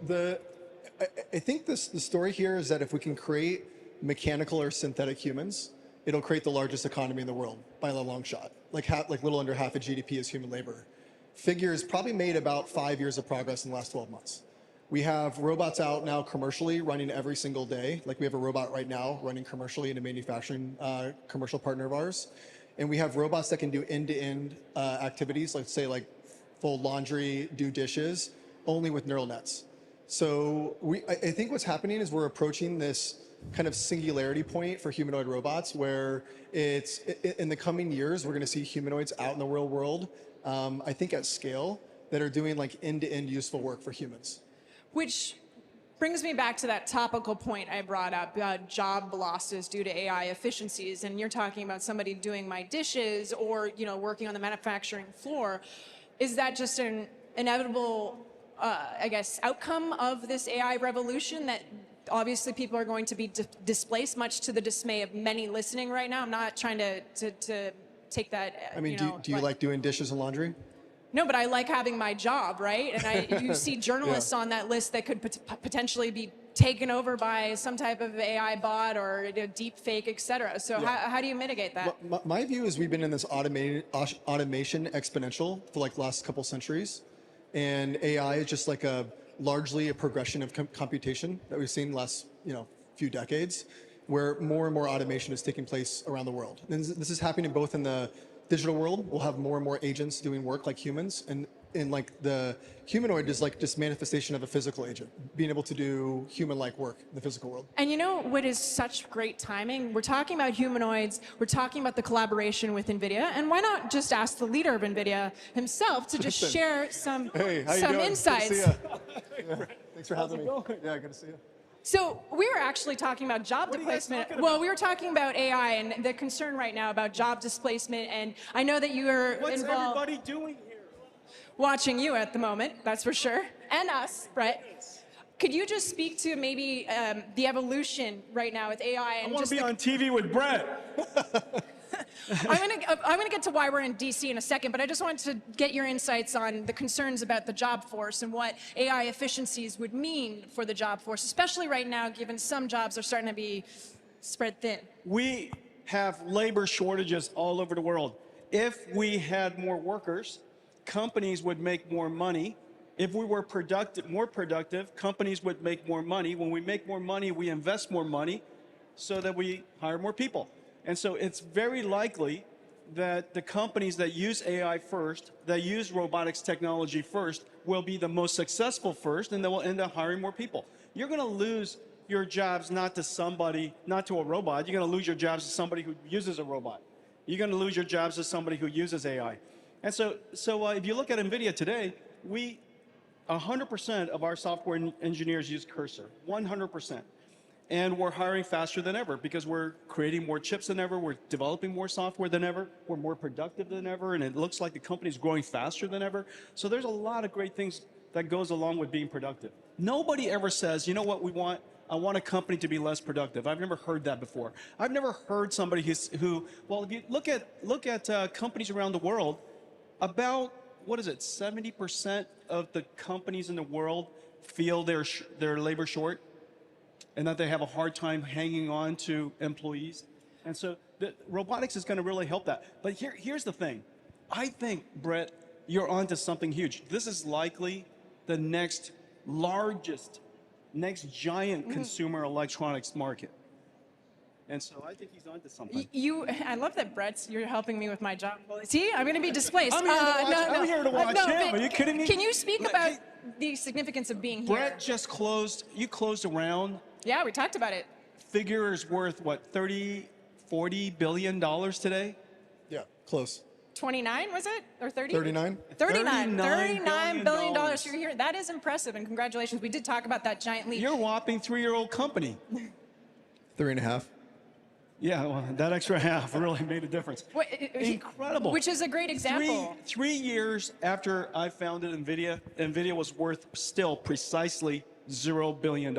I think the story here is that if we can create mechanical or synthetic humans, it'll create the largest economy in the world by a long shot. Like little under half of GDP is human labor. Figure has probably made about 5 years of progress in the last 12 months. We have robots out now commercially running every single day. We have a robot right now running commercially in a manufacturing commercial partner of ours. And we have robots that can do end-to-end activities, let's say fold laundry, do dishes, only with neural nets. So I think what's happening is we're approaching this kind of singularity point for humanoid robots where it's, in the coming years, we're gonna see humanoids out in the real world, I think at scale, that are doing end-to-end useful work for humans. Which brings me back to that topical point I brought up, job losses due to AI efficiencies. And you're talking about somebody doing my dishes or working on the manufacturing floor. Is that just an inevitable, outcome of this AI revolution that obviously people are going to be displaced, much to the dismay of many listening right now? I'm not trying to take that. Do you like doing dishes and laundry? No, but I like having my job, right? And you see journalists on that list that could potentially be taken over by some type of AI bot or deep fake, et cetera. So how do you mitigate that? My view is we've been in this automation exponential for like the last couple centuries. And AI is just like largely a progression of computation that we've seen the last few decades, where more and more automation is taking place around the world. And this is happening both in the digital world. We'll have more and more agents doing work like humans, and in like the humanoid is like just manifestation of a physical agent, being able to do human-like work in the physical world. And you know what is such great timing? We're talking about humanoids, we're talking about the collaboration with NVIDIA, and why not just ask the leader of NVIDIA himself to just share some insights. Good to see you. Thanks for having me. Yeah, good to see you. So we were actually talking about job displacement. Well, we were talking about AI and the concern right now about job displacement, and I know that you are What's involved. everybody doing here? Watching you at the moment, that's for sure, and us, Brett. Could you just speak to maybe the evolution right now with AI? And I want to be on TV with Brett. I'm gonna get to why we're in DC in a second, but I just wanted to get your insights on the concerns about the job force and what AI efficiencies would mean for the job force, especially right now, given some jobs are starting to be spread thin. We have labor shortages all over the world. If we had more workers, companies would make more money. If we were more productive, companies would make more money. When we make more money, we invest more money so that we hire more people. And so it's very likely that the companies that use AI first, that use robotics technology first, will be the most successful first, and they will end up hiring more people. You're going to lose your jobs not to a robot. You're going to lose your jobs to somebody who uses a robot. You're going to lose your jobs to somebody who uses AI. And so if you look at NVIDIA today, 100% of our software engineers use Cursor, 100%. And we're hiring faster than ever because we're creating more chips than ever, we're developing more software than ever, we're more productive than ever, and it looks like the company's growing faster than ever. So there's a lot of great things that goes along with being productive. Nobody ever says, you know what we want? I want a company to be less productive. I've never heard that before. I've never heard somebody well, if you look at companies around the world, about, 70% of the companies in the world feel they're labor short, and that they have a hard time hanging on to employees. And so robotics is going to really help that. But here's the thing. I think, Brett, you're onto something huge. This is likely the next giant consumer electronics market. And so I think he's onto something. I love that, Brett, you're helping me with my job. See, I'm going to be displaced. I'm here to watch him. Are you kidding me? Can you speak about the significance of being here? Brett just closed around. Yeah, we talked about it. Figure is worth, what, $40 billion today? Yeah, close. 29, was it? Or 30? 39. $39 billion. You're here. That is impressive, and congratulations. We did talk about that giant leap. You're a whopping 3-year-old company. 3.5. Yeah, well, that extra half really made a difference. Incredible. Which is a great example. 3 years after I founded NVIDIA was worth still precisely $0 billion.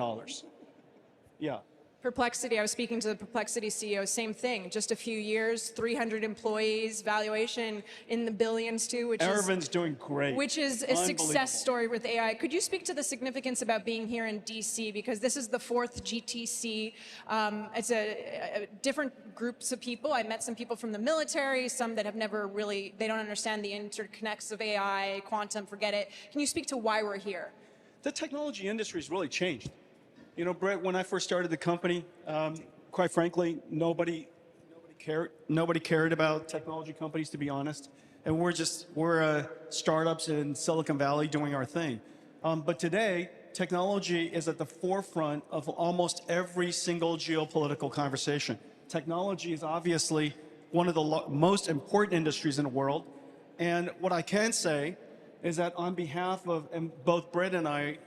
Yeah. Perplexity, I was speaking to the Perplexity CEO, same thing, just a few years, 300 employees, valuation in the billions too, Ervin's doing great. Which is a success story with AI. Could you speak to the significance about being here in DC? Because this is the 4th GTC. It's a different groups of people. I met some people from the military, some that have never really, they don't understand the interconnects of AI, quantum, forget it. Can you speak to why we're here? The technology industry's really changed. You know, Brett, when I first started the company, quite frankly, nobody cared about technology companies, to be honest. And we're startups in Silicon Valley doing our thing. But today, technology is at the forefront of almost every single geopolitical conversation. Technology is obviously one of the most important industries in the world. And what I can say is that on behalf of, and both Brett and I,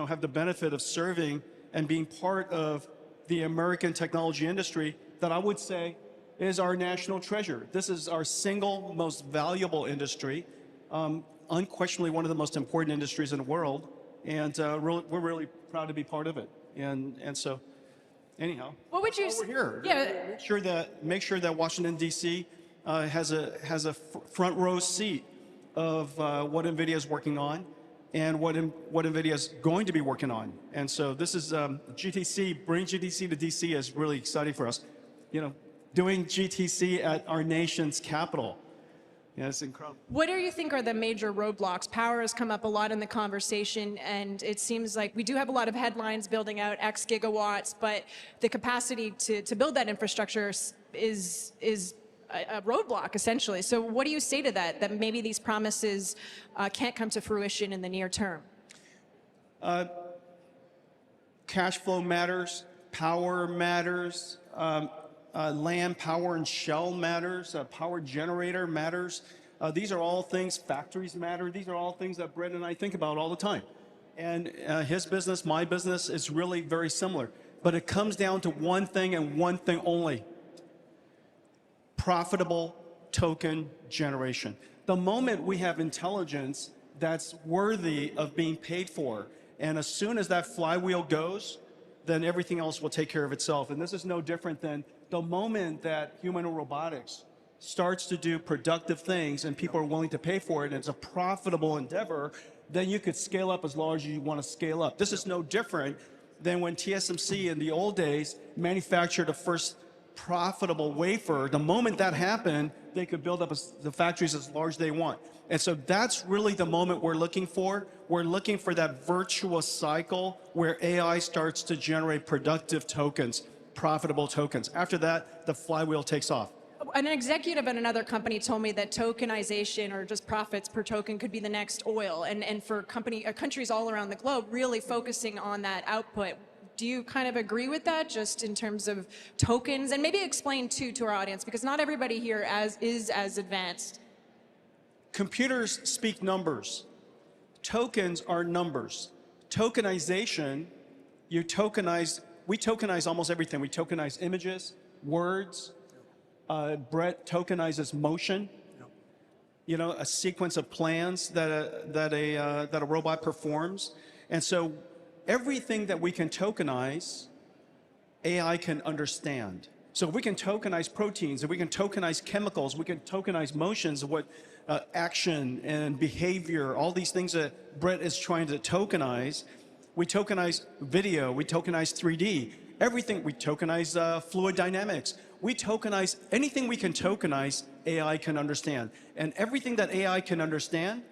have the benefit of serving and being part of the American technology industry, that I would say is our national treasure. This is our single most valuable industry, unquestionably one of the most important industries in the world, and we're really proud to be part of it. And so, anyhow, what would you we're here. Yeah. Make sure that Washington D.C. has a front row seat of what NVIDIA is working on. and what NVIDIA is going to be working on. And so this is GTC, bring GTC to DC is really exciting for us. You know, doing GTC at our nation's capital. Yeah, it's incredible. What do you think are the major roadblocks? Power has come up a lot in the conversation, and it seems like we do have a lot of headlines building out X gigawatts, but the capacity to build that infrastructure is a roadblock, essentially. So what do you say to that maybe these promises can't come to fruition in the near term? Cash flow matters, power matters, land, power, and shell matters, power generator matters. These are all things, factories matter. These are all things that Brett and I think about all the time. And his business, my business, is really very similar. But it comes down to one thing and one thing only: profitable token generation. The moment we have intelligence that's worthy of being paid for, and as soon as that flywheel goes, then everything else will take care of itself. And this is no different than the moment that humanoid robotics starts to do productive things and people are willing to pay for it, and it's a profitable endeavor, then you could scale up as large as you want to scale up. This is no different than when TSMC in the old days manufactured the first profitable wafer. The moment that happened, they could build up the factories as large as they want. And so that's really the moment we're looking for. We're looking for that virtuous cycle where AI starts to generate productive tokens, profitable tokens. After that, the flywheel takes off. An executive at another company told me that tokenization, or just profits per token, could be the next oil. And for countries all around the globe really focusing on that output. Do you kind of agree with that, just in terms of tokens? And maybe explain, too, to our audience, because not everybody here is as advanced. Computers speak numbers. Tokens are numbers. Tokenization, we tokenize almost everything. We tokenize images, words. Brett tokenizes motion. You know, a sequence of plans that a robot performs. And so everything that we can tokenize, AI can understand. So if we can tokenize proteins, if we can tokenize chemicals, we can tokenize motions, what action and behavior, all these things that Brett is trying to tokenize. We tokenize video, we tokenize 3D, everything, we tokenize fluid dynamics. We tokenize anything we can tokenize, AI can understand. And everything that AI can understand,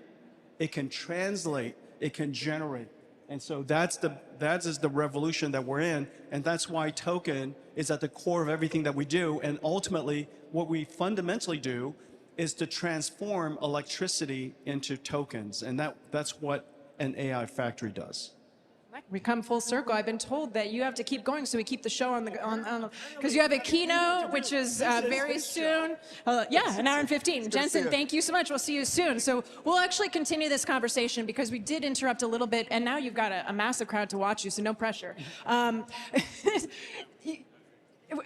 it can translate, it can generate. And so that is the revolution that we're in, and that's why token is at the core of everything that we do. And ultimately, what we fundamentally do is to transform electricity into tokens, and that's what an AI factory does. We come full circle. I've been told that you have to keep going, so we keep the show on because you have a keynote, which is very soon. Yeah, an hour and 15. Jensen, thank you so much. We'll see you soon. So we'll actually continue this conversation because we did interrupt a little bit, and now you've got a massive crowd to watch you, so no pressure.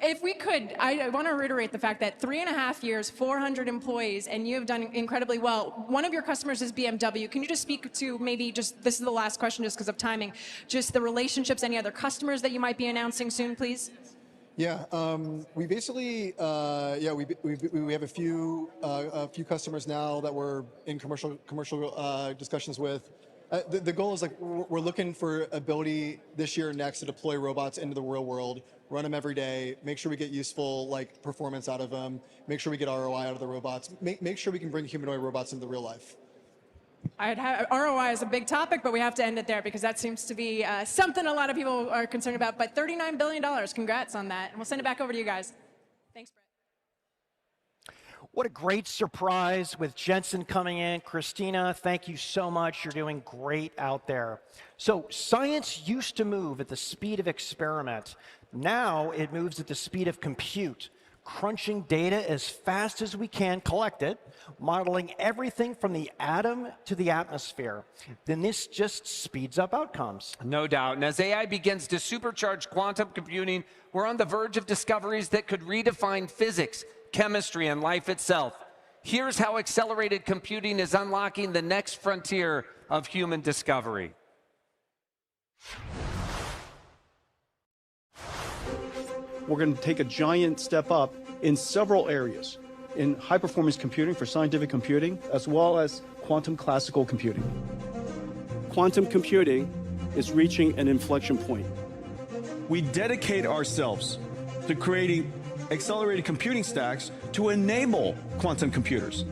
If we could, I want to reiterate the fact that 3.5 years, 400 employees, and you have done incredibly well. One of your customers is BMW. Can you just speak to maybe just, this is the last question just because of timing, just the relationships, any other customers that you might be announcing soon, please? Yeah, we basically, we have a few customers now that we're in commercial discussions with. The goal is, like, we're looking for ability this year and next to deploy robots into the real world, run them every day, make sure we get useful, like, performance out of them, make sure we get ROI out of the robots, make sure we can bring humanoid robots into real life. ROI is a big topic, but we have to end it there because that seems to be something a lot of people are concerned about. But $39 billion, congrats on that. And we'll send it back over to you guys. Thanks, Brett. What a great surprise with Jensen coming in. Christina, thank you so much. You're doing great out there. So science used to move at the speed of experiment. Now it moves at the speed of compute, crunching data as fast as we can collect it, modeling everything from the atom to the atmosphere. Then this just speeds up outcomes. No doubt. And as AI begins to supercharge quantum computing, we're on the verge of discoveries that could redefine physics, chemistry, and life itself. Here's how accelerated computing is unlocking the next frontier of human discovery. We're going to take a giant step up in several areas, in high-performance computing for scientific computing, as well as quantum classical computing. quantum computing is reaching an inflection point. We dedicate ourselves to creating accelerated computing stacks to enable quantum computers.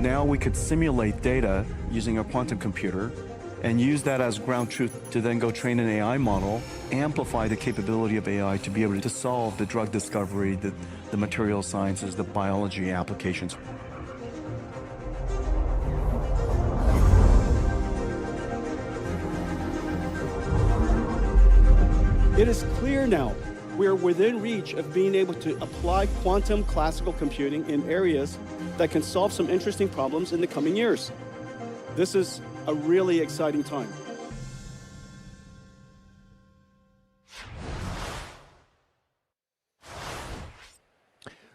Now we could simulate data using a quantum computer and use that as ground truth to then go train an AI model, amplify the capability of AI to be able to solve the drug discovery, the material sciences, the biology applications. It is clear now we are within reach of being able to apply quantum classical computing in areas that can solve some interesting problems in the coming years. This is a really exciting time.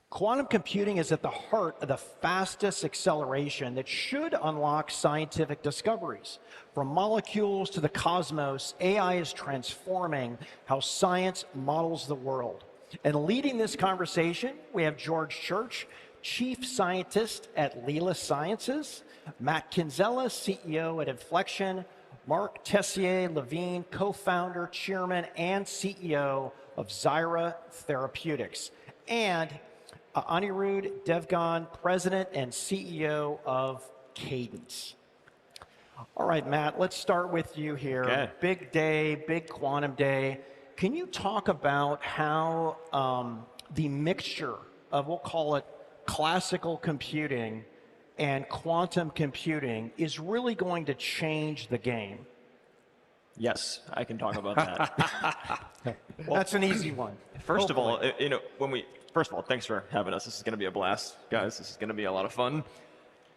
Quantum computing is at the heart of the fastest acceleration that should unlock scientific discoveries. From molecules to the cosmos, AI is transforming how science models the world. And leading this conversation, we have George Church, Chief Scientist at Leela Sciences, Matt Kinsella, CEO at Inflection, Mark Tessier-Levine, co-founder, chairman, and CEO of Zyra Therapeutics, and Anirudh Devgan, president and CEO of Cadence. All right, Matt, let's start with you here. Okay. Big day, big quantum day. Can you talk about how the mixture of, we'll call it classical computing and quantum computing is really going to change the game? Yes, I can talk about that. Well, that's an easy one. First of all, first of all, thanks for having us. This is going to be a blast, guys. This is going to be a lot of fun.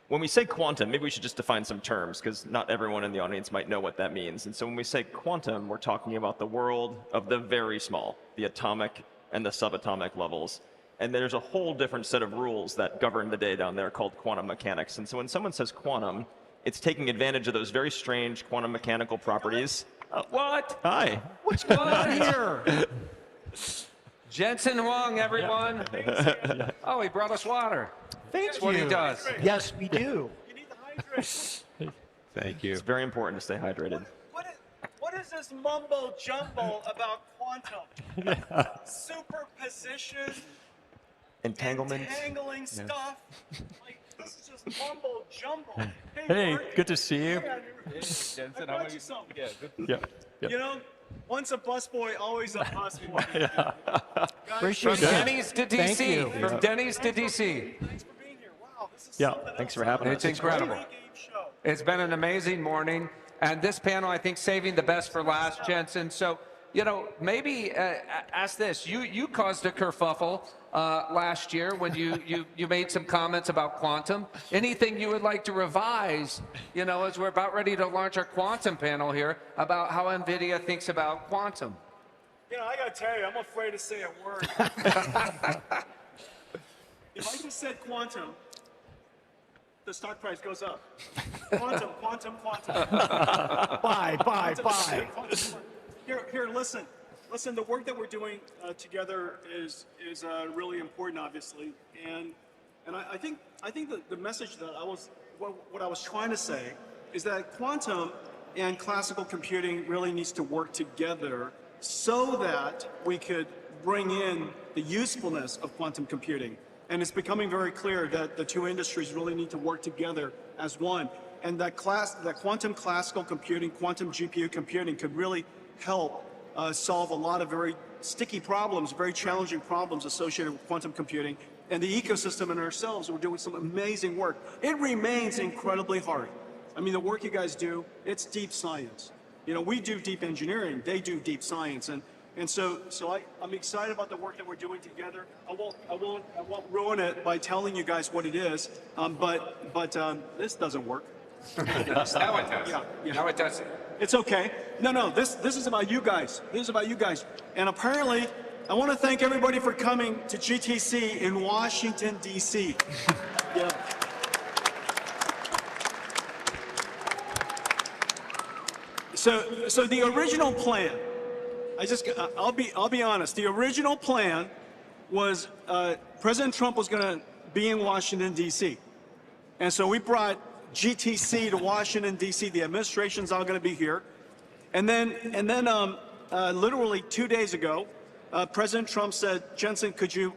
When we say quantum, maybe we should just define some terms, because not everyone in the audience might know what that means. And so when we say quantum, we're talking about the world of the very small, the atomic and the subatomic levels. And there's a whole different set of rules that govern the day down there called quantum mechanics. And so when someone says quantum, it's taking advantage of those very strange quantum mechanical properties. What? Hi. What's going on here? Jensen Huang, everyone. Oh, he brought us water. Thank What you. he does. Yes, we do. Thank you. It's very important to stay hydrated. What is this mumbo jumbo about quantum? Superposition, Entanglement. entangling stuff. Like, this is just mumbo jumbo. Hey, Mark. good to see you. Jensen, I brought you something. Yeah. You know, once a busboy, always a busboy. Appreciate From that. Denny's to Thank DC. you. From Denny's to DC. Yeah, thanks for having us. It's incredible. It's been an amazing morning. And this panel, I think, saving the best for last, Jensen. So, you know, maybe ask this. You caused a kerfuffle last year when you made some comments about quantum. Anything you would like to revise, you know, as we're about ready to launch our quantum panel here about how NVIDIA thinks about quantum? You know, I got to tell you, I'm afraid to say a word. If I just said quantum, the stock price goes up. Quantum, quantum, quantum. Buy. Here, listen. Listen, the work that we're doing together is really important, obviously. And I think the message that what I was trying to say is that quantum and classical computing really needs to work together so that we could bring in the usefulness of quantum computing. And it's becoming very clear that the two industries really need to work together as one. And that quantum classical computing, quantum GPU computing could really help solve a lot of very sticky problems, very challenging problems associated with quantum computing. And the ecosystem and ourselves, we're doing some amazing work. It remains incredibly hard. I mean, the work you guys do, it's deep science. You know, we do deep engineering, they do deep science. And so I'm excited about the work that we're doing together. I won't ruin it by telling you guys what it is, but this doesn't work. Now it does. Yeah. Now it does. It's okay. No, this is about you guys. This is about you guys. And apparently, I want to thank everybody for coming to GTC in Washington, D.C. Yeah. So the original plan, I'll be honest. The original plan was President Trump was going to be in Washington, D.C. And so we brought GTC to Washington, D.C. The administration's all going to be here. And then literally 2 days ago, President Trump said, Jensen, could you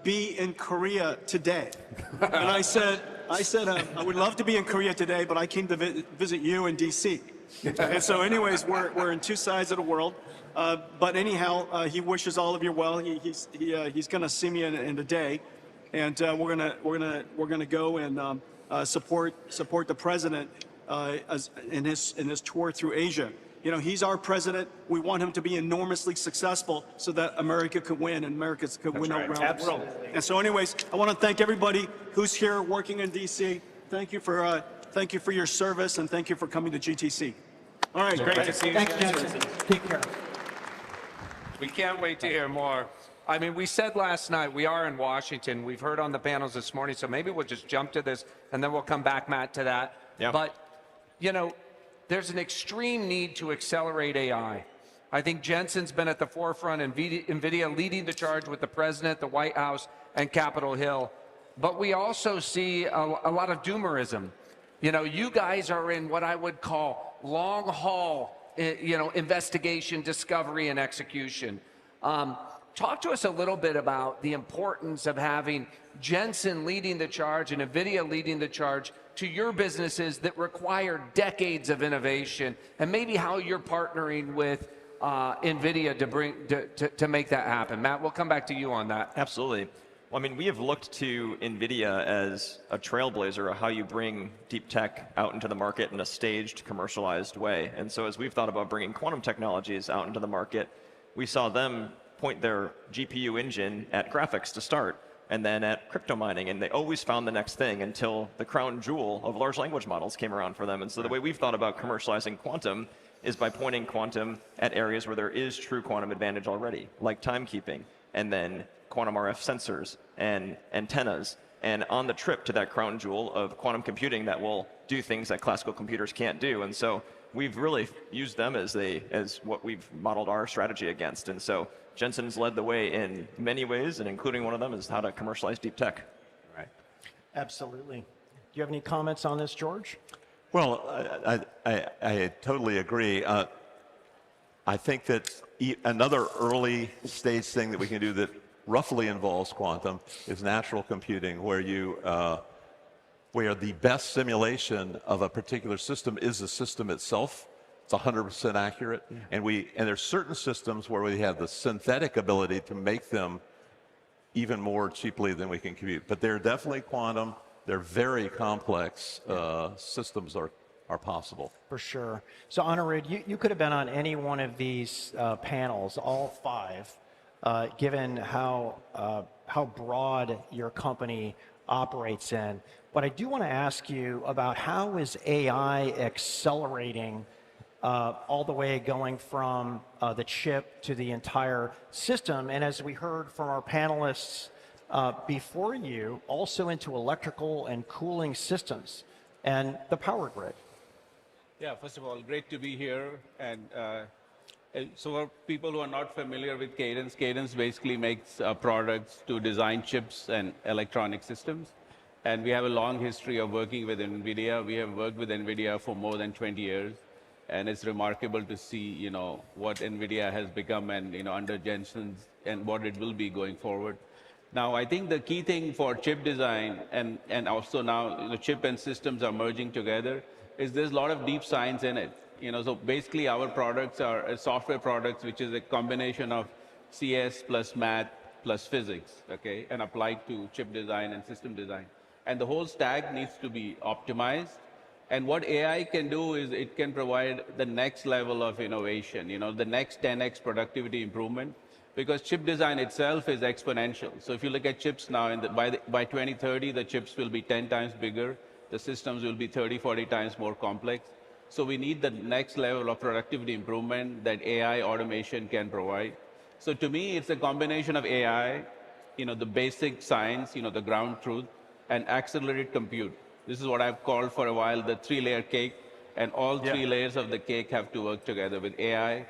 be in Korea today? And I said, I would love to be in Korea today, but I came to visit you in D.C. And so anyways, we're in two sides of the world. But anyhow, he wishes all of you well. He's going to see me in a day. And we're gonna go and support the president in his tour through Asia. You know, he's our president. We want him to be enormously successful so that America could win and America could win around the world. And so, anyways, I want to thank everybody who's here working in D.C. Thank you for your service and thank you for coming to GTC. All right, great to see you. Thank you, Jensen. Take care. We can't wait to hear more. I mean, we said last night, we are in Washington. We've heard on the panels this morning, so maybe we'll just jump to this, and then we'll come back, Matt, to that. Yeah. But, you know, there's an extreme need to accelerate AI. I think Jensen's been at the forefront, NVIDIA leading the charge with the president, the White House, and Capitol Hill. But we also see a lot of doomerism. You know, you guys are in what I would call long haul, you know, investigation, discovery, and execution. Talk to us a little bit about the importance of having Jensen leading the charge and NVIDIA leading the charge to your businesses that require decades of innovation, and maybe how you're partnering with NVIDIA to make that happen. Matt, we'll come back to you on that. Absolutely. Well, I mean, we have looked to NVIDIA as a trailblazer of how you bring deep tech out into the market in a staged, commercialized way. And so as we've thought about bringing quantum technologies out into the market, we saw them point their GPU engine at graphics to start, and then at crypto mining, and they always found the next thing until the crown jewel of large language models came around for them. And so the way we've thought about commercializing quantum is by pointing quantum at areas where there is true quantum advantage already, like timekeeping, and then quantum RF sensors and antennas, and on the trip to that crown jewel of quantum computing that will do things that classical computers can't do. And so we've really used them as what we've modeled our strategy against. And so Jensen's led the way in many ways, and including one of them is how to commercialize deep tech. Right. Absolutely. Do you have any comments on this, George? Well, I totally agree. I think that another early stage thing that we can do that roughly involves quantum is natural computing, where where the best simulation of a particular system is the system itself. It's 100% accurate, and there's certain systems where we have the synthetic ability to make them even more cheaply than we can compute. But they're definitely quantum. They're very complex systems are possible. For sure. So, Anirudh, you could have been on any one of these panels, all five, given how broad your company operates in. But I do want to ask you about how is AI accelerating all the way going from the chip to the entire system, and as we heard from our panelists before you, also into electrical and cooling systems and the power grid. Yeah, first of all, great to be here. And so for people who are not familiar with Cadence, Cadence basically makes products to design chips and electronic systems. And we have a long history of working with NVIDIA. We have worked with NVIDIA for more than 20 years. And it's remarkable to see, what NVIDIA has become and, under Jensen's and what it will be going forward. Now, I think the key thing for chip design and also now chip and systems are merging together is there's a lot of deep science in it. So basically our products are software products, which is a combination of CS plus math plus physics, okay, and applied to chip design and system design. And the whole stack needs to be optimized. And what AI can do is it can provide the next level of innovation, the next 10x productivity improvement, because chip design itself is exponential. So if you look at chips now, by 2030, the chips will be 10 times bigger. The systems will be 30, 40 times more complex. So we need the next level of productivity improvement that AI automation can provide. So to me, it's a combination of AI, the basic science, the ground truth, and accelerated compute. This is what I've called for a while the three-layer cake, and all three layers of the cake have to work together with AI,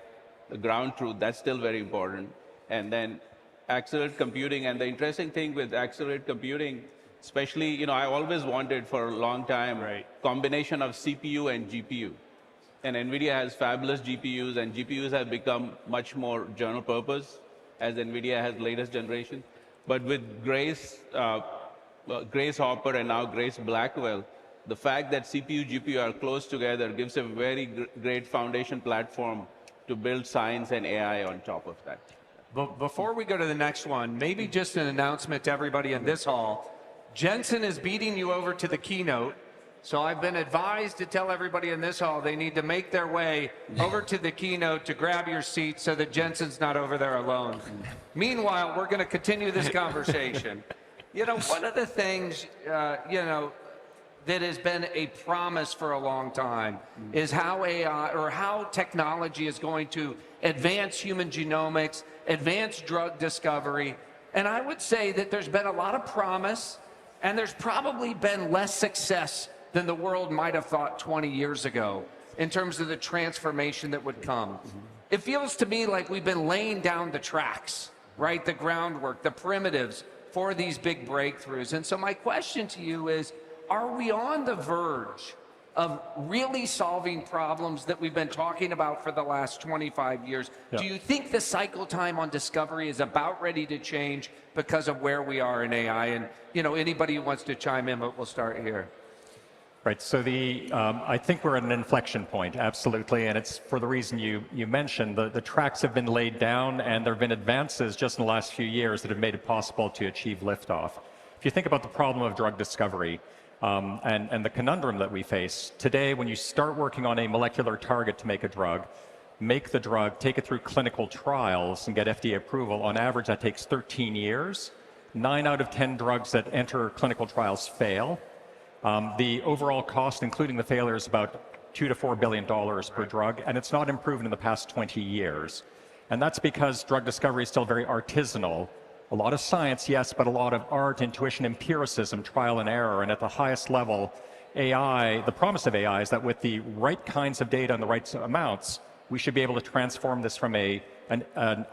the ground truth, that's still very important, and then accelerated computing. And the interesting thing with accelerated computing especially, I always wanted for a long time combination of CPU and GPU. And NVIDIA has fabulous GPUs, and GPUs have become much more general purpose as NVIDIA has latest generation. But with Grace Hopper and now Grace Blackwell, the fact that CPU, GPU are close together gives a very great foundation platform to build science and AI on top of that. But before we go to the next one, maybe just an announcement to everybody in this hall. Jensen is beating you over to the keynote. So I've been advised to tell everybody in this hall they need to make their way over to the keynote to grab your seat so that Jensen's not over there alone. Meanwhile, we're going to continue this conversation. One of the things, that has been a promise for a long time is how AI or how technology is going to advance human genomics, advance drug discovery. And I would say that there's been a lot of promise, and there's probably been less success than the world might have thought 20 years ago in terms of the transformation that would come. It feels to me like we've been laying down the tracks, right? The groundwork, the primitives for these big breakthroughs. And so my question to you is, are we on the verge of really solving problems that we've been talking about for the last 25 years? Yeah. Do you think the cycle time on discovery is about ready to change because of where we are in AI? And, anybody who wants to chime in, but we'll start here. Right, so I think we're at an inflection point, absolutely, and it's for the reason you mentioned. The tracks have been laid down, and there have been advances just in the last few years that have made it possible to achieve liftoff. If you think about the problem of drug discovery, and the conundrum that we face today, when you start working on a molecular target to make a drug, make the drug, take it through clinical trials and get FDA approval, on average that takes 13 years. 9 out of 10 drugs that enter clinical trials fail. The overall cost, including the failure, is about $2 to $4 billion per drug, and it's not improved in the past 20 years. And that's because drug discovery is still very artisanal. A lot of science, yes, but a lot of art, intuition, empiricism, trial and error. And at the highest level, AI, the promise of AI is that with the right kinds of data and the right amounts, we should be able to transform this from an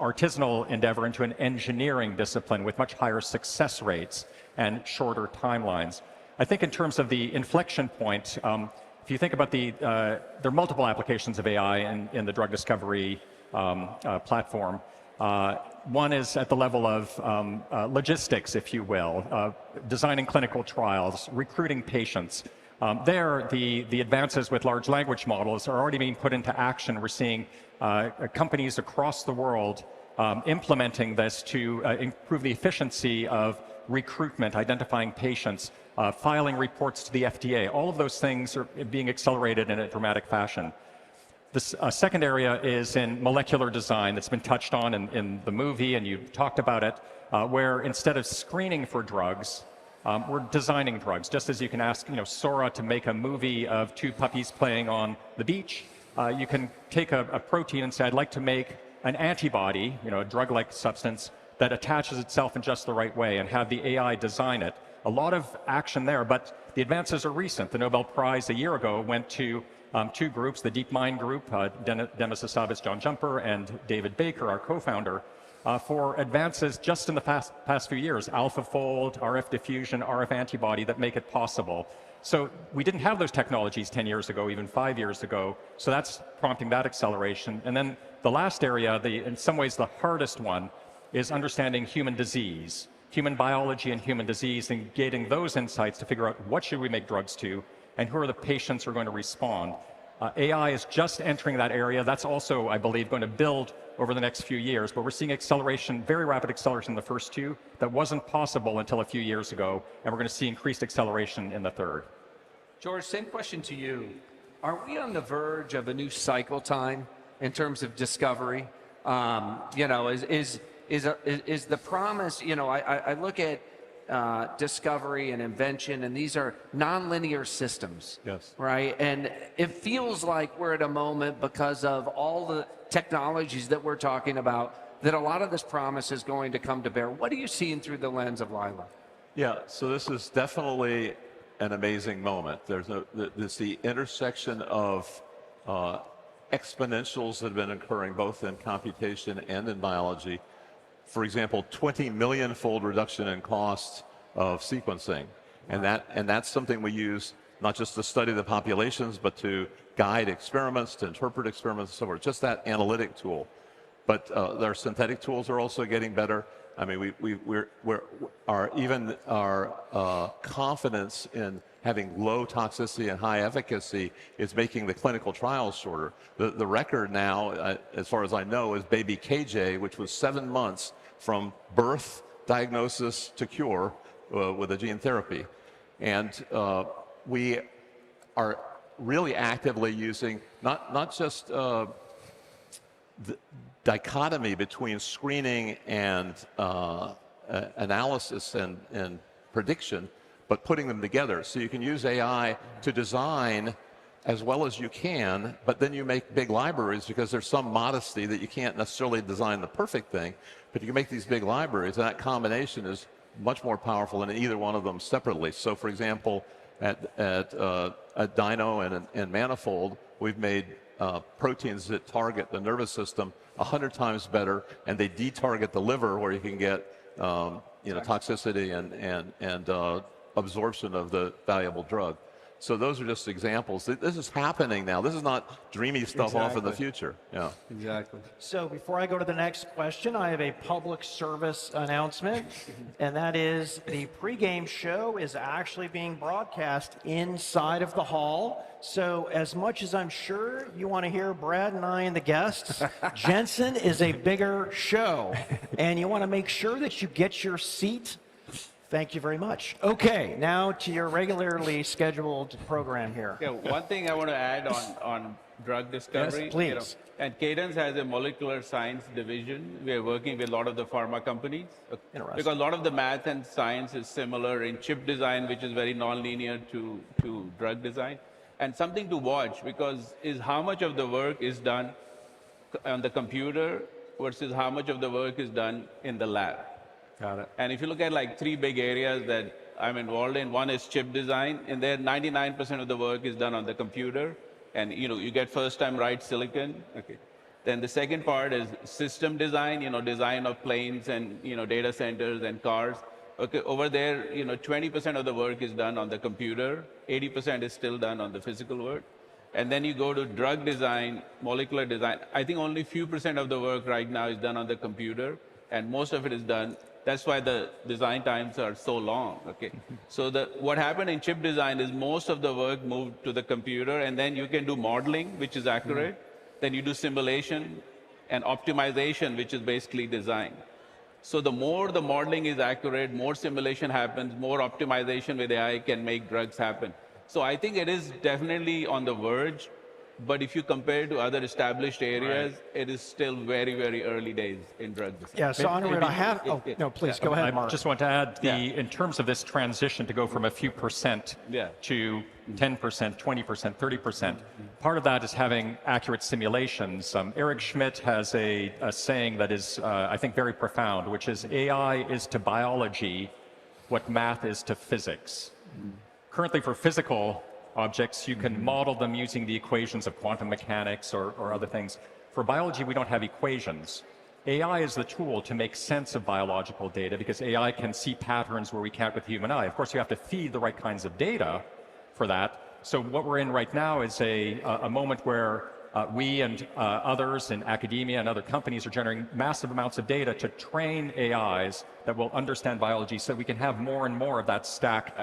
artisanal endeavor into an engineering discipline with much higher success rates and shorter timelines. I think in terms of the inflection point, if you think about there are multiple applications of AI in the drug discovery platform. One is at the level of logistics, if you will, designing clinical trials, recruiting patients. The advances with large language models are already being put into action. We're seeing companies across the world implementing this to improve the efficiency of recruitment, identifying patients, filing reports to the FDA. All of those things are being accelerated in a dramatic fashion. The second area is in molecular design that's been touched on in the movie, and you talked about it, where instead of screening for drugs, we're designing drugs. Just as you can ask Sora to make a movie of 2 puppies playing on the beach, you can take a protein and say, I'd like to make an antibody, a drug-like substance that attaches itself in just the right way, and have the AI design it. A lot of action there, but the advances are recent. The Nobel Prize a year ago went to 2 groups, the DeepMind group, Demis Hassabis, John Jumper, and David Baker, our co-founder, for advances just in the past few years, AlphaFold, RF diffusion, RF antibody, that make it possible. So we didn't have those technologies 10 years ago, even 5 years ago, so that's prompting that acceleration. And then the last area, in some ways the hardest one, is understanding human disease, human biology and human disease, and getting those insights to figure out what should we make drugs to, and who are the patients who are going to respond. AI is just entering that area. That's also, I believe, going to build over the next few years, but we're seeing acceleration, very rapid acceleration in the first 2 that wasn't possible until a few years ago, and we're going to see increased acceleration in the third. George, same question to you. Are we on the verge of a new cycle time in terms of discovery? Is the promise, I look at discovery and invention, and these are nonlinear systems. Yes. Right? And it feels like we're at a moment, because of all the technologies that we're talking about, that a lot of this promise is going to come to bear. What are you seeing through the lens of Lila? Yeah, so this is definitely an amazing moment. There's the intersection of exponentials that have been occurring both in computation and in biology. For example, 20 million-fold reduction in cost of sequencing. And that's something we use not just to study the populations, but to guide experiments, to interpret experiments, and so forth. Just that analytic tool. But our synthetic tools are also getting better. I mean, our confidence in having low toxicity and high efficacy is making the clinical trials shorter. The record now, as far as I know, is baby KJ, which was 7 months from birth, diagnosis to cure with a gene therapy. And we are really actively using not just the dichotomy between screening and analysis and prediction, but putting them together. So you can use AI to design as well as you can, but then you make big libraries because there's some modesty that you can't necessarily design the perfect thing, but you can make these big libraries, and that combination is much more powerful than either one of them separately. So for example, at Dino and Manifold, we've made proteins that target the nervous system 100 times better, and they detarget the liver where you can get toxicity and absorption of the valuable drug. So those are just examples. This is happening now. This is not dreamy stuff off in the future. Yeah. Exactly. So before I go to the next question, I have a public service announcement, and that is the pregame show is actually being broadcast inside of the hall. So as much as I'm sure you want to hear Brad and I and the guests, Jensen is a bigger show, and you want to make sure that you get your seat. Thank you very much. Okay, now to your regularly scheduled program here. Yeah, one thing I want to add on drug discovery. Yes, please. And Cadence has a molecular science division. We are working with a lot of the pharma companies. Interesting. Because a lot of the math and science is similar in chip design, which is very nonlinear to drug design. And something to watch because is how much of the work is done on the computer versus how much of the work is done in the lab. Got it. And if you look at like 3 big areas that I'm involved in, one is chip design, and there 99% of the work is done on the computer, and you get first time right silicon. Okay. Then the second part is system design, design of planes and data centers and cars. Okay, over there, 20% of the work is done on the computer, 80% is still done on the physical work. And then you go to drug design, molecular design. I think only few % of the work right now is done on the computer, and most of it is done. That's why the design times are so long, okay? So what happened in chip design is most of the work moved to the computer, and then you can do modeling, which is accurate. Then you do simulation and optimization, which is basically design. So the more the modeling is accurate, more simulation happens, more optimization with AI can make drugs happen. So I think it is definitely on the verge. But if you compare to other established areas, it is still very, very early days in drug design. Yeah, so Anirudh, I have, no, please, go ahead, Mark. I just want to add, in terms of this transition to go from a few percent to 10%, 20%, 30%, part of that is having accurate simulations. Eric Schmidt has a saying that is, I think, very profound, which is AI is to biology what math is to physics. Currently, for physical objects, you can model them using the equations of quantum mechanics or other things. For biology, we don't have equations. AI is the tool to make sense of biological data because AI can see patterns where we can't with the human eye. Of course, you have to feed the right kinds of data for that. So what we're in right now is a moment where we and others in academia and other companies are generating massive amounts of data to train AIs that will understand biology so we can have more and more of that stack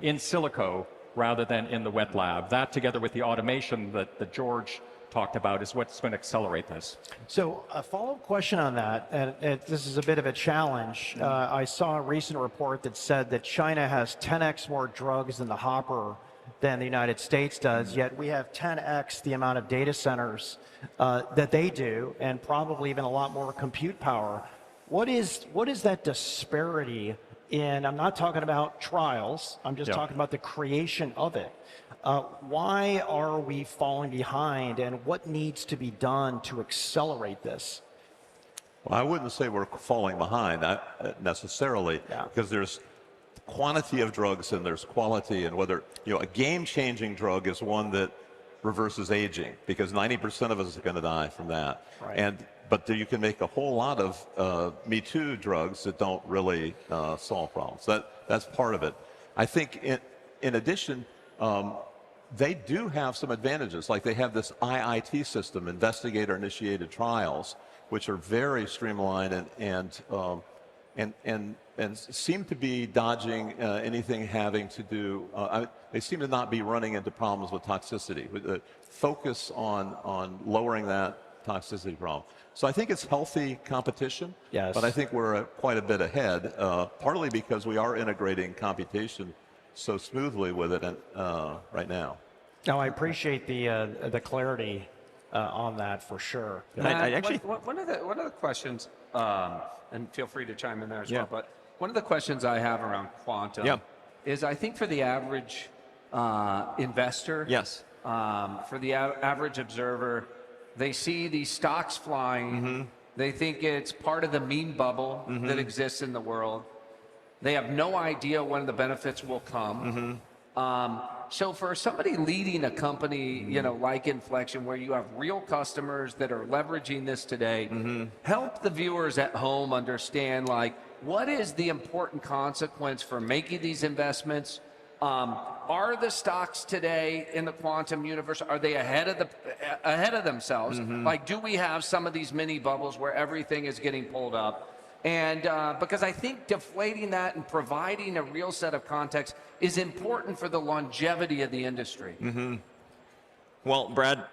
in silico rather than in the wet lab. That, together with the automation that George talked about, is what's going to accelerate this. So a follow-up question on that, and this is a bit of a challenge. I saw a recent report that said that China has 10x more drugs in the hopper than the United States does, yet we have 10x the amount of data centers that they do, and probably even a lot more compute power. What is that disparity in, I'm not talking about trials, I'm just talking about the creation of it. Why are we falling behind, and what needs to be done to accelerate this? Well, I wouldn't say we're falling behind necessarily, because there's quantity of drugs and there's quality, and whether, a game-changing drug is one that reverses aging, because 90% of us are going to die from that. Right. but you can make a whole lot of Me Too drugs that don't really solve problems. That's part of it. I think in addition, they do have some advantages. Like they have this IIT system, investigator-initiated trials, which are very streamlined and seem to be dodging anything having to do. They seem to not be running into problems with toxicity. With the focus on lowering that toxicity problem. So I think it's healthy competition. Yes. But I think we're quite a bit ahead, partly because we are integrating computation so smoothly with it right now. No, I appreciate the clarity on that for sure. I actually one of the questions, and feel free to chime in there as well. But one of the questions I have around quantum is, I think for the average investor, for the average observer, they see these stocks flying. They think it's part of the meme bubble that exists in the world. They have no idea when the benefits will come. So for somebody leading a company, you know, like Inflection, where you have real customers that are leveraging this today, help the viewers at home understand, like, what is the important consequence for making these investments? Are the stocks today in the quantum universe, are they ahead of themselves? Like, do we have some of these mini bubbles where everything is getting pulled up? And because I think deflating that and providing a real set of context is important for the longevity of the industry. Well, Brad,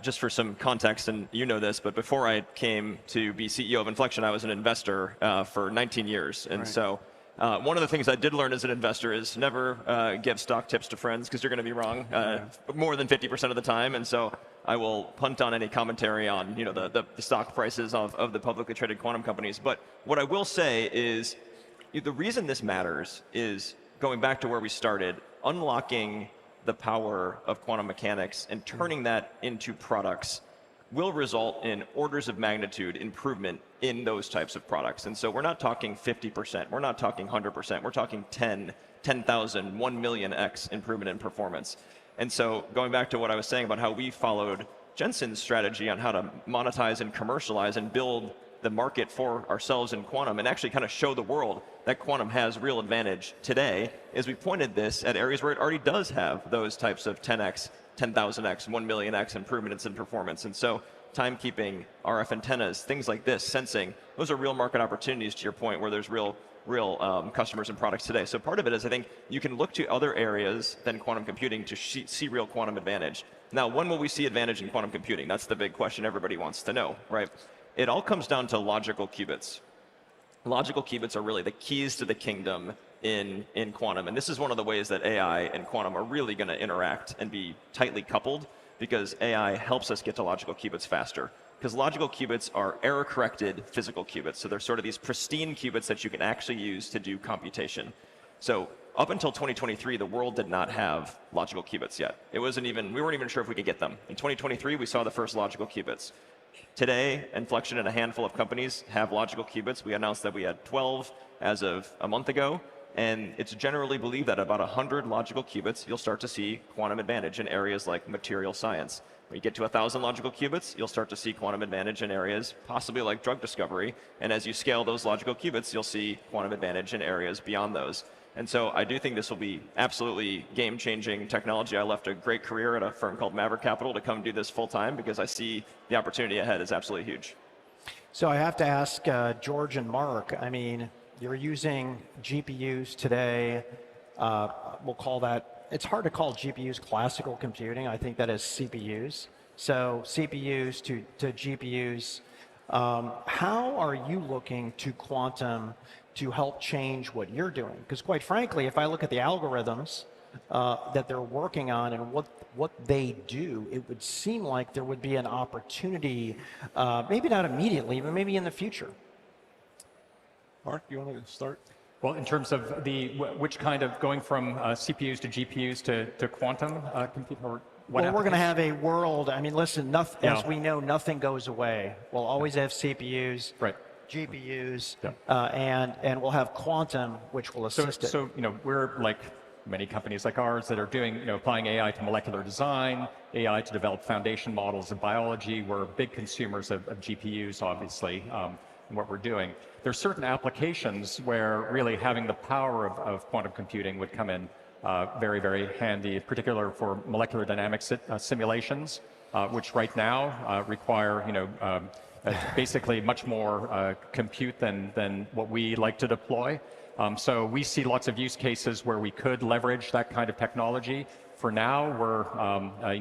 just for some context, and you know this, but before I came to be CEO of Inflection, I was an investor for 19 years. And so one of the things I did learn as an investor is never give stock tips to friends, because you're going to be wrong more than 50% of the time. And so I will punt on any commentary on, you know, the stock prices of the publicly traded quantum companies. But what I will say is the reason this matters is, going back to where we started, unlocking the power of quantum mechanics and turning that into products will result in orders of magnitude improvement in those types of products. And so we're not talking 50%, we're not talking 100%, we're talking 10,000, 1 million X improvement in performance. And so going back to what I was saying about how we followed Jensen's strategy on how to monetize and commercialize and build the market for ourselves in quantum, and actually kind of show the world that quantum has real advantage today, is we pointed this at areas where it already does have those types of 10x, 10,000x, 1 million X improvements in performance. And so timekeeping, RF antennas, things like this, sensing, those are real market opportunities, to your point, where there's real customers and products today. So part of it is, I think you can look to other areas than quantum computing to see real quantum advantage. Now, when will we see advantage in quantum computing? That's the big question everybody wants to know, right? It all comes down to logical qubits. Logical qubits are really the keys to the kingdom in quantum. And this is one of the ways that AI and quantum are really going to interact and be tightly coupled, because AI helps us get to logical qubits faster. Because logical qubits are error-corrected physical qubits. So they're sort of these pristine qubits that you can actually use to do computation. So up until 2023, the world did not have logical qubits yet. We weren't even sure if we could get them. In 2023, we saw the first logical qubits. Today, Inflection and a handful of companies have logical qubits. We announced that we had 12 as of a month ago. And it's generally believed that about 100 logical qubits, you'll start to see quantum advantage in areas like material science. When you get to 1,000 logical qubits, you'll start to see quantum advantage in areas possibly like drug discovery. And as you scale those logical qubits, you'll see quantum advantage in areas beyond those. And so I do think this will be absolutely game-changing technology. I left a great career at a firm called Maverick Capital to come do this full-time, because I see the opportunity ahead is absolutely huge. So I have to ask George and Mark, I mean, you're using GPUs today. We'll call that, it's hard to call GPUs classical computing. I think that is CPUs. So CPUs to GPUs. How are you looking to quantum to help change what you're doing? Because quite frankly, if I look at the algorithms that they're working on and what they do, it would seem like there would be an opportunity, maybe not immediately, but maybe in the future. Mark, you want to start? Well, in terms of which kind of going from CPUs to GPUs to quantum computing, or what? Well, we're going to have a world. I mean, listen, as we know, nothing goes away. We'll always have CPUs, GPUs, and we'll have quantum, which will assist it. So you know, we're like many companies like ours that are doing, applying AI to molecular design, AI to develop foundation models of biology. We're big consumers of GPUs, obviously, in what we're doing. There's certain applications where really having the power of quantum computing would come in very, very handy, in particular for molecular dynamics simulations, which right now require, basically much more compute than what we like to deploy. So we see lots of use cases where we could leverage that kind of technology. For now,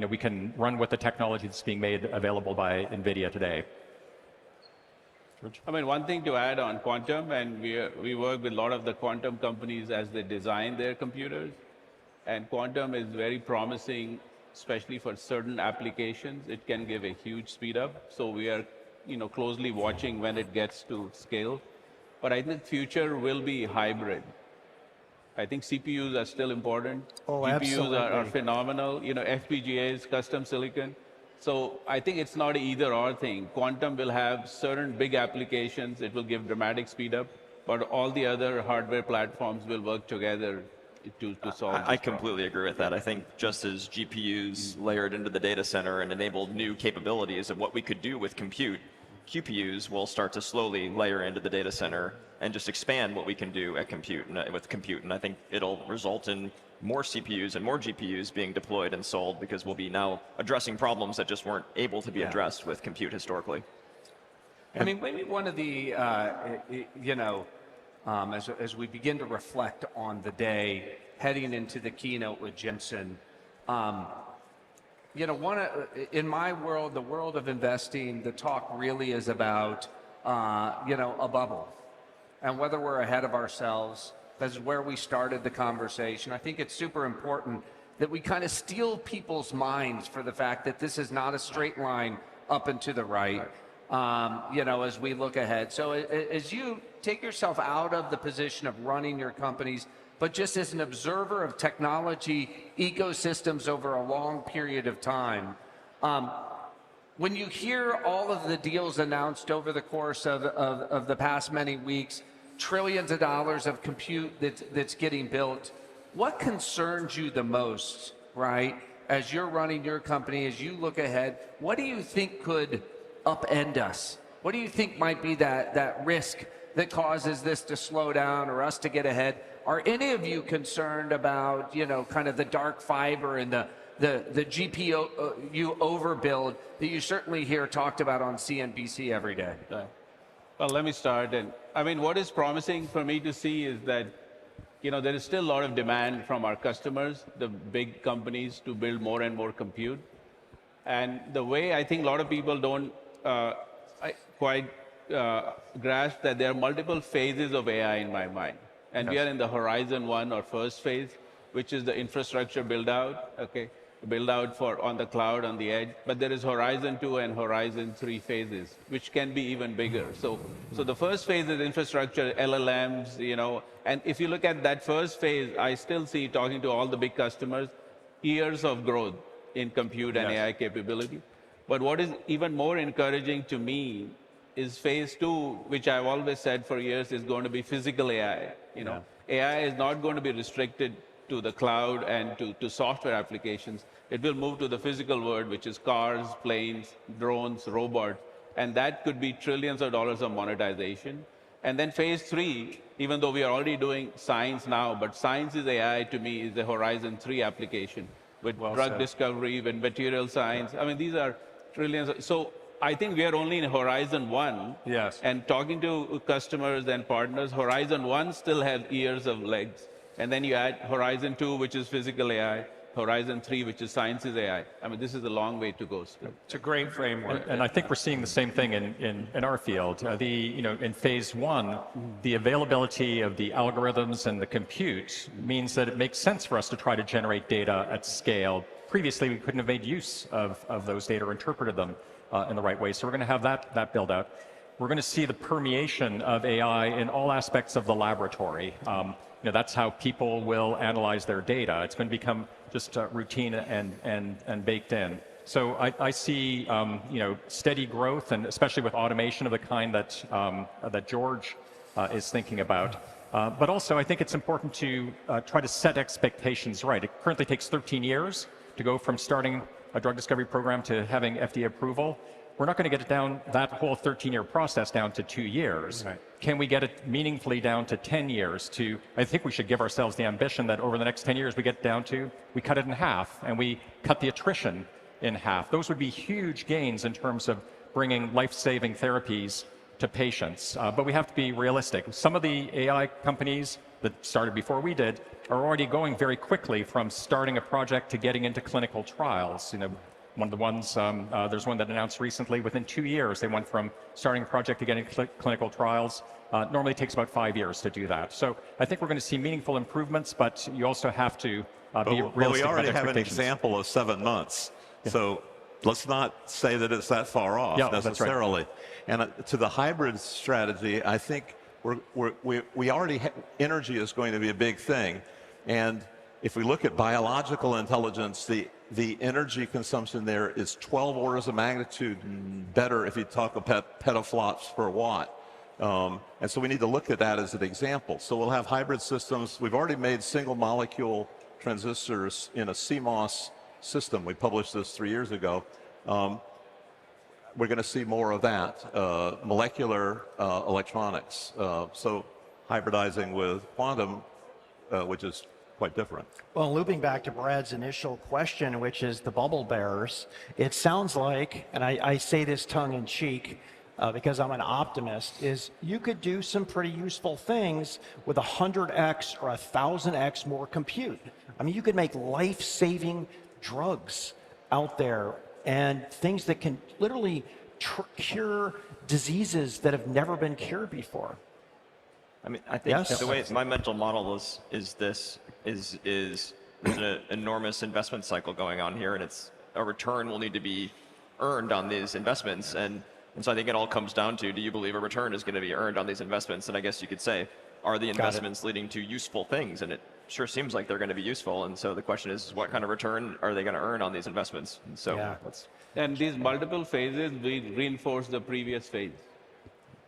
we can run with the technology that's being made available by NVIDIA today. George? I mean, one thing to add on quantum, and we work with a lot of the quantum companies as they design their computers. And quantum is very promising, especially for certain applications. It can give a huge speed up. So we are closely watching when it gets to scale. But I think future will be hybrid. I think CPUs are still important. Oh, GPUs are phenomenal. FPGAs, custom silicon. So I think it's not an either-or thing. Quantum will have certain big applications. It will give dramatic speed up. But all the other hardware platforms will work together to solve. I completely agree with that. I think just as GPUs layered into the data center and enabled new capabilities of what we could do with compute, QPUs will start to slowly layer into the data center and just expand what we can do at with compute. And I think it'll result in more CPUs and more GPUs being deployed and sold because we'll be now addressing problems that just weren't able to be addressed with compute historically. I mean, maybe one of the, as we begin to reflect on the day, heading into the keynote with Jensen, in my world, the world of investing, the talk really is about, a bubble. And whether we're ahead of ourselves, that's where we started the conversation. I think it's super important that we kind of steal people's minds for the fact that this is not a straight line up and to the right, as we look ahead. So as you take yourself out of the position of running your companies, but just as an observer of technology ecosystems over a long period of time, when you hear all of the deals announced over the course of the past many weeks, trillions of dollars of compute that's getting built, what concerns you the most, right? As you're running your company, as you look ahead, what do you think could upend us? What do you think might be that risk that causes this to slow down or us to get ahead? Are any of you concerned about, kind of the dark fiber and the GPU overbuild that you certainly hear talked about on CNBC every day? Well, let me start. And I mean, what is promising for me to see is that, there is still a lot of demand from our customers, the big companies, to build more and more compute. And the way I think a lot of people don't quite grasp that there are multiple phases of AI in my mind. And we are in the Horizon 1 or first phase, which is the infrastructure build out, build out for on the cloud, on the edge. But there is Horizon 2 and Horizon 3 phases, which can be even bigger. So the first phase is infrastructure, LLMs, and if you look at that first phase, I still see, talking to all the big customers, years of growth in compute and AI capability. But what is even more encouraging to me is phase 2, which I've always said for years is going to be physical AI. AI is not going to be restricted to the cloud and to software applications. It will move to the physical world, which is cars, planes, drones, robots, and that could be trillions of dollars of monetization. And then phase 3, even though we are already doing science now, but science is AI to me is the Horizon 3 application with drug discovery, with material science. I mean, these are trillions. So I think we are only in Horizon 1. Yes. And talking to customers and partners, Horizon 1 still has years of legs. And then you add Horizon 2, which is physical AI, Horizon 3, which is sciences AI. I mean, this is a long way to go still. It's a great framework. And I think we're seeing the same thing in our field. In phase 1, the availability of the algorithms and the compute means that it makes sense for us to try to generate data at scale. Previously, we couldn't have made use of those data or interpreted them in the right way. So we're going to have that build out. We're going to see the permeation of AI in all aspects of the laboratory. That's how people will analyze their data. It's going to become just routine and baked in. So I see steady growth, and especially with automation of the kind that George is thinking about. But also, I think it's important to try to set expectations right. It currently takes 13 years to go from starting a drug discovery program to having FDA approval. We're not going to get it down, that whole 13-year process down to 2 years. Right. Can we get it meaningfully down to 10 years? I think we should give ourselves the ambition that over the next 10 years we get down to, we cut it in half and we cut the attrition in half. Those would be huge gains in terms of bringing life-saving therapies to patients. But we have to be realistic. Some of the AI companies that started before we did are already going very quickly from starting a project to getting into clinical trials. One of the ones, there's one that announced recently, within 2 years, they went from starting a project to getting clinical trials. Normally it takes about 5 years to do that. So I think we're going to see meaningful improvements, but you also have to be realistic. But we already have an example of 7 months. Yeah. So let's not say that it's that far off necessarily. Right. And to the hybrid strategy, I think we already energy is going to be a big thing. And if we look at biological intelligence, the energy consumption there is 12 orders of magnitude better if you talk about petaflops per watt. And so we need to look at that as an example. So we'll have hybrid systems. We've already made single molecule transistors in a CMOS system. We published this 3 years ago. We're going to see more of that, molecular electronics. So hybridizing with quantum, which is quite different. Well, looping back to Brad's initial question, which is the bubble bearers, it sounds like, and I say this tongue in cheek because I'm an optimist, is you could do some pretty useful things with 100x or 1000x more compute. I mean, you could make life-saving drugs out there and things that can literally cure diseases that have never been cured before. I mean, I think the way my mental model is there's an enormous investment cycle going on here, and a return will need to be earned on these investments. And so I think it all comes down to, do you believe a return is going to be earned on these investments? And I guess you could say, are the investments leading to useful things? And it sure seems like they're going to be useful. And so the question is, what kind of return are they going to earn on these investments? And so and these multiple phases, we reinforce the previous phase.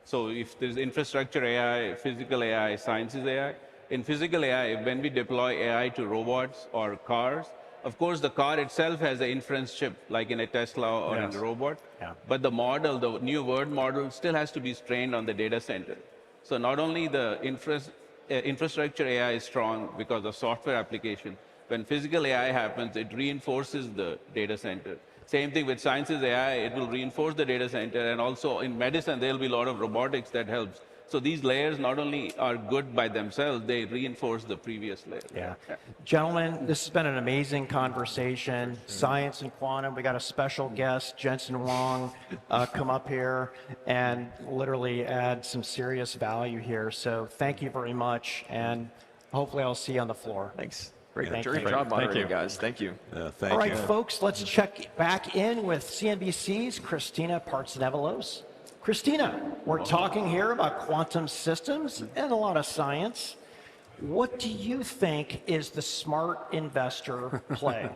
So if there's infrastructure AI, physical AI, sciences AI, in physical AI, when we deploy AI to robots or cars, of course, the car itself has an inference chip, like in a Tesla or in a robot. Yeah. But the model, the new word model, still has to be trained on the data center. So not only the infrastructure AI is strong because of software application, when physical AI happens, it reinforces the data center. Same thing with sciences AI, it will reinforce the data center, and also in medicine, there'll be a lot of robotics that helps. So these layers not only are good by themselves, they reinforce the previous layer. Yeah. Gentlemen, this has been an amazing conversation. Science and quantum. We got a special guest, Jensen Huang, come up here and literally add some serious value here. So thank you very much, and hopefully I'll see you on the floor. Thanks. Great job moderating, guys. Thank you. All right, folks, let's check back in with CNBC's Christina Partsinevelos. Christina, we're talking here about quantum systems and a lot of science. What do you think is the smart investor play?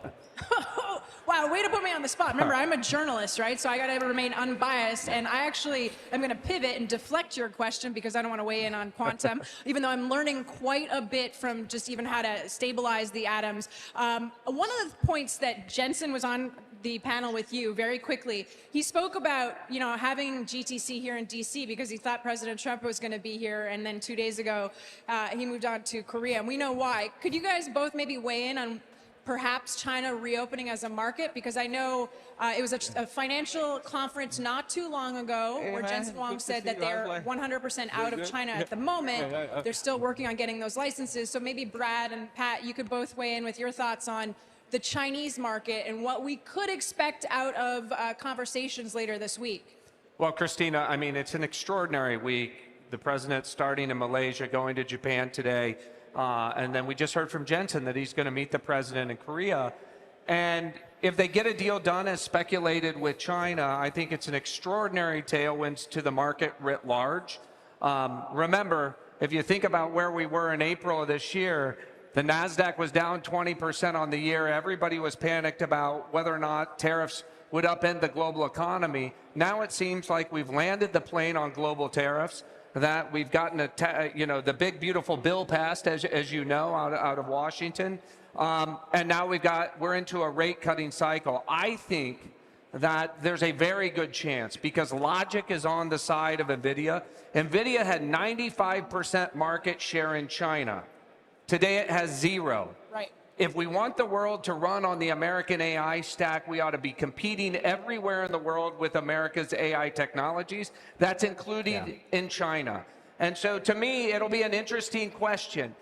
Wow, way to put me on the spot. Remember, I'm a journalist, right? So I got to remain unbiased. And I actually am going to pivot and deflect your question because I don't want to weigh in on quantum, even though I'm learning quite a bit from just even how to stabilize the atoms. One of the points that Jensen was on the panel with you very quickly, he spoke about, having GTC here in DC because he thought President Trump was going to be here, and then 2 days ago he moved on to Korea, and we know why. Could you guys both maybe weigh in on perhaps China reopening as a market? Because I know it was a financial conference not too long ago where Jensen Huang said that they're 100% out of China at the moment. They're still working on getting those licenses. So maybe Brad and Pat, you could both weigh in with your thoughts on the Chinese market and what we could expect out of conversations later this week. Well, Christina, I mean, it's an extraordinary week. The president starting in Malaysia, going to Japan today. And then we just heard from Jensen that he's going to meet the president in Korea. And if they get a deal done as speculated with China, I think it's an extraordinary tailwinds to the market writ large. Remember, if you think about where we were in April of this year, the NASDAQ was down 20% on the year. Everybody was panicked about whether or not tariffs would upend the global economy. Now it seems like we've landed the plane on global tariffs. that we've gotten the big beautiful bill passed, as you know, out of Washington, and now we're into a rate cutting cycle. I think that there's a very good chance, because logic is on the side of NVIDIA. NVIDIA had 95% market share in China. Today it has 0. Right. If we want the world to run on the American AI stack, we ought to be competing everywhere in the world with America's AI technologies. That's included in China. And so to me, it'll be an interesting question.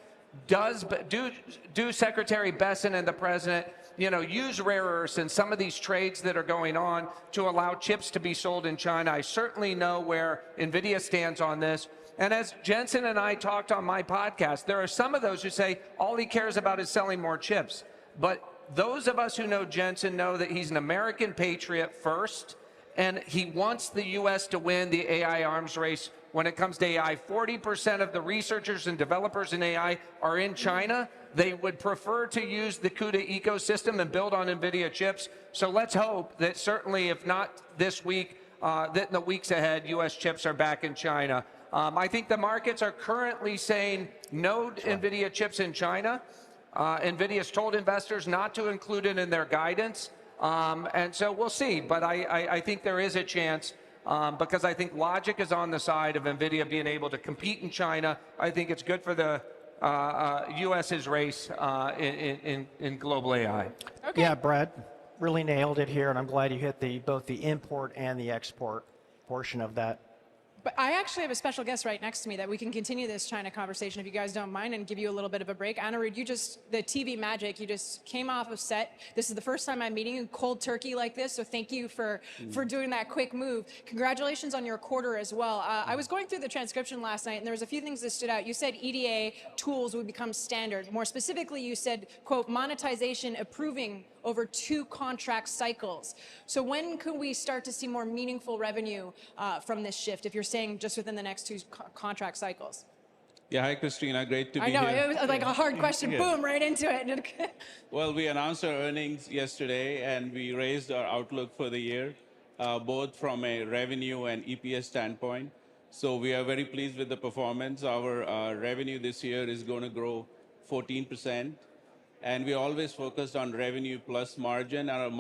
Do Secretary Besson and the President use rare earths in some of these trades that are going on to allow chips to be sold in China? I certainly know where NVIDIA stands on this. And as Jensen and I talked on my podcast, there are some of those who say all he cares about is selling more chips. But those of us who know Jensen know that he's an American patriot first, and he wants the U.S. to win the AI arms race when it comes to AI. 40% of the researchers and developers in AI are in China. They would prefer to use the CUDA ecosystem and build on NVIDIA chips. So let's hope that certainly, if not this week, that in the weeks ahead, U.S. chips are back in China. I think the markets are currently saying no NVIDIA chips in China. NVIDIA's told investors not to include it in their guidance. And so we'll see. But I think there is a chance, because I think logic is on the side of NVIDIA being able to compete in China. I think it's good for the U.S.'s race in global AI. Okay. Yeah, Brad, really nailed it here, and I'm glad you hit both the import and the export portion of that. But I actually have a special guest right next to me that we can continue this China conversation if you guys don't mind, and give you a little bit of a break. Anirudh, the TV magic, you just came off of set. This is the first time I'm meeting you cold turkey like this, so thank you for doing that quick move. Congratulations on your quarter as well. I was going through the transcription last night, and there was a few things that stood out. You said EDA tools would become standard. More specifically, you said, quote, monetization approving over 2 contract cycles. So when could we start to see more meaningful revenue from this shift, if you're saying just within the next 2 contract cycles? Yeah, hi, Christina. Great to be here. I know, it was like a hard question. Boom, right into it. Well, we announced our earnings yesterday, and we raised our outlook for the year, both from a revenue and EPS standpoint. So we are very pleased with the performance. Our revenue this year is going to grow 14%. And we always focused on revenue plus margin, and our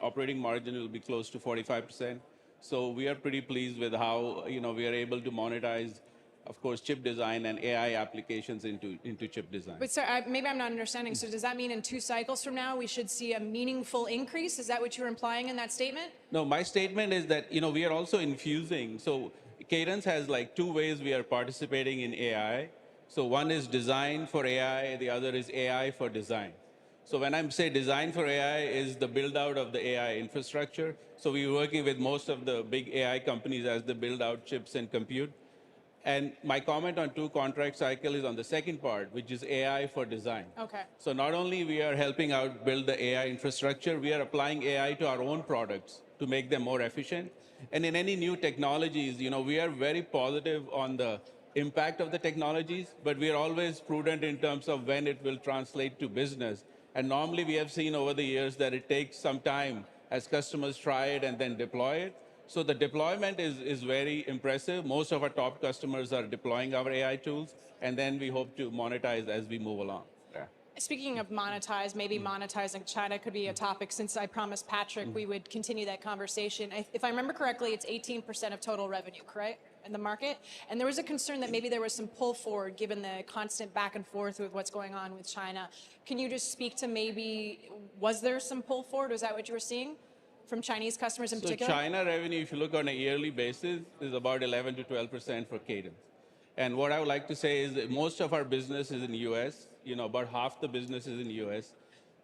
operating margin will be close to 45%. So we are pretty pleased with how we are able to monetize, of course, chip design and AI applications into chip design. But sir, maybe I'm not understanding. So does that mean in 2 cycles from now we should see a meaningful increase? Is that what you're implying in that statement? No, my statement is that we are also infusing. So Cadence has like 2 ways we are participating in AI. So one is design for AI, the other is AI for design. So when I say design for AI is the build out of the AI infrastructure. So we're working with most of the big AI companies as they build out chips and compute. And my comment on 2 contract cycle is on the second part, which is AI for design. Okay. So not only we are helping out build the AI infrastructure, we are applying AI to our own products to make them more efficient. And in any new technologies, we are very positive on the impact of the technologies, but we are always prudent in terms of when it will translate to business. And normally we have seen over the years that it takes some time as customers try it and then deploy it. So the deployment is very impressive. Most of our top customers are deploying our AI tools, and then we hope to monetize as we move along. Speaking of monetize, maybe monetizing China could be a topic, since I promised Patrick we would continue that conversation. If I remember correctly, it's 18% of total revenue, correct, in the market? And there was a concern that maybe there was some pull forward given the constant back and forth with what's going on with China. Can you just speak to maybe, was there some pull forward? Was that what you were seeing from Chinese customers in particular? So China revenue, if you look on a yearly basis, is about 11 to 12% for Cadence. And what I would like to say is that most of our business is in the US. About half the business is in the US.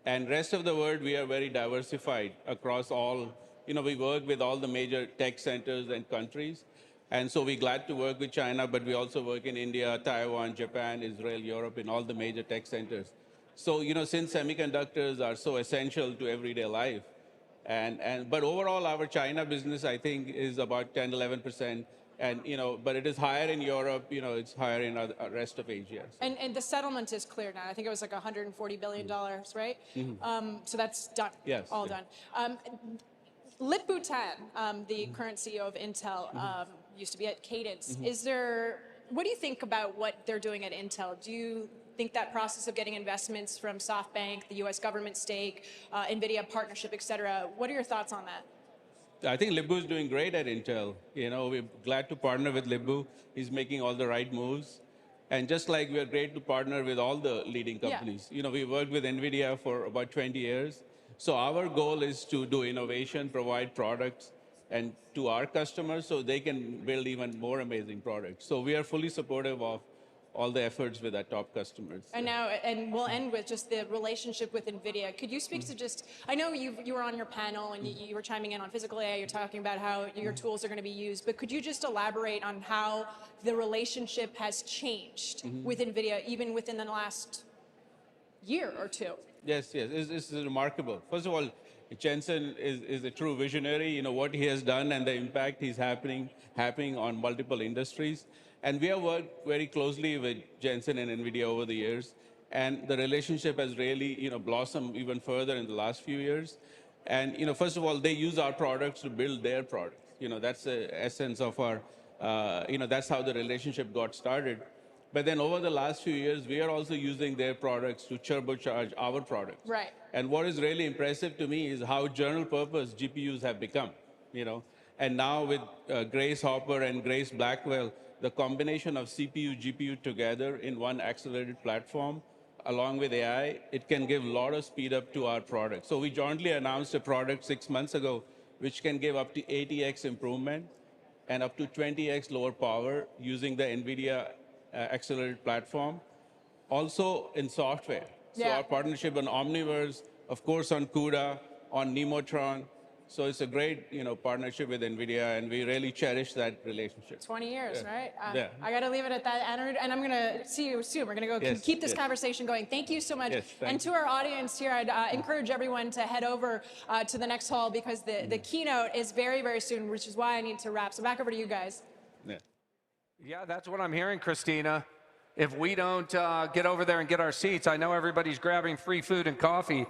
And rest of the world, we are very diversified across all, we work with all the major tech centers and countries. And so we're glad to work with China, but we also work in India, Taiwan, Japan, Israel, Europe, in all the major tech centers. So, since semiconductors are so essential to everyday life, but overall, our China business, I think, is about 10, 11%. And, but it is higher in Europe, it's higher in the rest of Asia. And the settlement is clear now. I think it was like $140 billion, right? So that's done, yes, all done. Lip-Bu Tan, the current CEO of Intel, used to be at Cadence. Is there, what do you think about what they're doing at Intel? Do you think that process of getting investments from SoftBank, the U.S. government stake, NVIDIA partnership, et cetera, what are your thoughts on that? I think Lip-Bu is doing great at Intel. You know, we're glad to partner with Lip-Bu. He's making all the right moves. And just like we're great to partner with all the leading companies. You know, we worked with NVIDIA for about 20 years. So our goal is to do innovation, provide products and to our customers so they can build even more amazing products. So we are fully supportive of all the efforts with our top customers. And we'll end with just the relationship with NVIDIA. Could you speak to just, I know you were on your panel and you were chiming in on physical AI, you're talking about how your tools are going to be used, but could you just elaborate on how the relationship has changed with NVIDIA, even within the last year or two? Yes, it's remarkable. First of all, Jensen is a true visionary. You know, what he has done and the impact he's happening on multiple industries. And we have worked very closely with Jensen and NVIDIA over the years. And the relationship has really, you know, blossomed even further in the last few years. And, you know, first of all, they use our products to build their products. You know, that's the essence of our, you know, that's how the relationship got started. But then over the last few years, we are also using their products to turbocharge our products. Right. And what is really impressive to me is how general purpose GPUs have become, you know. And now with Grace Hopper and Grace Blackwell, the combination of CPU, GPU together in one accelerated platform, along with AI, it can give a lot of speed up to our product. So we jointly announced a product 6 months ago, which can give up to 80x improvement and up to 20x lower power using the NVIDIA accelerated platform. Also in software. So our partnership on Omniverse, of course on CUDA, on Nemotron. So it's a great, you know, partnership with NVIDIA, and we really cherish that relationship. 20 years, right? Yeah. I got to leave it at that, and I'm going to see you soon. We're going to go keep this conversation going. Thank you so much. And to our audience here, I'd encourage everyone to head over to the next hall because the keynote is very, very soon, which is why I need to wrap. So back over to you guys. Yeah, that's what I'm hearing, Christina. If we don't get over there and get our seats, I know everybody's grabbing free food and coffee.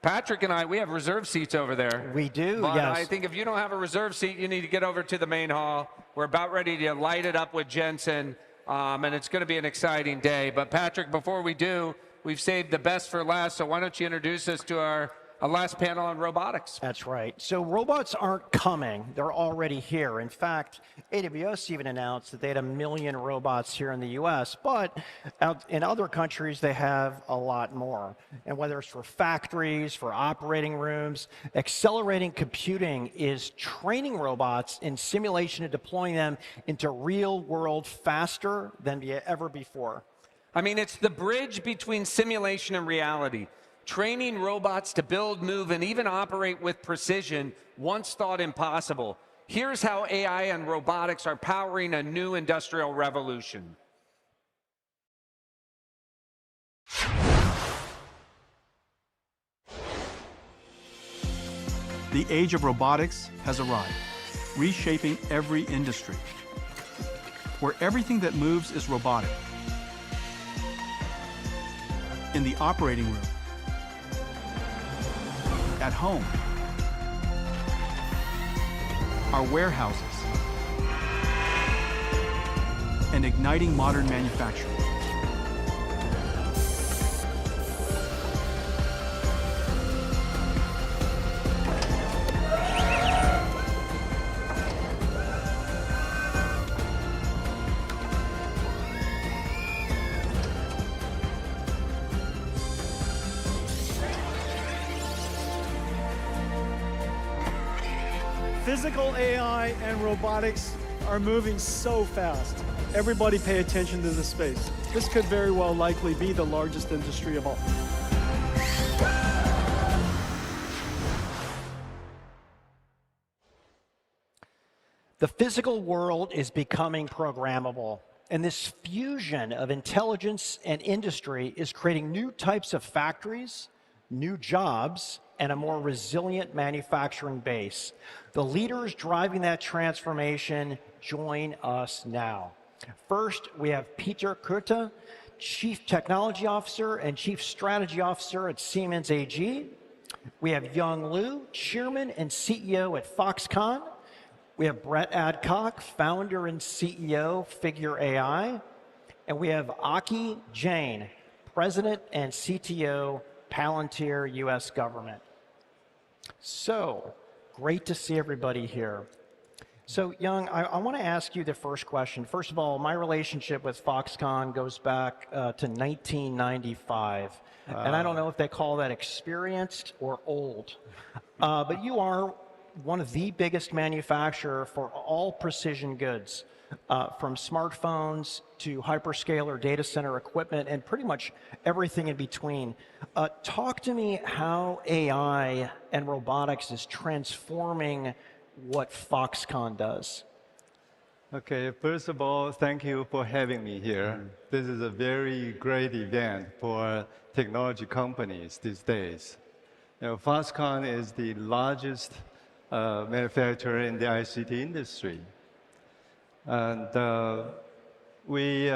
Patrick and I, we have reserved seats over there. We do, but yes. I think if you don't have a reserved seat, you need to get over to the main hall. We're about ready to light it up with Jensen, and it's going to be an exciting day. But Patrick, before we do, we've saved the best for last, so why don't you introduce us to our last panel on robotics? That's right. So robots aren't coming. They're already here. In fact, AWS even announced that they had 1 million robots here in the US, but in other countries, they have a lot more. And whether it's for factories, for operating rooms, accelerating computing is training robots in simulation and deploying them into real world faster than ever before. I mean, it's the bridge between simulation and reality. Training robots to build, move, and even operate with precision once thought impossible. Here's how AI and robotics are powering a new industrial revolution. The age of robotics has arrived, reshaping every industry, where everything that moves is robotic. In the operating room, at home, our warehouses, and igniting modern manufacturing. Physical AI and robotics are moving so fast. Everybody pay attention to this space. This could very well likely be the largest industry of all. The physical world is becoming programmable, and this fusion of intelligence and industry is creating new types of factories, new jobs, and a more resilient manufacturing base. The leaders driving that transformation join us now. First, we have Peter Kurta, Chief Technology Officer and Chief Strategy Officer at Siemens AG. We have Young Liu, Chairman and CEO at Foxconn. We have Brett Adcock, founder and CEO, Figure AI. And we have Aki Jain, president and CTO, Palantir US Government. So, great to see everybody here. So, Young, I want to ask you the first question. First of all, my relationship with Foxconn goes back to 1995. And I don't know if they call that experienced or old. But you are one of the biggest manufacturers for all precision goods, from smartphones to hyperscaler data center equipment and pretty much everything in between. Talk to me how AI and robotics is transforming what Foxconn does. Okay, first of all, thank you for having me here. This is a very great event for technology companies these days. You know, Foxconn is the largest manufacturer in the ICT industry. And we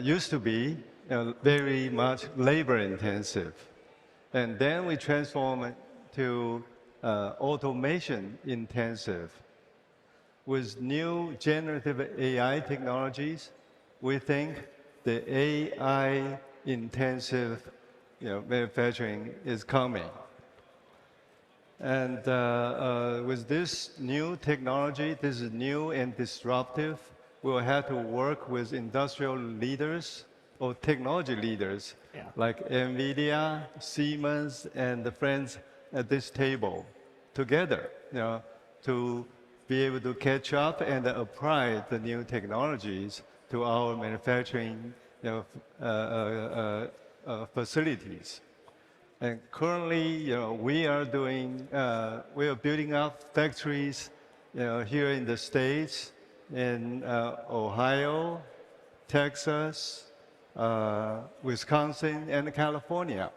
used to be very much labor intensive. And then we transformed it to automation intensive. With new generative AI technologies, we think the AI intensive manufacturing is coming. And with this new technology, this is new and disruptive, we'll have to work with industrial leaders or technology leaders like NVIDIA, Siemens, and the friends at this table together, to be able to catch up and apply the new technologies to our manufacturing facilities. And currently, we are building up factories, here in the States, in Ohio, Texas, Wisconsin, and California.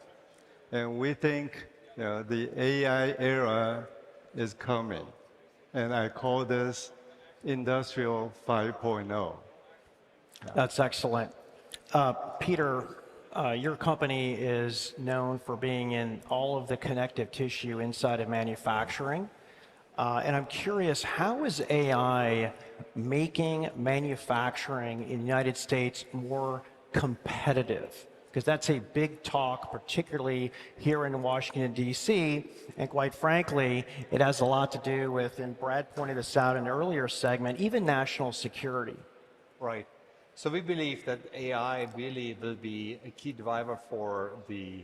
And we think, the AI era is coming. And I call this Industrial 5.0. That's excellent. Peter, your company is known for being in all of the connective tissue inside of manufacturing. And I'm curious, how is AI making manufacturing in the United States more competitive? Because that's a big talk, particularly here in Washington, D.C. And quite frankly, it has a lot to do with, and Brad pointed this out in an earlier segment, even national security. Right. So we believe that AI really will be a key driver for the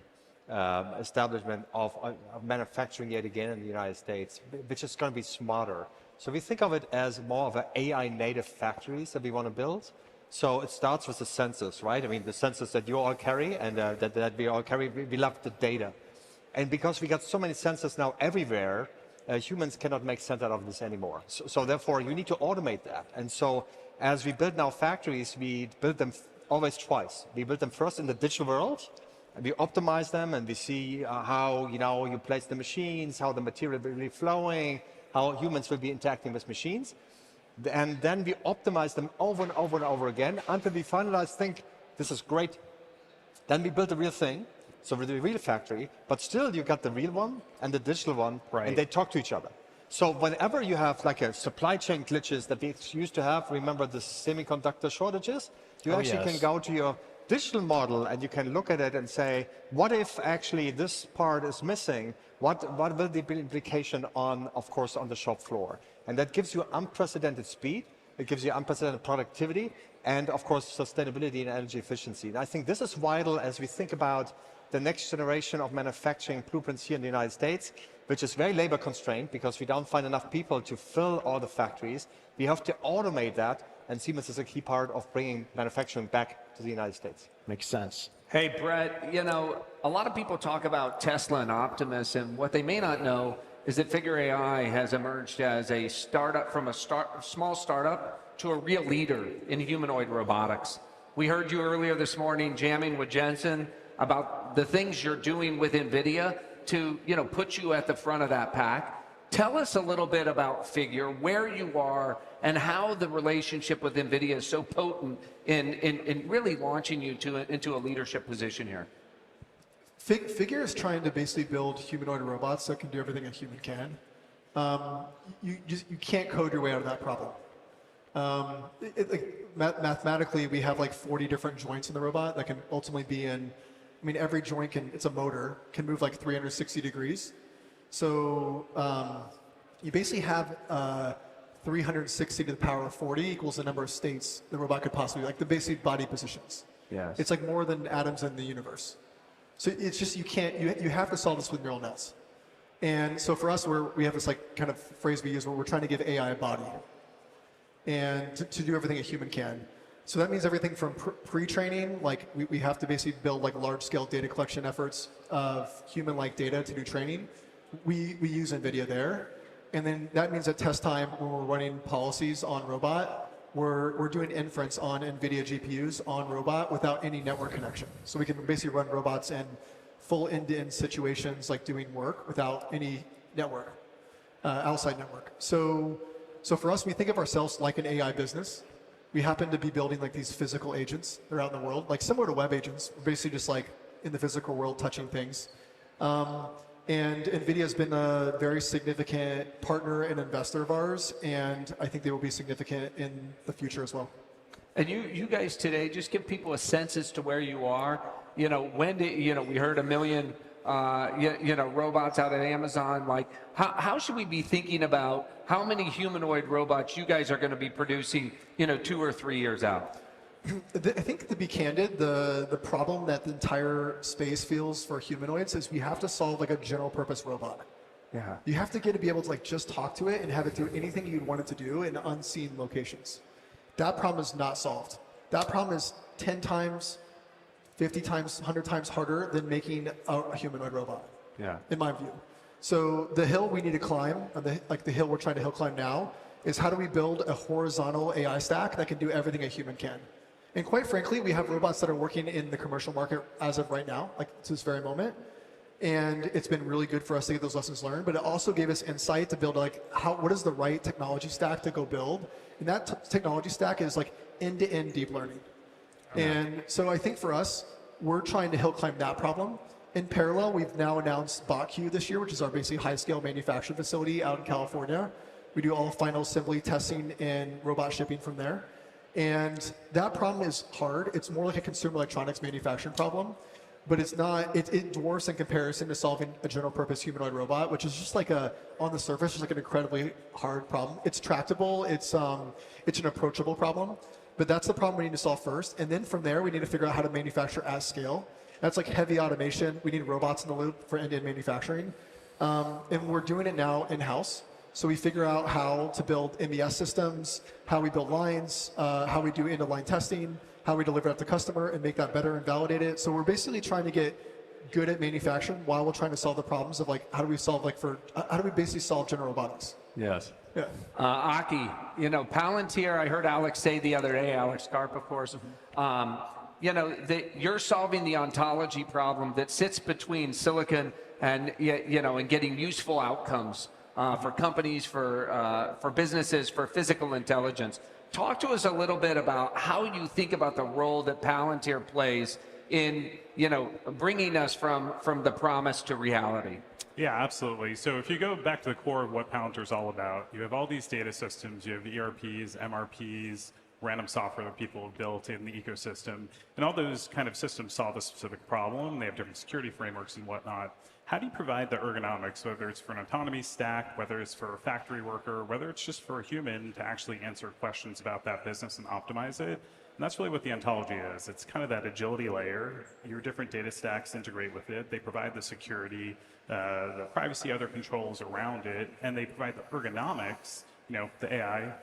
establishment of manufacturing yet again in the United States, which is going to be smarter. So we think of it as more of an AI native factories that we want to build. So it starts with the sensors, right? I mean, the sensors that you all carry and that we all carry, we love the data. And because we got so many sensors now everywhere, humans cannot make sense out of this anymore. So therefore, you need to automate that. And so as we build now factories, we build them always twice. We build them first in the digital world, and we optimize them, and we see how you place the machines, how the material will be flowing, how humans will be interacting with machines. And then we optimize them over and over and over again until we finalize, think, this is great. Then we build the real thing, so with the real factory, but still you got the real one and the digital one, and they talk to each other. So whenever you have like a supply chain glitches that we used to have, remember the semiconductor shortages, you actually can go to your digital model and you can look at it and say, what if actually this part is missing? What will the implication on, of course, on the shop floor? And that gives you unprecedented speed, it gives you unprecedented productivity, and of course, sustainability and energy efficiency. And I think this is vital as we think about the next generation of manufacturing blueprints here in the United States, which is very labor constrained because we don't find enough people to fill all the factories. We have to automate that, and Siemens is a key part of bringing manufacturing back to the United States. Makes sense. Hey, Brett, a lot of people talk about Tesla and Optimus, and what they may not know is that Figure AI has emerged as a startup from a small startup to a real leader in humanoid robotics. We heard you earlier this morning jamming with Jensen about the things you're doing with NVIDIA to put you at the front of that pack. Tell us a little bit about Figure, where you are, and how the relationship with NVIDIA is so potent in really launching you into a leadership position here. Figure is trying to basically build humanoid robots that can do everything a human can. you can't code your way out of that problem. Mathematically, we have like 40 different joints in the robot that can ultimately be in, I mean, every joint it's a motor, can move like 360 degrees. So you basically have 360 to the power of 40 equals the number of states the robot could possibly, like the basic body positions. Yes. It's like more than atoms in the universe. So it's just, you have to solve this with neural nets. And so for us, we have this like kind of phrase we use where we're trying to give AI a body and to do everything a human can. So that means everything from pre-training, like we have to basically build like large-scale data collection efforts of human-like data to do training. We use NVIDIA there. And then that means at test time, when we're running policies on robot, we're doing inference on NVIDIA GPUs on robot without any network connection. So we can basically run robots in full end-to-end situations like doing work without any network, outside network. So for us, we think of ourselves like an AI business. We happen to be building like these physical agents that are out in the world, like similar to web agents. We're basically just like in the physical world touching things. And NVIDIA has been a very significant partner and investor of ours, and I think they will be significant in the future as well. And you guys today, just give people a sense as to where you are. We heard 1 million, robots out at Amazon. Like, how should we be thinking about how many humanoid robots you guys are going to be producing, 2 or 3 years out? I think, to be candid, the problem that the entire space feels for humanoids is we have to solve like a general purpose robot. Yeah. You have to be able to like just talk to it and have it do anything you'd want it to do in unseen locations. That problem is not solved. That problem is 10 times, 50 times, 100 times harder than making a humanoid robot. Yeah. In my view. So the hill we need to climb, the hill we're trying to hill climb now, is how do we build a horizontal AI stack that can do everything a human can. And quite frankly, we have robots that are working in the commercial market as of right now, like to this very moment. And it's been really good for us to get those lessons learned, but it also gave us insight to build like what is the right technology stack to go build. And that technology stack is like end-to-end deep learning. And so I think for us, we're trying to hill climb that problem. In parallel, we've now announced BotQ this year, which is our basically high-scale manufacturing facility out in California. We do all final assembly testing and robot shipping from there. And that problem is hard. It's more like a consumer electronics manufacturing problem, but it's not, it dwarfs in comparison to solving a general purpose humanoid robot, which is just like on the surface, just like an incredibly hard problem. It's tractable, it's an approachable problem, but that's the problem we need to solve first. And then from there, we need to figure out how to manufacture at scale. That's like heavy automation. We need robots in the loop for end-to-end manufacturing. And we're doing it now in-house. So we figure out how to build MES systems, how we build lines, how we do end-of-line testing, how we deliver it to customer and make that better and validate it. So we're basically trying to get good at manufacturing while we're trying to solve the problems of like, how do we basically solve general robotics? Yes. Yeah. Aki, Palantir, I heard Alex say the other day, Alex Karp, of course, you're solving the ontology problem that sits between silicon and, and getting useful outcomes for companies, for businesses, for physical intelligence. Talk to us a little bit about how you think about the role that Palantir plays in, bringing us from the promise to reality. Yeah, absolutely. So if you go back to the core of what Palantir is all about, you have all these data systems, you have ERPs, MRPs, random software that people have built in the ecosystem, and all those kind of systems solve a specific problem. They have different security frameworks and whatnot. How do you provide the ergonomics, whether it's for an autonomy stack, whether it's for a factory worker, whether it's just for a human to actually answer questions about that business and optimize it? And that's really what the ontology is. It's kind of that agility layer. Your different data stacks integrate with it. They provide the security, the privacy, other controls around it, and they provide the ergonomics. The AI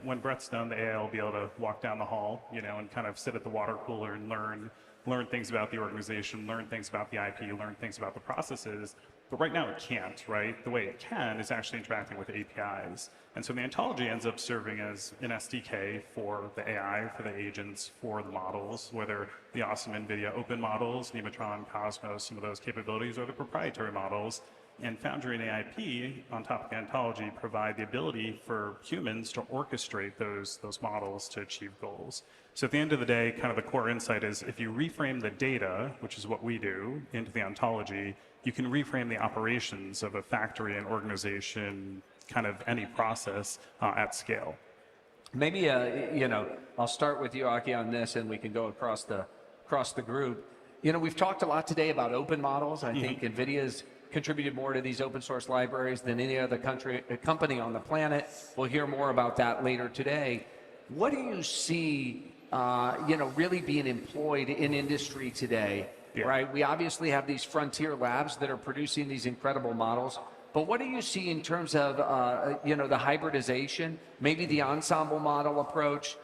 when Brett's done, the AI will be able to walk down the hall, and kind of sit at the water cooler and learn things about the organization, learn things about the IP, learn things about the processes. But right now it can't, right? The way it can is actually interacting with APIs. And so the ontology ends up serving as an SDK for the AI, for the agents, for the models, whether the awesome NVIDIA open models, Nematron, Cosmos, some of those capabilities, or the proprietary models. And Foundry and AIP, on top of the ontology, provide the ability for humans to orchestrate those models to achieve goals. So at the end of the day, kind of the core insight is if you reframe the data, which is what we do, into the ontology, you can reframe the operations of a factory, an organization, kind of any process at scale. Maybe, I'll start with you, Aki, on this, and we can go across the group. We've talked a lot today about open models. I think NVIDIA's contributed more to these open source libraries than any other company on the planet. We'll hear more about that later today. What do you see, really being employed in industry today, right? We obviously have these frontier labs that are producing these incredible models. But what do you see in terms of, the hybridization, maybe the ensemble model approach,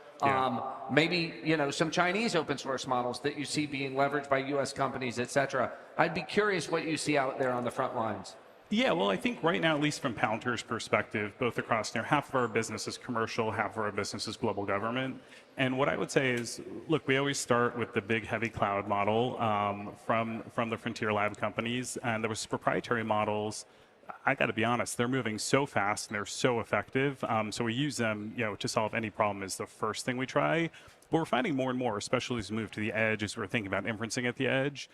maybe, some Chinese open source models that you see being leveraged by US companies, et cetera. I'd be curious what you see out there on the front lines. Yeah, well, I think right now, at least from Palantir's perspective, both across half of our business is commercial, half of our business is global government. And what I would say is, look, we always start with the big heavy cloud model from the frontier lab companies, and there was proprietary models. I got to be honest, they're moving so fast and they're so effective. So we use them, to solve any problem is the first thing we try. But we're finding more and more, especially as we move to the edge, as we're thinking about inferencing at the edge,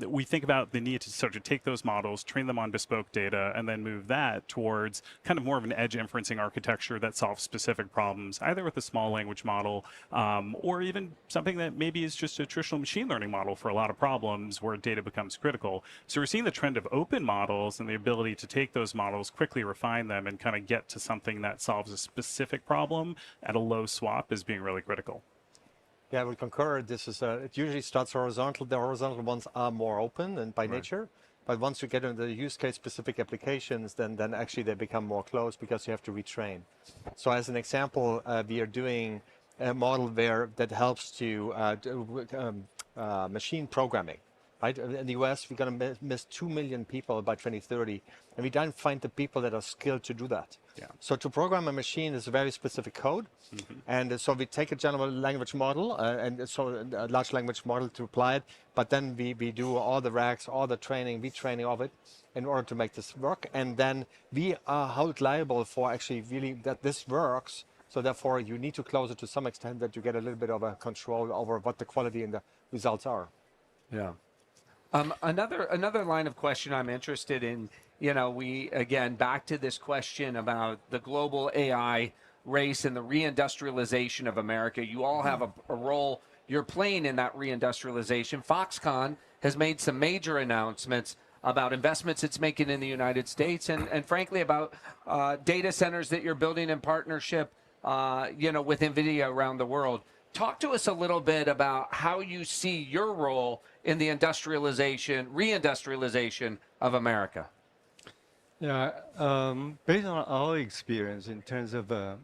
we think about the need to start to take those models, train them on bespoke data, and then move that towards kind of more of an edge inferencing architecture that solves specific problems, either with a small language model or even something that maybe is just a traditional machine learning model for a lot of problems where data becomes critical. So we're seeing the trend of open models and the ability to take those models, quickly refine them, and kind of get to something that solves a specific problem at a low swap as being really critical. Yeah, I would concur. This is it usually starts horizontal. The horizontal ones are more open and by nature, but once you get into the use case specific applications, then actually they become more closed because you have to retrain. So as an example, we are doing a model that helps to machine programming. Right? In the US, we're going to miss 2 million people by 2030, and we don't find the people that are skilled to do that. Yeah. So to program a machine is a very specific code, and so we take a general language model, and so a large language model to apply it, but then we do all the racks, all the training, retraining of it in order to make this work, and then we are held liable for actually really that this works. So therefore, you need to close it to some extent that you get a little bit of a control over what the quality and the results are. Yeah. Another line of question I'm interested in, we, again, back to this question about the global AI race and the reindustrialization of America. You all have a role you're playing in that reindustrialization. Foxconn has made some major announcements about investments it's making in the United States and frankly, about data centers that you're building in partnership, with NVIDIA around the world. Talk to us a little bit about how you see your role in the reindustrialization of America. Yeah, based on our experience in terms of the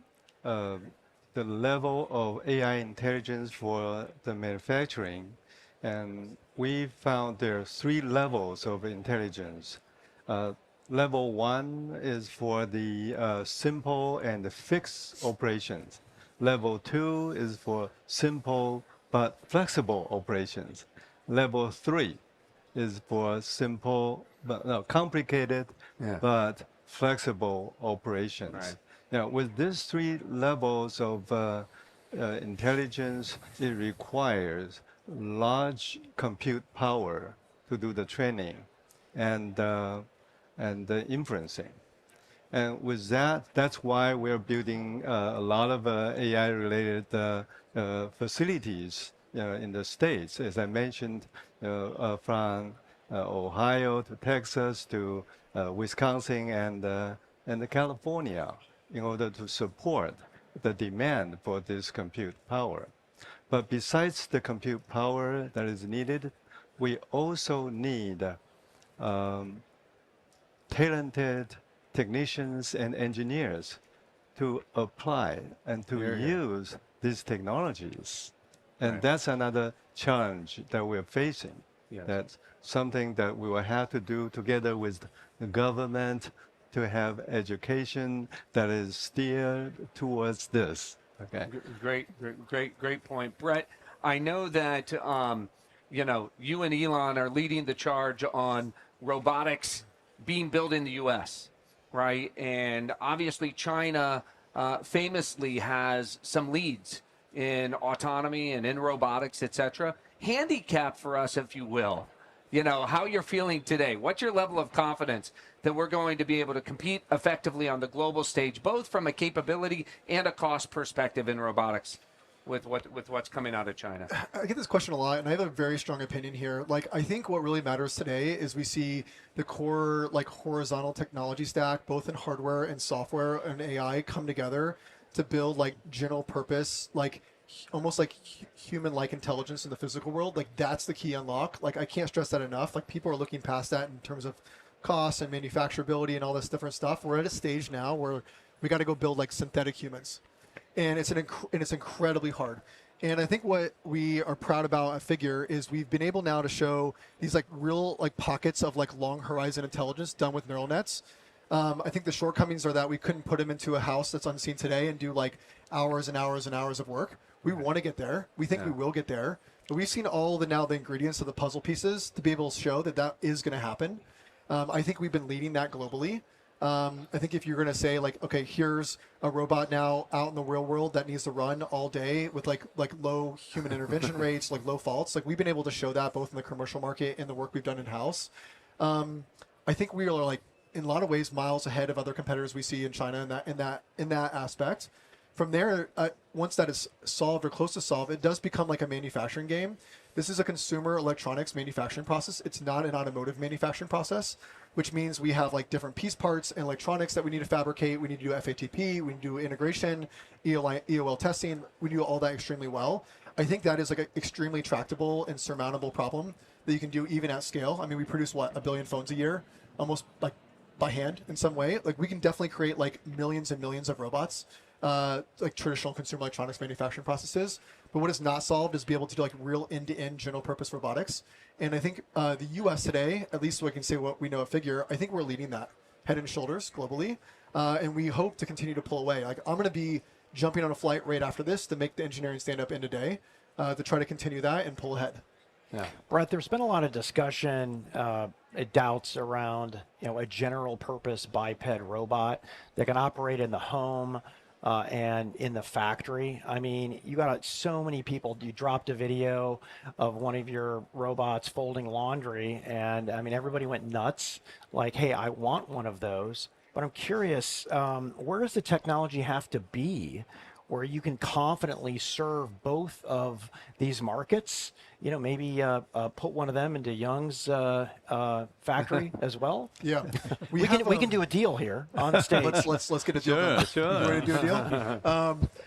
level of AI intelligence for the manufacturing, and we found there are 3 levels of intelligence. Level 1 is for the simple and fixed operations. Level 2 is for simple but flexible operations. Level 3 is for simple but complicated but flexible operations. Right. Now, with these 3 levels of intelligence, it requires large compute power to do the training and the inferencing. And with that, that's why we're building a lot of AI-related facilities in the States, as I mentioned, from Ohio to Texas to Wisconsin and California, in order to support the demand for this compute power. But besides the compute power that is needed, we also need talented technicians and engineers to apply and to use these technologies. And that's another challenge that we're facing. Yes. That's something that we will have to do together with the government to have education that is steered towards this. Okay. Great point. Brett, I know that, you and Elon are leading the charge on robotics being built in the U.S., right? And obviously China famously has some leads in autonomy and in robotics, et cetera. Handicap for us, if you will, you know, how you're feeling today. What's your level of confidence that we're going to be able to compete effectively on the global stage, both from a capability and a cost perspective in robotics with what's coming out of China? I get this question a lot, and I have a very strong opinion here. Like, I think what really matters today is we see the core, like, horizontal technology stack, both in hardware and software and AI, come together to build, like, general purpose, like, almost like human-like intelligence in the physical world. Like, that's the key unlock. Like, I can't stress that enough. Like, people are looking past that in terms of cost and manufacturability and all this different stuff. We're at a stage now where we got to go build, like, synthetic humans. And it's it's incredibly hard. And I think what we are proud about at Figure is we've been able now to show these, like, real, like, pockets of, like, long horizon intelligence done with neural nets. I think the shortcomings are that we couldn't put them into a house that's unseen today and do, like, hours and hours and hours of work. We want to get there. We think we will get there. But we've seen all the ingredients of the puzzle pieces to be able to show that that is going to happen. I think we've been leading that globally. I think if you're going to say, like, okay, here's a robot now out in the real world that needs to run all day with like low human intervention rates, like low faults, like we've been able to show that both in the commercial market and the work we've done in house. I think we are, like, in a lot of ways miles ahead of other competitors we see in China in that aspect. From there, once that is solved or close to solved, it does become like a manufacturing game. This is a consumer electronics manufacturing process. It's not an automotive manufacturing process, which means we have, like, different piece parts and electronics that we need to fabricate. We need to do FATP. We need to do integration, EOL testing. We do all that extremely well. I think that is, like, an extremely tractable and surmountable problem that you can do even at scale. I mean, we produce, what, 1 billion phones a year, almost, like, by hand in some way. Like, we can definitely create, like, millions and millions of robots, like traditional consumer electronics manufacturing processes. But what is not solved is be able to do, like, real end-to-end general purpose robotics. And I think the US today, at least so I can say what we know at Figure, I think we're leading that head and shoulders globally. And we hope to continue to pull away. Like, I'm going to be jumping on a flight right after this to make the engineering stand up in today to try to continue that and pull ahead. Yeah. Brett, there's been a lot of discussion, doubts around, you know, a general purpose biped robot that can operate in the home and in the factory. I mean, you got so many people. You dropped a video of one of your robots folding laundry, and I mean, everybody went nuts. Like, hey, I want one of those. But I'm curious, where does the technology have to be where you can confidently serve both of these markets? You know, maybe put one of them into Young's factory as well. Yeah, we can do a deal here on stage. let's get a deal. Sure. You ready to do a deal?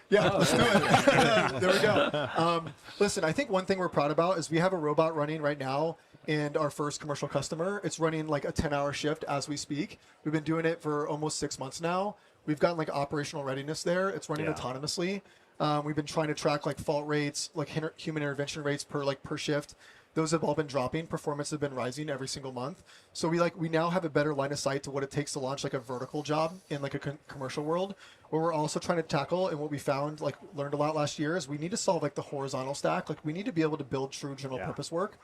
Yeah, let's do it. There we go. Listen, I think one thing we're proud about is we have a robot running right now, and our first commercial customer. It's running like a 10-hour shift as we speak. We've been doing it for almost 6 months now. We've gotten, like, operational readiness there. It's running autonomously. We've been trying to track, like, fault rates, like human intervention rates per shift. Those have all been dropping. Performance has been rising every single month. So we now have a better line of sight to what it takes to launch, like, a vertical job in, like, a commercial world. What we're also trying to tackle, and what we found, like, learned a lot last year, is we need to solve, like, the horizontal stack. Like, we need to be able to build true general purpose work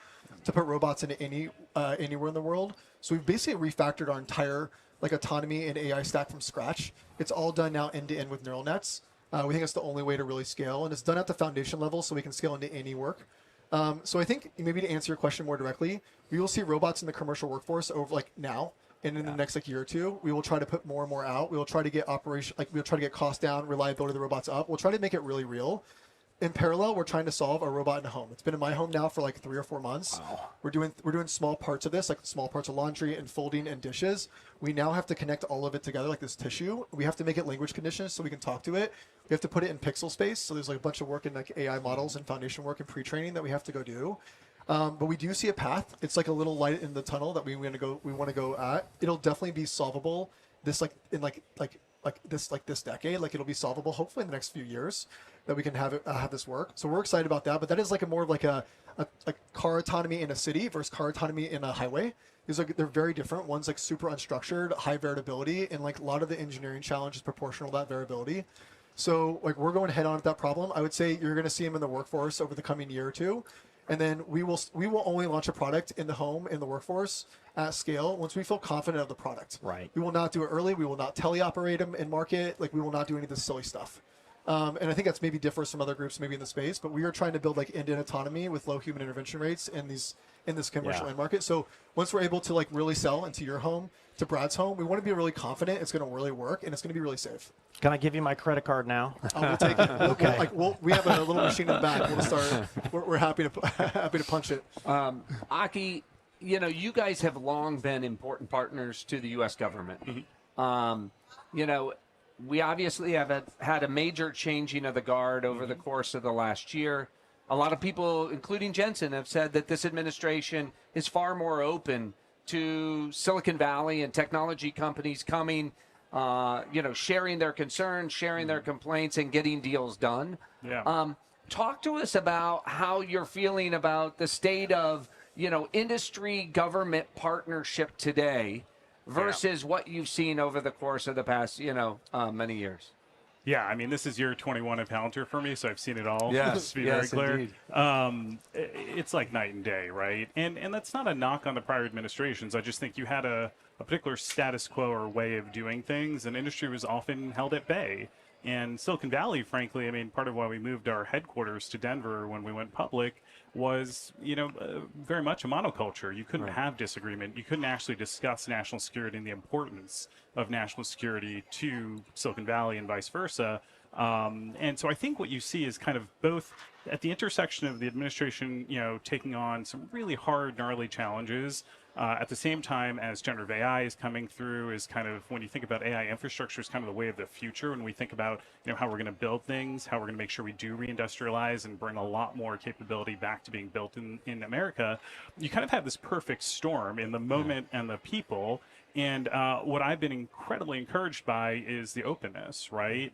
to put robots into anywhere in the world. So we've basically refactored our entire, like, autonomy and AI stack from scratch. It's all done now end to end with neural nets. We think it's the only way to really scale, and it's done at the foundation level so we can scale into any work. So I think maybe to answer your question more directly, we will see robots in the commercial workforce over, like, now, and in the next, like, year or two. We will try to put more and more out. We will try to get we'll try to get cost down, reliability of the robots up. We'll try to make it really real. In parallel, we're trying to solve a robot in a home. It's been in my home now for like 3 or 4 months. Wow. We're doing small parts of this, like small parts of laundry and folding and dishes. We now have to connect all of it together like this tissue. We have to make it language conditioned so we can talk to it. We have to put it in pixel space. So there's, like, a bunch of work in, like, AI models and foundation work and pre-training that we have to go do. But we do see a path. It's like a little light in the tunnel that we want to go at. It'll definitely be solvable. This decade, like, it'll be solvable hopefully in the next few years that we can have this work. So we're excited about that. But that is like more of like a car autonomy in a city versus car autonomy in a highway. They're very different. One's like super unstructured, high variability, and like a lot of the engineering challenge is proportional to that variability. So, like, we're going head on at that problem. I would say you're going to see them in the workforce over the coming year or two. And then we will only launch a product in the home, in the workforce at scale once we feel confident of the product. Right. We will not do it early. We will not teleoperate them in market. Like we will not do any of this silly stuff. And I think that's maybe differs from other groups maybe in the space, but we are trying to build like end-to-end autonomy with low human intervention rates in this commercial end market. So once we're able to like really sell into your home, to Brad's home, we want to be really confident it's going to really work and it's going to be really safe. Can I give you my credit card now? We'll take it. Okay. We have a little machine in the back. We'll start. We're happy to punch it. Aki, you know, you guys have long been important partners to the U.S. government. You know, we obviously have had a major changing of the guard over the course of the last year. A lot of people, including Jensen, have said that this administration is far more open to Silicon Valley and technology companies coming, you know, sharing their concerns, sharing their complaints, and getting deals done. Yeah. Talk to us about how you're feeling about the state of, you know, industry-government partnership today versus what you've seen over the course of the past, you know, many years. Yeah, I mean, this is year 21 at Palantir for me, so I've seen it all. Yes, to be yes, very clear. It's like night and day, right? And that's not a knock on the prior administrations. I just think you had a particular status quo or way of doing things, and industry was often held at bay. And Silicon Valley, frankly, I mean, part of why we moved our headquarters to Denver when we went public was, you know, very much a monoculture. You couldn't have disagreement. You couldn't actually discuss national security and the importance of national security to Silicon Valley and vice versa. And so I think what you see is kind of both at the intersection of the administration, you know, taking on some really hard, gnarly challenges, at the same time as generative AI is coming through, is kind of, when you think about AI infrastructure, is kind of the way of the future. When we think about, you know, how we're going to build things, how we're going to make sure we do reindustrialize and bring a lot more capability back to being built in America, you kind of have this perfect storm in the moment and the people. And what I've been incredibly encouraged by is the openness, right?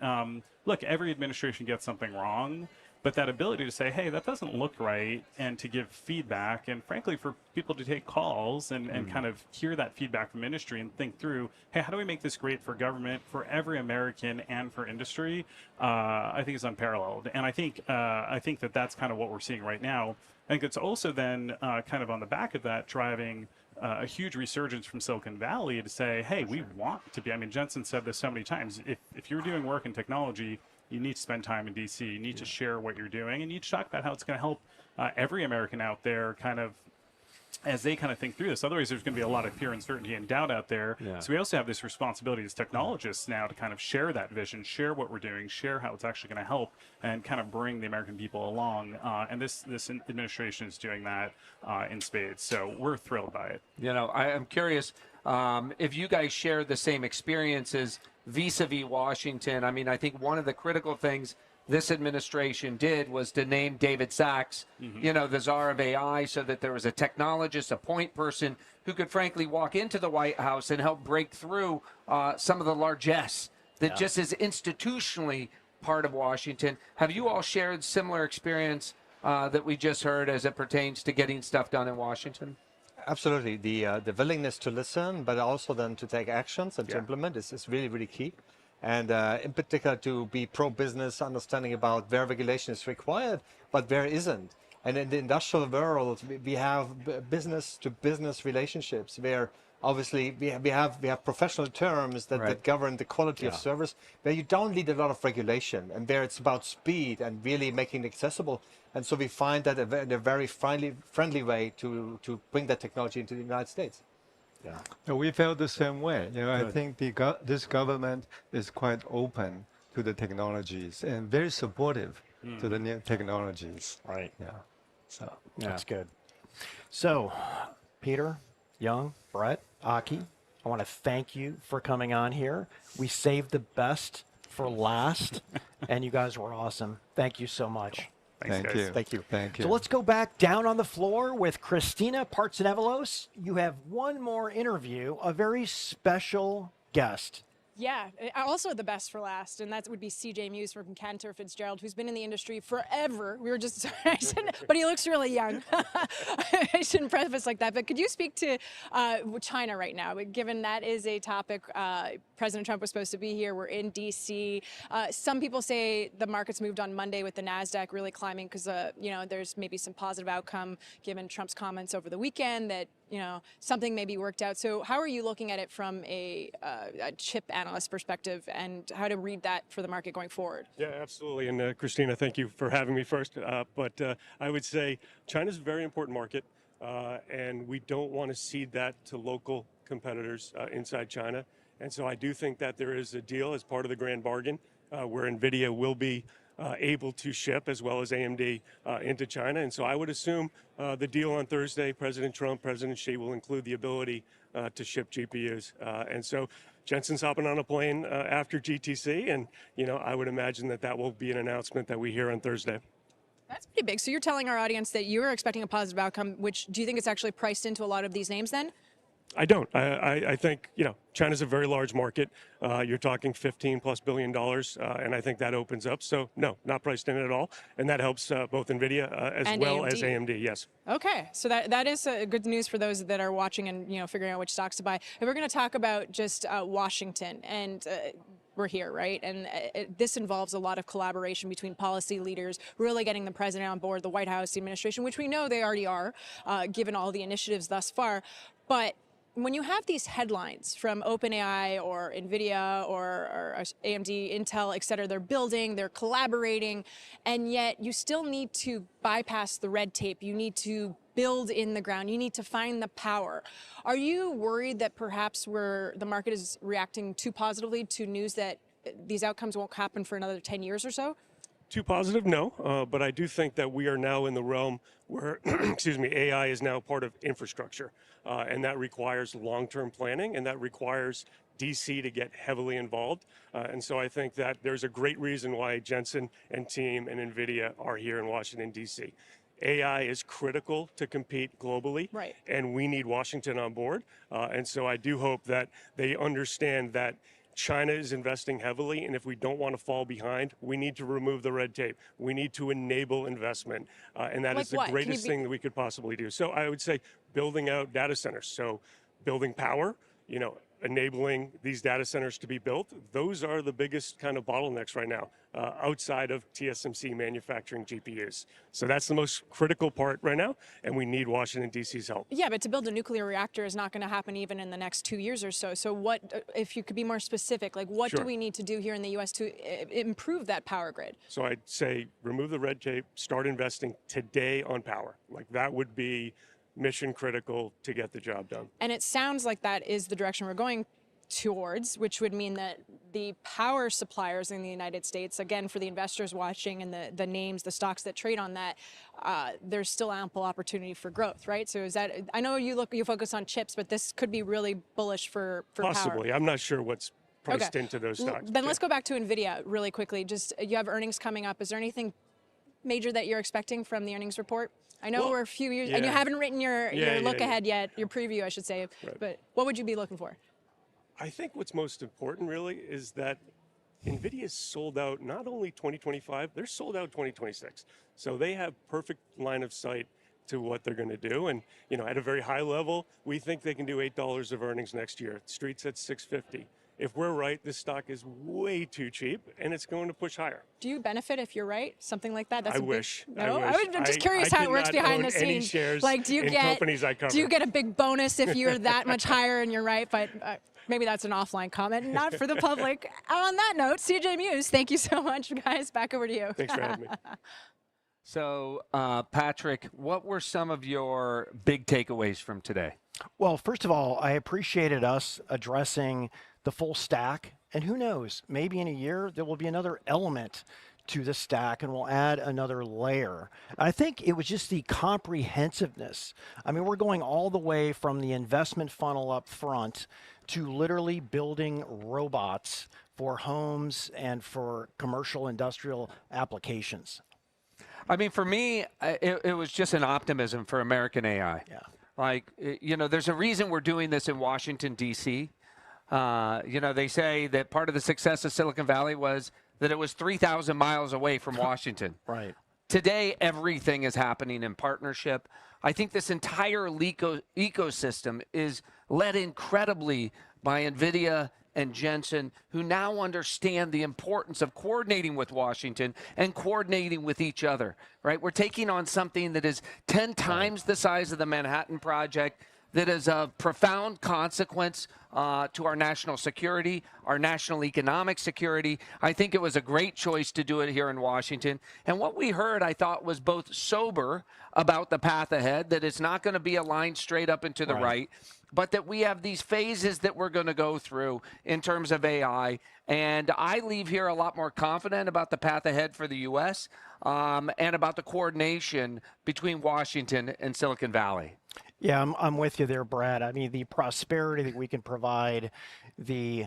Look, every administration gets something wrong, but that ability to say, hey, that doesn't look right, and to give feedback, and frankly, for people to take calls and kind of hear that feedback from industry and think through, hey, how do we make this great for government, for every American, and for industry, I think is unparalleled. And I think that that's kind of what we're seeing right now. I think it's also then kind of on the back of that driving a huge resurgence from Silicon Valley to say, hey, we want to be, I mean, Jensen said this so many times, if you're doing work in technology, you need to spend time in DC, you need to share what you're doing, and you need to talk about how it's going to help every American out there kind of as they kind of think through this. Otherwise, there's going to be a lot of fear, uncertainty, and doubt out there. Yeah. So we also have this responsibility as technologists now to kind of share that vision, share what we're doing, share how it's actually going to help, and kind of bring the American people along. And this administration is doing that in spades. So we're thrilled by it. You know, I'm curious if you guys share the same experiences vis-a-vis Washington. I mean, I think one of the critical things this administration did was to name David Sachs, you know, the czar of AI, so that there was a technologist, a point person who could frankly walk into the White House and help break through some of the largesse that just is institutionally part of Washington. Have you all shared similar experience that we just heard as it pertains to getting stuff done in Washington? Absolutely. The willingness to listen, but also then to take actions and to implement is really, really key. And in particular, to be pro-business, understanding about where regulation is required, but where isn't. And in the industrial world, we have business-to-business relationships where obviously we have professional terms that govern the quality of service, where you don't need a lot of regulation, and where it's about speed and really making it accessible. And so we find that a very friendly way to bring that technology into the United States. Yeah. We felt the same way. You know, I think this government is quite open to the technologies and very supportive to the new technologies. Right. Yeah. So that's good. So, Peter, Young, Brett, Aki, I want to thank you for coming on here. We saved the best for last, and you guys were awesome. Thank you so much. Thank you. Thank you. Thank you. So let's go back down on the floor with Christina Partsenevelos. You have one more interview, a very special guest. Yeah, also the best for last, and that would be CJ Muse from Cantor Fitzgerald, who's been in the industry forever. We were just, but he looks really young. I shouldn't preface like that, but could you speak to China right now, given that is a topic President Trump was supposed to be here. We're in D.C. Some people say the market's moved on Monday with the NASDAQ really climbing because, there's maybe some positive outcome given Trump's comments over the weekend that, something may be worked out. So how are you looking at it from a chip analyst perspective and how to read that for the market going forward? Yeah, absolutely. And Christina, thank you for having me first. But I would say China's a very important market, and we don't want to cede that to local competitors inside China. And so I do think that there is a deal as part of the grand bargain where NVIDIA will be able to ship, as well as AMD, into China. And so I would assume the deal on Thursday, President Trump, President Xi will include the ability to ship GPUs. And so Jensen's hopping on a plane after GTC, and I would imagine that will be an announcement that we hear on Thursday. That's pretty big. So you're telling our audience that you're expecting a positive outcome, which do you think it's actually priced into a lot of these names then? I don't. I think, China's a very large market. You're talking $15+ billion, and I think that opens up. So, no, not priced in at all. And that helps both NVIDIA as and well AMD. as AMD, yes. Okay, so that is good news for those that are watching and, figuring out which stocks to buy. And we're going to talk about just Washington and we're here, right? And this involves a lot of collaboration between policy leaders, really getting the president on board, the White House, the administration, which we know they already are, given all the initiatives thus far. But when you have these headlines from OpenAI or NVIDIA or AMD, Intel, et cetera, they're building, they're collaborating, and yet you still need to bypass the red tape. You need to build in the ground. You need to find the power. Are you worried that perhaps the market is reacting too positively to news that these outcomes won't happen for another 10 years or so? Too positive, no. But I do think that we are now in the realm where, AI is now part of infrastructure. And that requires long-term planning, and that requires DC to get heavily involved. And so I think that there's a great reason why Jensen and team and NVIDIA are here in Washington, DC. AI is critical to compete globally, right, and we need Washington on board. And so I do hope that they understand that China is investing heavily, and if we don't want to fall behind, we need to remove the red tape. We need to enable investment, and that is the greatest thing that we could possibly do. So I would say building out data centers, so building power, enabling these data centers to be built. Those are the biggest kind of bottlenecks right now, outside of TSMC manufacturing GPUs. So that's the most critical part right now, and we need Washington, D.C.'s help. Yeah, but to build a nuclear reactor is not going to happen even in the next 2 years or so. So what, if you could be more specific, like what do we need to do here in the U.S. to improve that power grid? So I'd say remove the red tape, start investing today on power. Like that would be mission critical to get the job done. And it sounds like that is the direction we're going towards, which would mean that the power suppliers in the United States, again, for the investors watching and the names, the stocks that trade on that, there's still ample opportunity for growth, right? So is that, I know you focus on chips, but this could be really bullish for Possibly. power. I'm not sure what's priced into those stocks. Then let's go back to NVIDIA really quickly. Just, you have earnings coming up. Is there anything major that you're expecting from the earnings report? I know we're a few years, and you haven't written your look ahead yet, your preview, I should say, but what would you be looking for? I think what's most important really is that NVIDIA is sold out not only 2025, they're sold out 2026. So they have perfect line of sight to what they're going to do. And, at a very high level, we think they can do $8 of earnings next year. Street's at $6.50. If we're right, this stock is way too cheap, and it's going to push higher. Do you benefit if you're right? Something like that? That's I wish. No, I'm just curious how it works behind the scenes. Like, do you get a big bonus if you're that much higher and you're right? But maybe that's an offline comment, not for the public. On that note, CJ Muse, thank you so much, guys. Back over to you. Thanks for having me. So, Patrick, what were some of your big takeaways from today? Well, first of all, I appreciated us addressing the full stack. And who knows, maybe in a year, there will be another element to the stack and we'll add another layer. I think it was just the comprehensiveness. I mean, we're going all the way from the investment funnel up front to literally building robots for homes and for commercial industrial applications. I mean, for me, it was just an optimism for American AI. Yeah. Like, there's a reason we're doing this in Washington, D.C. They say that part of the success of Silicon Valley was that it was 3,000 miles away from Washington. Right. Today, everything is happening in partnership. I think this entire ecosystem is led incredibly by NVIDIA and Jensen, who now understand the importance of coordinating with Washington and coordinating with each other, right? We're taking on something that is 10 times the size of the Manhattan Project, that is of profound consequence to our national security, our national economic security. I think it was a great choice to do it here in Washington. And what we heard, I thought, was both sober about the path ahead, that it's not going to be a line straight up and to the right, but that we have these phases that we're going to go through in terms of AI. And I leave here a lot more confident about the path ahead for the U.S. And about the coordination between Washington and Silicon Valley. Yeah, I'm with you there, Brad. I mean, the prosperity that we can provide, the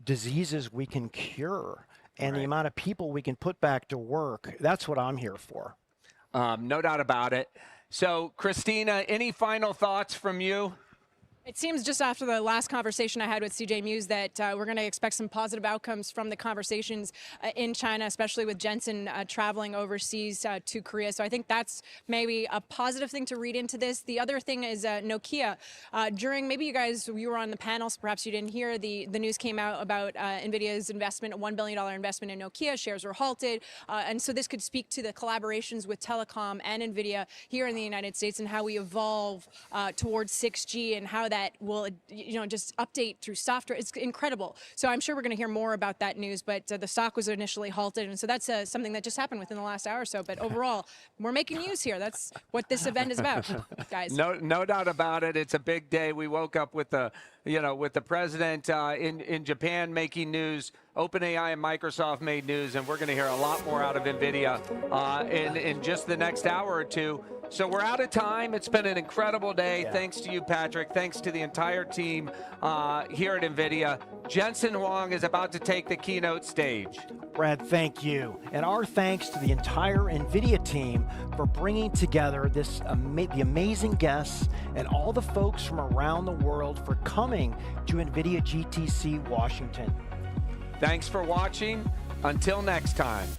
diseases we can cure, and the amount of people we can put back to work, that's what I'm here for. No doubt about it. So, Christina, any final thoughts from you? It seems just after the last conversation I had with CJ Muse that we're going to expect some positive outcomes from the conversations in China, especially with Jensen traveling overseas to Korea. So I think that's maybe a positive thing to read into this. The other thing is Nokia. During, maybe you were on the panels, perhaps you didn't hear, the news came out about NVIDIA's investment, a $1 billion investment in Nokia. Shares were halted. And so this could speak to the collaborations with telecom and NVIDIA here in the United States and how we evolve towards 6G and how that will, just update through software. It's incredible. So I'm sure we're going to hear more about that news, but the stock was initially halted. And so that's something that just happened within the last hour or so. But overall, we're making news here. That's what this event is about, guys. No doubt about it. It's a big day. We woke up with the, with the president in Japan making news. OpenAI and Microsoft made news, and we're going to hear a lot more out of NVIDIA in just the next hour or two. So we're out of time. It's been an incredible day. Thanks to you, Patrick. Thanks to the entire team here at NVIDIA. Jensen Huang is about to take the keynote stage. Brad, thank you. And our thanks to the entire NVIDIA team for bringing together this the amazing guests and all the folks from around the world for coming to NVIDIA GTC Washington. Thanks for watching. Until next time.